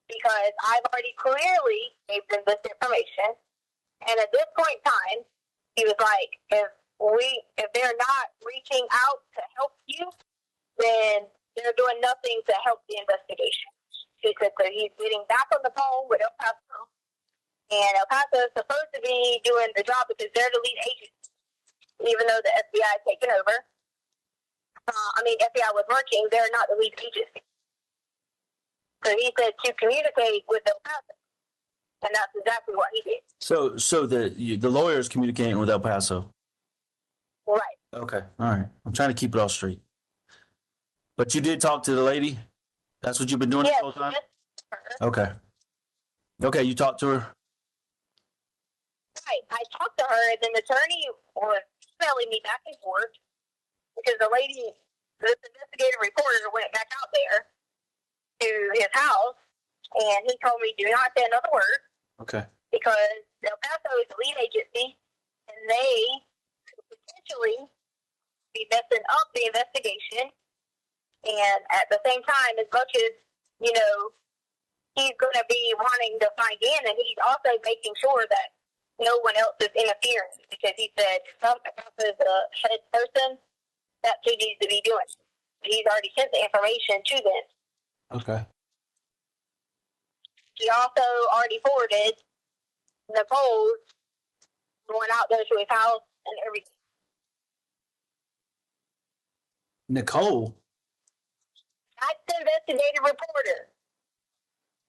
because I've already clearly gave them this information. And at this point in time, he was like, if they're not reaching out to help you, then they're doing nothing to help the investigation. He said so he's getting back on the phone with El Paso. And El Paso is supposed to be doing the job because they're the lead agent, even though the FBI is taking over. FBI was working, they're not the lead agency. So he said to communicate with El Paso. And that's exactly what he did. So the lawyer is communicating with El Paso. Right. Okay. All right. I'm trying to keep it all straight. But you did talk to the lady? That's what you've been doing this whole time? Okay. Okay, you talked to her? Right. I talked to her, and then the attorney was emailing me back and forth because the lady, this investigative reporter, went back out there to his house, and he told me, do not say another word. Okay. Because El Paso is the lead agency, and they could potentially be messing up the investigation. And at the same time, as much as, he's going to be wanting to find Gannon, he's also making sure that no one else is interfering. Because he said, some is the head person, that's who needs to be doing it. He's already sent the information to them. Okay. He also already forwarded Nicole going out there to his house and everything. Nicole? That's the investigative reporter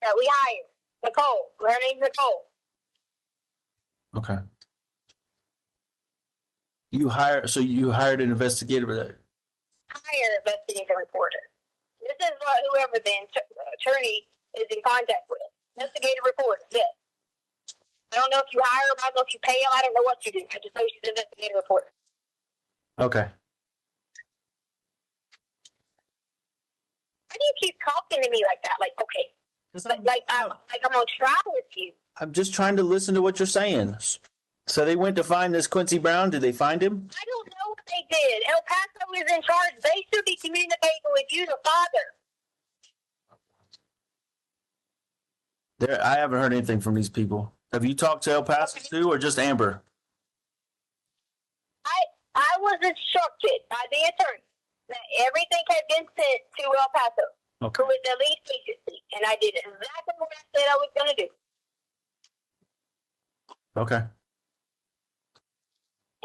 that we hired. Nicole. Her name's Nicole. Okay. You hired an investigator for that? Hire investigative reporter. This is what whoever the attorney is in contact with. Investigative reporter, yes. I don't know if you hire him, I don't know if you pay him, I don't know what you do. I just know she's an investigative reporter. Okay. Why do you keep talking to me like that? Like, okay. I'm on trial with you. I'm just trying to listen to what you're saying. So they went to find this Quincy Brown. Did they find him? I don't know what they did. El Paso is in charge. They should be communicating with you, the father. I haven't heard anything from these people. Have you talked to El Paso too, or just Amber? I was instructed by the attorney that everything had been sent to El Paso, Okay. who is the lead agency, and I did exactly what I said I was going to do. Okay.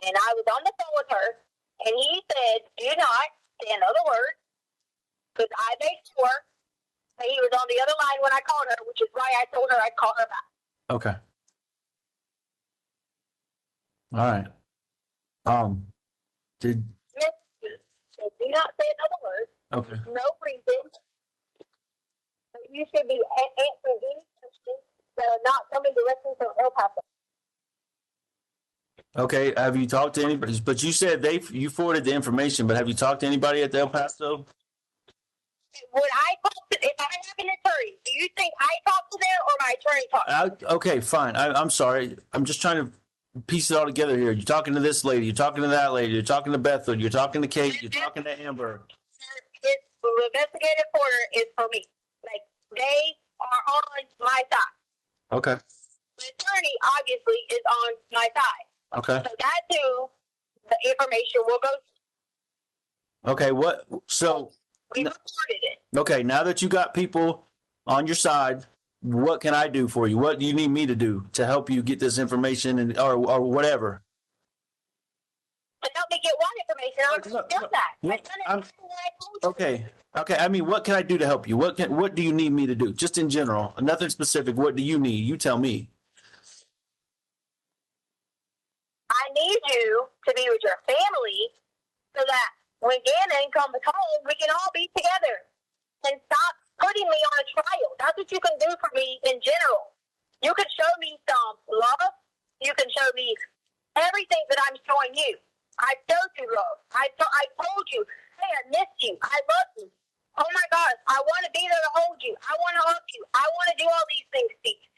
And I was on the phone with her, and he said, do not say another word, because I made sure that he was on the other line when I called her, which is why I told her I'd call her back. Okay. All right. Did Yes, so do not say another word. okay. No reason. You should be answering any questions that are not coming directly from El Paso. Okay. Have you talked to anybody? But you said you forwarded the information. But have you talked to anybody at the El Paso? Would I talk to, if I have an attorney, do you think I talk to them or my attorney talk to them? Okay, fine. I'm sorry. I'm just trying to piece it all together here. You're talking to this lady. You're talking to that lady. You're talking to Bethel. You're talking to Kate. You're talking to Amber. The investigative reporter is for me. Like, they are on my side. Okay. The attorney, obviously, is on my side. Okay. So that's who the information will go to. Okay. So We No. recorded it. Okay, now that you got people on your side, what can I do for you? What do you need me to do to help you get this information and or whatever? To help me get what information? I already No, done no, that. no, I done I'm- everything that I told you. Okay. Okay. I mean, what can I do to help you? What do you need me to do? Just in general, nothing specific. What do you need? You tell me. I need you to be with your family so that when Gannon comes home, we can all be together and stop putting me on a trial. That's what you can do for me in general. You can show me some love. You can show me everything that I'm showing you. I showed you love. I told you, hey, I missed you. I love you. Oh my gosh, I want to be there to hold you. I want to hug you. I want to do all these things to you.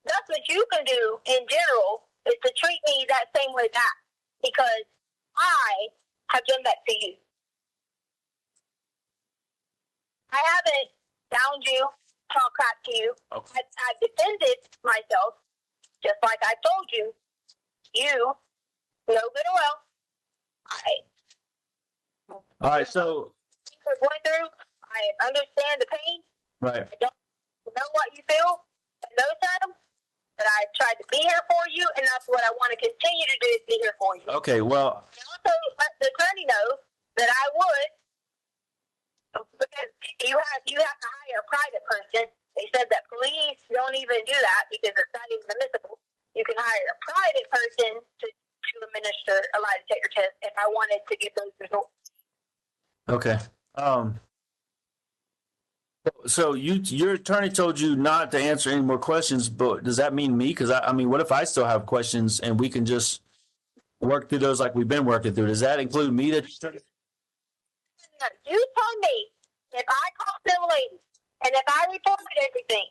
That's what you can do in general, is to treat me that same way back, because I have done that to you. I haven't found you, talk crap to you. Okay. I defended myself, just like I told you. You know good and well. All right. So, We're going through. I understand the pain. right. I don't know what you feel in those times, but I tried to be here for you, and that's what I want to continue to do, is be here for you. Okay. Well, And also let the attorney know that I would, because you have to hire a private person. They said that police don't even do that because it's not even admissible. You can hire a private person to administer a lie detector test if I wanted to get those results. okay. So your attorney told you not to answer any more questions, but does that mean me? Because I mean, what if I still have questions and we can just work through those like we've been working through? Does that include me? You told me if I called them ladies and if I reported everything,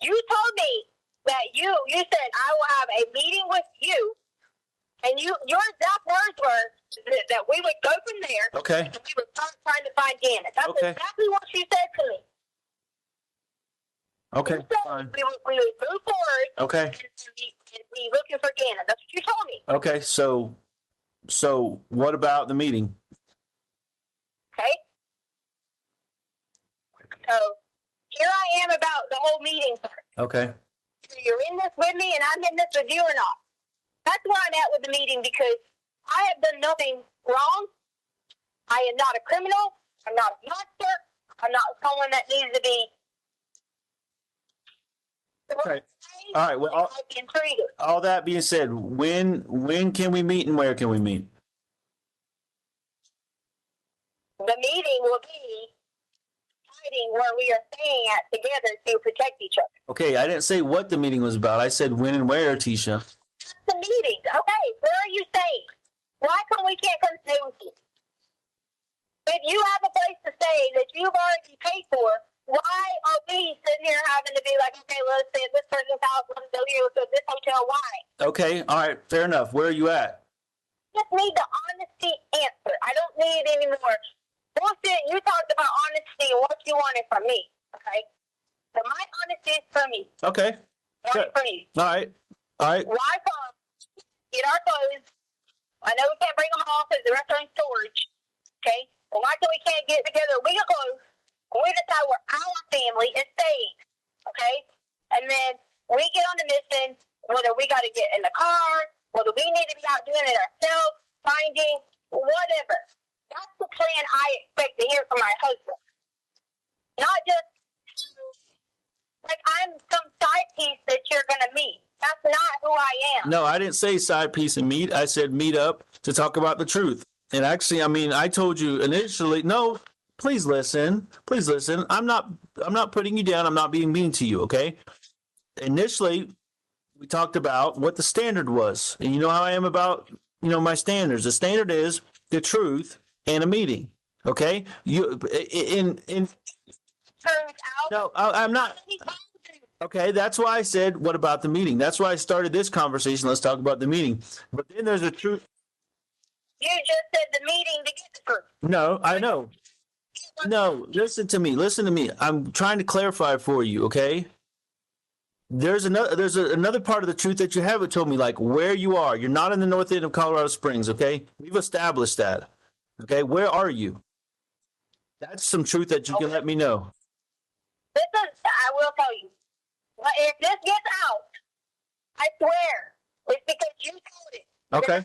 you told me that you said I will have a meeting with you, and your exact words were that we would go from there. Okay. And we would start trying to find Gannon. That's Okay. exactly what you said to me. Okay. You said Fine. we would move forward Okay. and be looking for Gannon. That's what you told me. Okay. So what about the meeting? Okay? So here I am about the whole meeting part. Okay. You're in this with me and I'm in this with you or not. That's where I'm at with the meeting, because I have done nothing wrong. I am not a criminal. I'm not a monster. I'm not someone that needs to be. Okay. All right. Well, I've been treated. all that being said, when can we meet and where can we meet? The meeting will be fighting where we are staying at together to protect each other. Okay. I didn't say what the meeting was about. I said when and where, Tisha. That's the meeting. Okay, where are you staying? Why come we can't come stay with you? If you have a place to stay that you've already paid for, why are we sitting here having to be like, okay, let's stay at this person's house, let's go here, let's go to this hotel? Why? Okay. All right. Fair enough. Where are you at? Just need the honesty answer. I don't need any more bullshit. You talked about honesty and what you wanted from me. Okay? So my honesty is from you. Okay. One from you. All right. All right. Why come get our clothes? I know we can't bring them home because the rest are in storage. Okay? Well, why can we can't get together a week of clothes and we decide where our family is staying? Okay? And then we get on the mission, whether we got to get in the car, whether we need to be out doing it ourselves, finding, whatever. That's the plan I expect to hear from my husband. Not just like I'm some side piece that you're going to meet. That's not who I am. No, I didn't say side piece and meet. I said meet up to talk about the truth. And actually, I mean, I told you initially, no, please listen. Please listen. I'm not putting you down. I'm not being mean to you. Okay. Initially, we talked about what the standard was. And you know how I am about, my standards. The standard is the truth and a meeting. Okay. Turns out. No, I'm not. Okay, that's why I said, what about the meeting? That's why I started this conversation. Let's talk about the meeting. But then there's a truth. You just said the meeting to get the truth. No, I know. No, listen to me. Listen to me. I'm trying to clarify for you, okay? There's another part of the truth that you haven't told me, like where you are. You're not in the north end of Colorado Springs, okay? We've established that. Okay, where are you? That's some truth that you can let me know. I will tell you. But if this gets out, I swear, it's because you told it. Okay.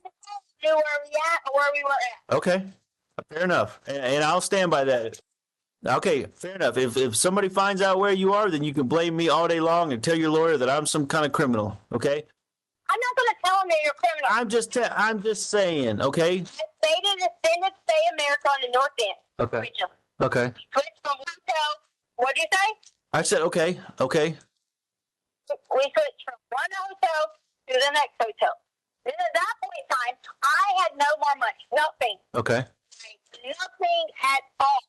Knew where we at or where we were at. Okay. Fair enough. And I'll stand by that. Okay, fair enough. If somebody finds out where you are, then you can blame me all day long and tell your lawyer that I'm some kind of criminal. Okay. I'm not going to tell them that you're a criminal. I'm just saying. Okay. I stated extended stay America on the north end. Okay. Originally. Okay. Switched from hotel. What did you say? I said okay. Okay. We switched from one hotel to the next hotel. Then at that point in time, I had no more money. Nothing. Okay. Nothing at all.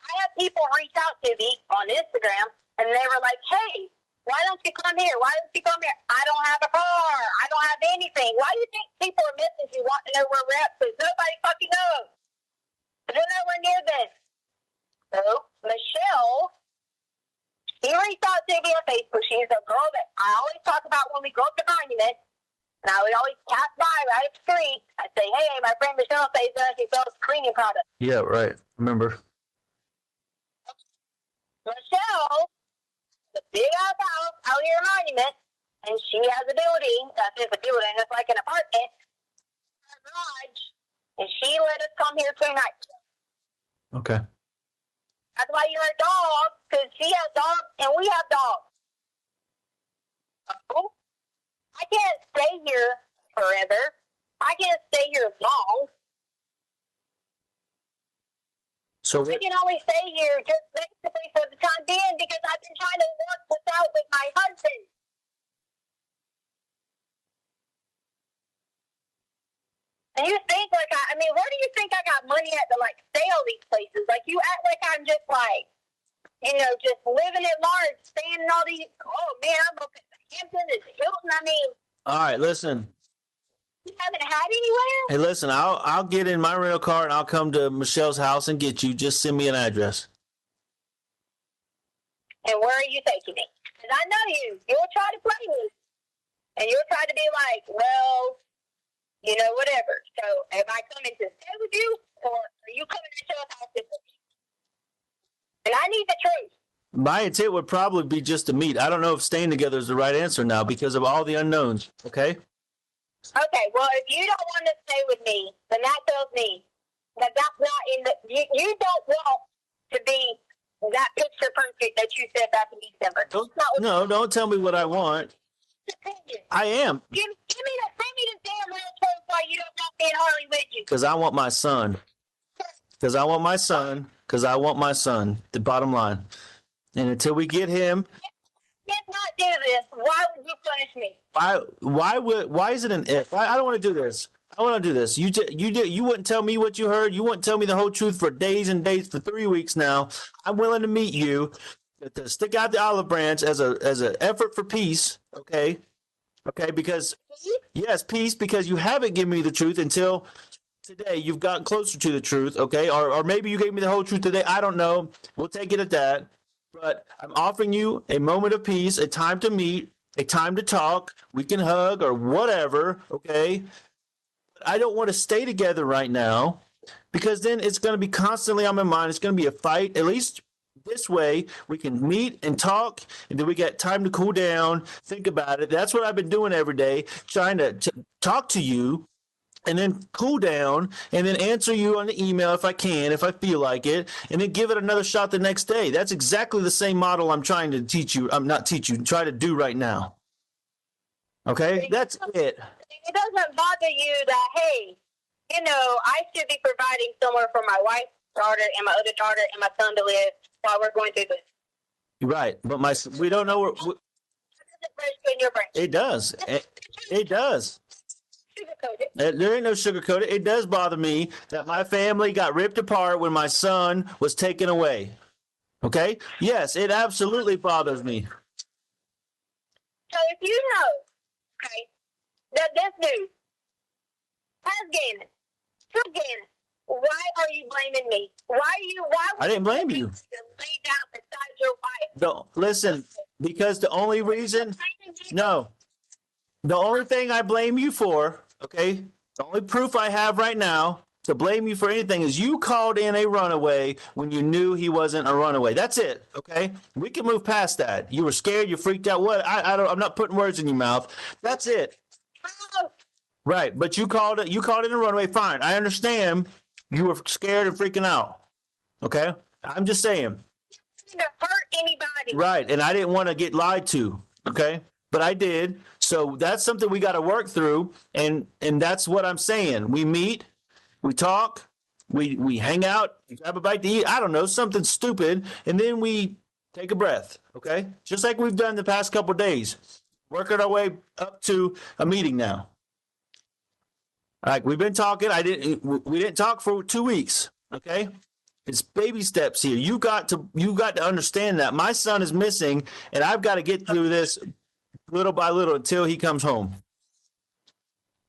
I had people reach out to me on Instagram, and they were like, hey, why don't you come here? Why don't you come here? I don't have a car. I don't have anything. Why do you think people are messaging you, want to know where we're at? Because nobody fucking knows. They're nowhere near this. So, Michelle, she reached out to me on Facebook. She's a girl that I always talk about when we go up to Monument. And I would always pass by right up the street. I'd say, hey, my friend Michelle says she sells cleaning products. Yeah. Right. Remember. Michelle, the big ass house out here in Monument, and she has a building. That's just a building. It's like an apartment, a garage, and she let us come here 2 nights. Okay. That's why you're a dog, because she has dogs and we have dogs. So, I can't stay here forever. I can't stay here long. So I can only stay here just basically for the time being because I've been trying to work this out with my husband. And you think like I mean, where do you think I got money at to like stay all these places? Like you act like I'm just like, just living at large, staying in all these. Oh man, I'm up at Hampton and Hilton. I mean, all right. Listen. you haven't had anywhere. Hey, listen. I'll get in my rental car and I'll come to Michelle's house and get you. Just send me an address. And where are you taking me? Because I know you. You'll try to play me, and you'll try to be like, well. Whatever. So, am I coming to stay with you, or are you coming to show us how to stay? And I need the truth. My intent would probably be just to meet. I don't know if staying together is the right answer now because of all the unknowns. Okay. Okay. Well, if you don't want to stay with me, then that tells me that that's not in the. You don't want to be that picture perfect that you said back in December. Don't tell me what I want. I am. Give me the damn real truth why you don't want me and Harley with you. Because I want my son. Because I want my son. Because I want my son. The bottom line. And until we get him. You cannot do this. Why would you punish me? Why is it an if? I don't want to do this. I want to do this. You wouldn't tell me what you heard. You wouldn't tell me the whole truth for days and days, for 3 weeks now. I'm willing to meet you. To stick out the olive branch as an effort for peace, okay, because yes, peace, because you haven't given me the truth until today. You've gotten closer to the truth, okay, or maybe you gave me the whole truth today. I don't know. We'll take it at that. But I'm offering you a moment of peace, a time to meet, a time to talk. We can hug or whatever, okay. But I don't want to stay together right now because then it's going to be constantly on my mind. It's going to be a fight, at least. This way, we can meet and talk, and then we get time to cool down, think about it. That's what I've been doing every day, trying to talk to you, and then cool down, and then answer you on the email if I can, if I feel like it, and then give it another shot the next day. That's exactly the same model I'm trying to teach you. I'm not teach you, try to do right now. Okay? That's it. It doesn't bother you that, hey, I should be providing somewhere for my wife, daughter, and my other daughter, and my son to live while we're going through this. Right, but we don't know where. It does. It does. There ain't no sugarcoat it. It does bother me that my family got ripped apart when my son was taken away. Okay? Yes, it absolutely bothers me. So if you know, okay, that this dude has Gannon, took Gannon, why are you blaming me? Why I didn't blame you. Lay down beside your wife. No, listen, because the only reason, no, the only thing I blame you for, okay, the only proof I have right now to blame you for anything is you called in a runaway when you knew he wasn't a runaway. That's it. Okay. We can move past that. You were scared. You freaked out. What? I'm not putting words in your mouth. That's it. Right. But you called it in a runaway. Fine. I understand you were scared and freaking out. Okay. I'm just saying. To hurt anybody. Right. And I didn't want to get lied to. Okay. But I did. So that's something we got to work through. And that's what I'm saying. We meet. We talk, we hang out, grab a bite to eat, I don't know, something stupid, and then we take a breath, okay? Just like we've done the past couple of days, working our way up to a meeting now. All right, we've been talking. We didn't talk for 2 weeks, okay? It's baby steps here. You got to understand that my son is missing, and I've got to get through this little by little until he comes home.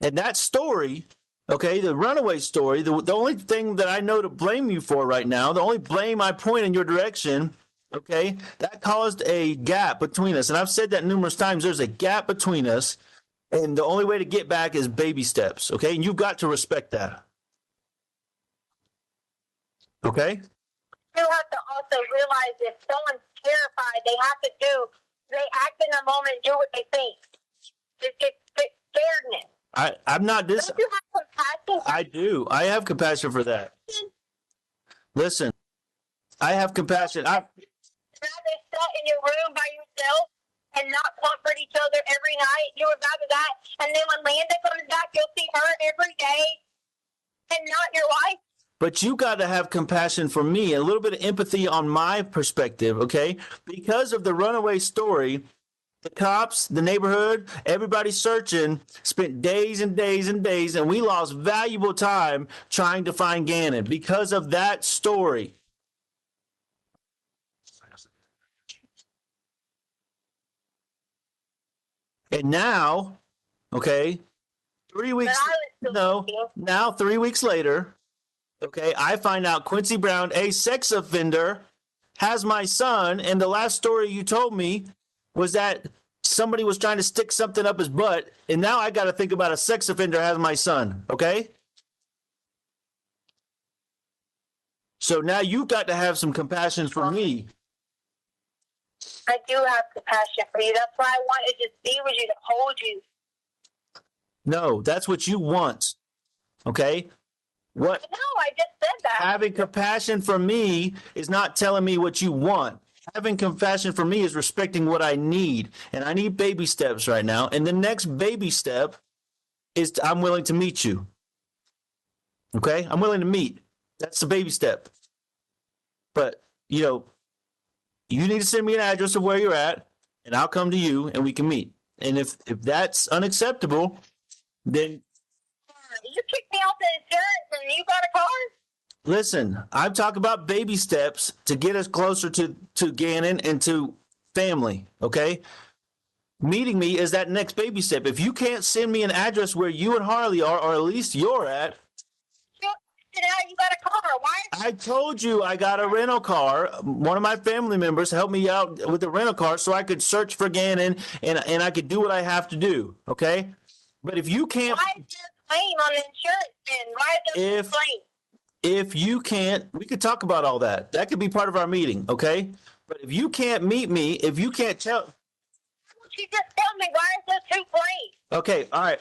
And that story. Okay, the runaway story, the only thing that I know to blame you for right now, the only blame I point in your direction, okay, that caused a gap between us. And I've said that numerous times. There's a gap between us, and the only way to get back is baby steps, okay? And you've got to respect that. Okay? You have to also realize if someone's terrified, they act in a moment, do what they think. It's scaredness. I'm not Don't you have compassion? I do. I have compassion for that. Listen, I have compassion. Rather sit in your room by yourself and not comfort each other every night. You would rather that. And then when Landon comes back, you'll see her every day and not your wife. But you got to have compassion for me, a little bit of empathy on my perspective, okay? Because of the runaway story, the cops, the neighborhood, everybody searching, spent days and days and days, and we lost valuable time trying to find Gannon because of that story. And now, okay, 3 weeks, now 3 weeks later, okay, I find out Quincy Brown, a sex offender, has my son, and the last story you told me was that somebody was trying to stick something up his butt, and now I got to think about a sex offender has my son, okay? So now you've got to have some compassion for me. I do have compassion for you. That's why I wanted to be with you, to hold you. No, that's what you want, okay? What? No, I just said that. Having compassion for me is not telling me what you want. Having compassion for me is respecting what I need. And I need baby steps right now. And the next baby step is I'm willing to meet you. Okay? I'm willing to meet. That's the baby step. But, you need to send me an address of where you're at, and I'll come to you and we can meet. And if that's unacceptable, then you kicked me off the insurance and you got a car? listen, I'm talking about baby steps to get us closer to Gannon and to family, okay? Meeting me is that next baby step. If you can't send me an address where you and Harley are, or at least you're at. You got a car. Why? I told you I got a rental car. One of my family members helped me out with the rental car so I could search for Gannon and I could do what I have to do, okay? But if you can't. Why is there a claim on the insurance then? Why is there a claim? If you can't, we could talk about all that. That could be part of our meeting, okay? But if you can't meet me, if you can't tell. You just tell me, why is there two claims? Okay, all right.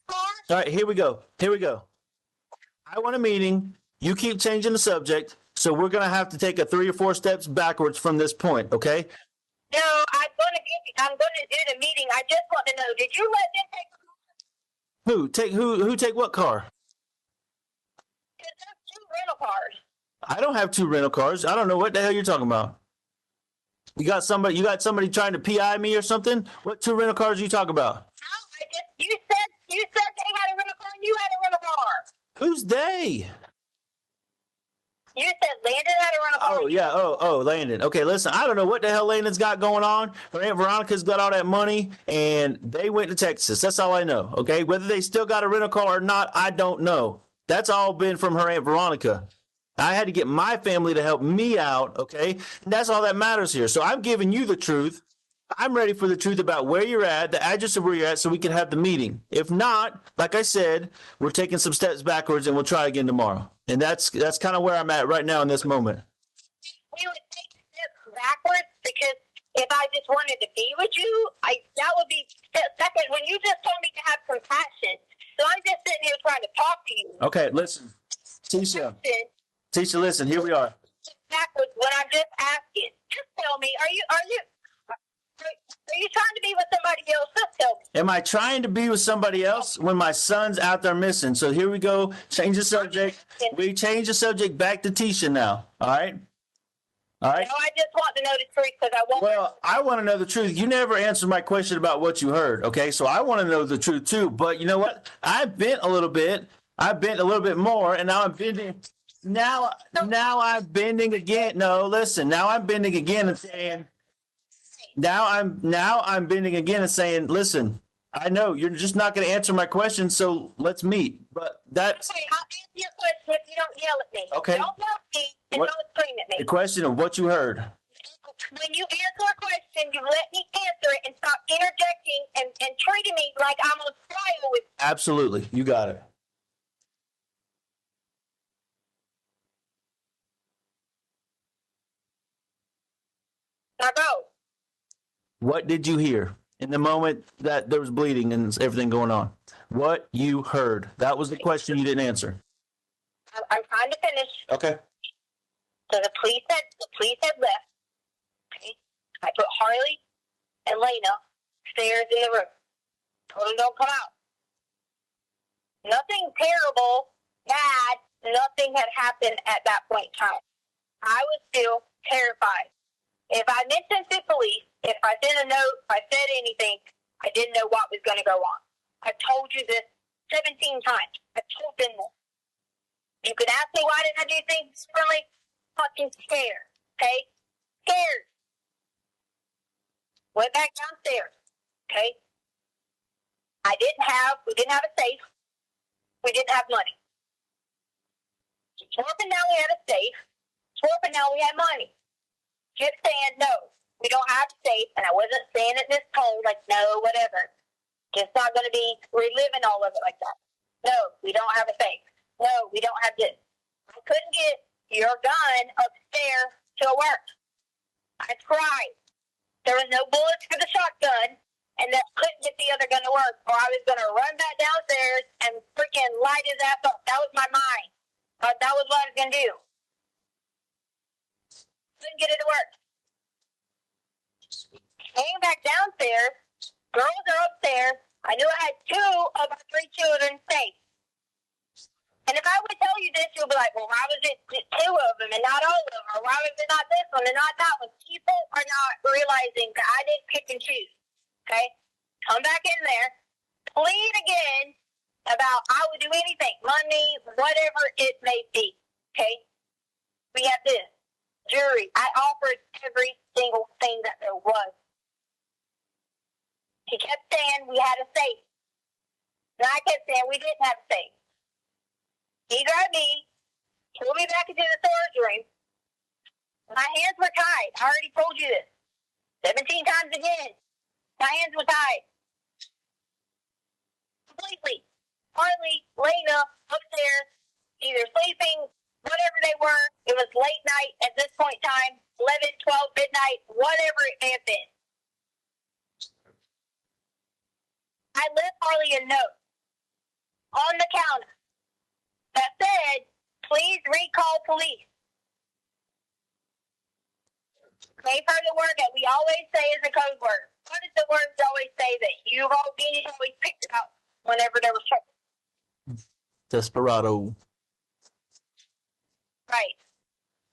All right, here we go. I want a meeting. You keep changing the subject, so we're going to have to take a 3 or 4 steps backwards from this point, okay? No, I'm going to do the meeting. I just want to know, did you let them take Who take what car? Because there's 2 rental cars. I don't have 2 rental cars. I don't know what the hell you're talking about. You got somebody trying to PI me or something? What 2 rental cars are you talking about? No, you said they had a rental car and you had a rental car. Who's they? You said Landon had a rental car. Oh, yeah. Oh, Landon. Okay, listen, I don't know what the hell Landon's got going on. Her Aunt Veronica's got all that money, and they went to Texas. That's all I know, okay? Whether they still got a rental car or not, I don't know. That's all been from her Aunt Veronica. I had to get my family to help me out, okay? And that's all that matters here. So I'm giving you the truth, I'm ready for the truth about where you're at, the address of where you're at, so we can have the meeting. If not, like I said, we're taking some steps backwards and we'll try again tomorrow. And that's kind of where I'm at right now in this moment. We would take steps backwards because if I just wanted to be with you, that would be second. When you just told me to have compassion, so I'm just sitting here trying to talk to you. Okay, listen. Tisha, listen, here we are. Backwards when I'm just asking. Just tell me, are you trying to be with somebody else? Just tell me. Am I trying to be with somebody else when my son's out there missing? So here we go. Change the subject. We change the subject back to Tisha now. All right? All right? No, I just want to know the truth because I won't. Well, I want to know the truth. You never answered my question about what you heard. Okay, so I want to know the truth too. But you know what? I bent a little bit. I bent a little bit more, and now I'm bending. Now I'm bending again. No, listen. Now I'm bending again and saying. Now I'm bending again and saying, listen. I know you're just not going to answer my question, so let's meet. But that's Okay, I'll answer your question if you don't yell at me. Okay. Don't yell at me and What- don't scream at me. the question of what you heard. When you answer a question, you let me answer it and stop interjecting and treating me like I'm on trial with. Absolutely, you got it. Now go. What did you hear in the moment that there was bleeding and everything going on? What you heard. That was the question you didn't answer. I'm trying to finish. Okay. So the police had left. Okay. I put Harley and Lena upstairs in the room. Told them don't come out. Nothing terrible, bad, nothing had happened at that point in time. I was still terrified. If I mentioned to police, if I sent a note, if I said anything, I didn't know what was going to go on. I've told you this 17 times. I've told them this. You could ask me why didn't I do things differently? Fucking scared. Okay? Scared. Went back downstairs. Okay? We didn't have a safe. We didn't have money. Swerving now we had a safe. Swerving now we had money. Kept saying no. We don't have a safe, and I wasn't saying it in this tone, like no, whatever. Just not going to be reliving all of it like that. No, we don't have a safe. No, we don't have this. I couldn't get your gun upstairs to work. I tried. There was no bullets for the shotgun, and that couldn't get the other gun to work, or I was going to run back downstairs and freaking light his ass up. That was my mind. That was what I was going to do. Couldn't get it to work. Came back downstairs. Girls are upstairs. I knew I had 2 of my 3 children safe. And if I would tell you this, you'll be like, well, why was it 2 of them and not all of them? Or why was it not this one and not that one? People are not realizing that I didn't pick and choose. Okay? Come back in there. Plead again about I would do anything. Money, whatever it may be. Okay? We have this. Jury. I offered every single thing that there was. He kept saying we had a safe. And I kept saying we didn't have a safe. He grabbed me, pulled me back into the storage room. My hands were tied. I already told you this. 17 times again. My hands were tied. Completely. Harley, Lena, upstairs, either sleeping, whatever they were. It was late night at this point in time, 11, 12, midnight, whatever it may have been. I left Harley a note on the counter that said, please recall police. Gave her the word that we always say is a code word. What is the word you always say that you always picked out whenever there was trouble? Desperado. Right.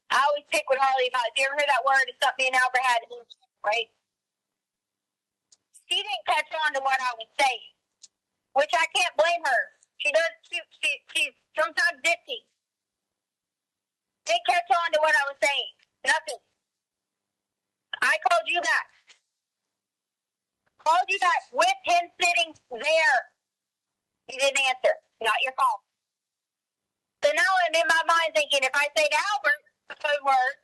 I always pick with Harley about it. You ever hear that word? It's something me and Albert had, right? She didn't catch on to what I was saying, which I can't blame her. She's sometimes ditzy. Didn't catch on to what I was saying. Nothing. I called you back. Called you back with him sitting there. You didn't answer. Not your fault. So now I'm in my mind thinking if I say to Albert the code word,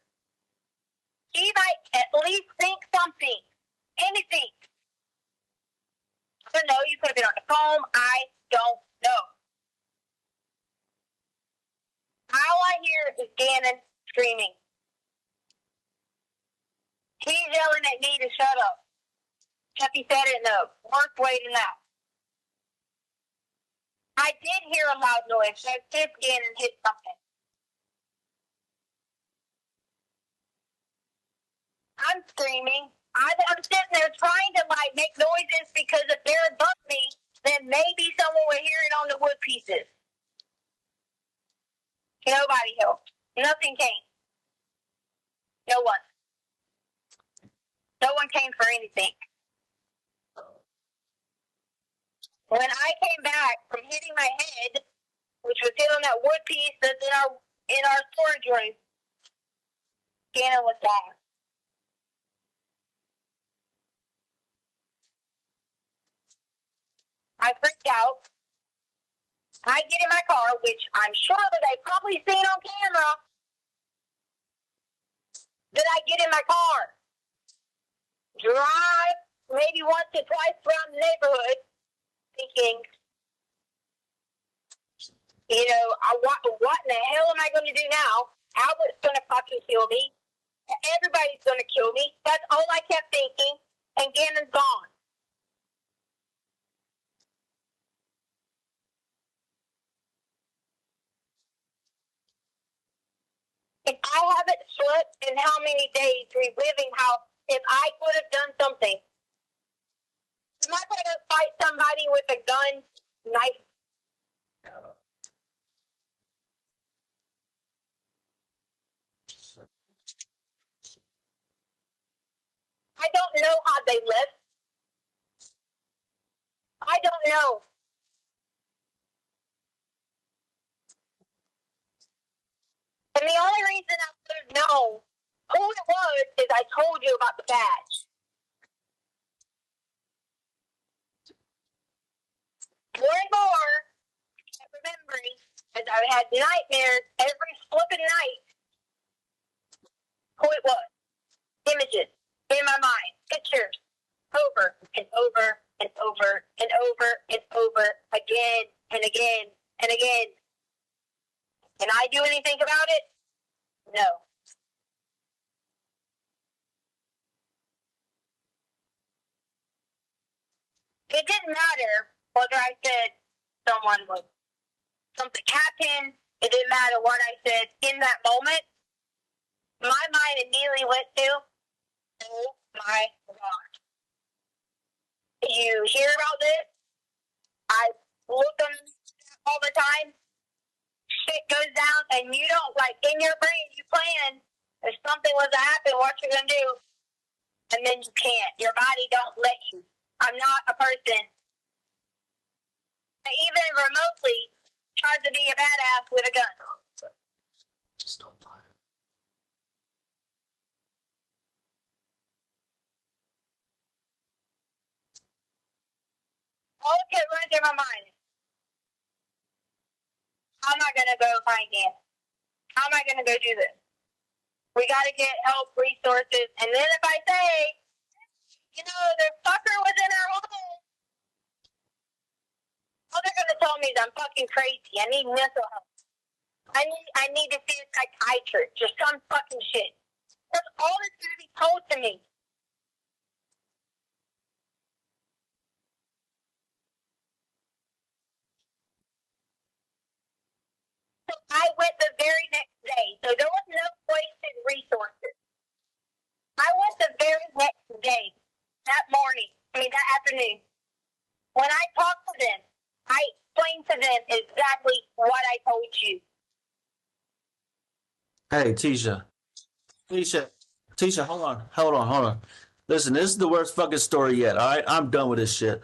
he might at least think something. anything. I don't know. You could have been on the phone. I don't know. All I hear is Gannon screaming. He's yelling at me to shut up. Chucky said it in the worst way than that. I did hear a loud noise. I did Gannon hit something. I'm screaming. I'm sitting there trying to like make noises because if they're above me, then maybe someone will hear it on the wood pieces. Nobody helped. Nothing came. No one. No one came for anything. When I came back from hitting my head, which was hit on that wood piece that's in our storage room, Gannon was gone. I freaked out. I get in my car, which I'm sure that they probably seen on camera. That I get in my car, drive maybe once or twice around the neighborhood, thinking, what in the hell am I going to do now? Albert's going to fucking kill me. Everybody's going to kill me. That's all I kept thinking. And Gannon's gone. And I haven't slept in how many days reliving how if I could have done something. I'm not going to fight somebody with a gun, knife. I don't know how they live. I don't know. And the only reason I would have known who it was is I told you about the badge. More and more, I'm remembering, as I had nightmares every flipping night, who it was. Images in my mind, pictures, over and over and over and over and over, again and again and again. Can I do anything about it? No. It didn't matter whether I said something happened. It didn't matter what I said in that moment. My mind immediately went to, oh my God. You hear about this? I look them all the time. Shit goes down and you don't, like, in your brain, you plan if something was to happen, what you're going to do. And then you can't. Your body don't let you. I'm not a person that even remotely tries to be a badass with a gun. Just don't lie. All that kept running through my mind. How am I going to go find Gannon? How am I going to go do this? We got to get help, resources. And then if I say, the fucker was in our home, all they're going to tell me is I'm fucking crazy. I need mental health. I need to see a psychiatrist or some fucking shit. That's all that's going to be told to me. So I went the very next day. So there was no wasted resources. I went the very next day, that afternoon. When I talked to them, I explained to them exactly what I told you. Hey, Tisha, hold on. Listen, this is the worst fucking story yet. All right, I'm done with this shit.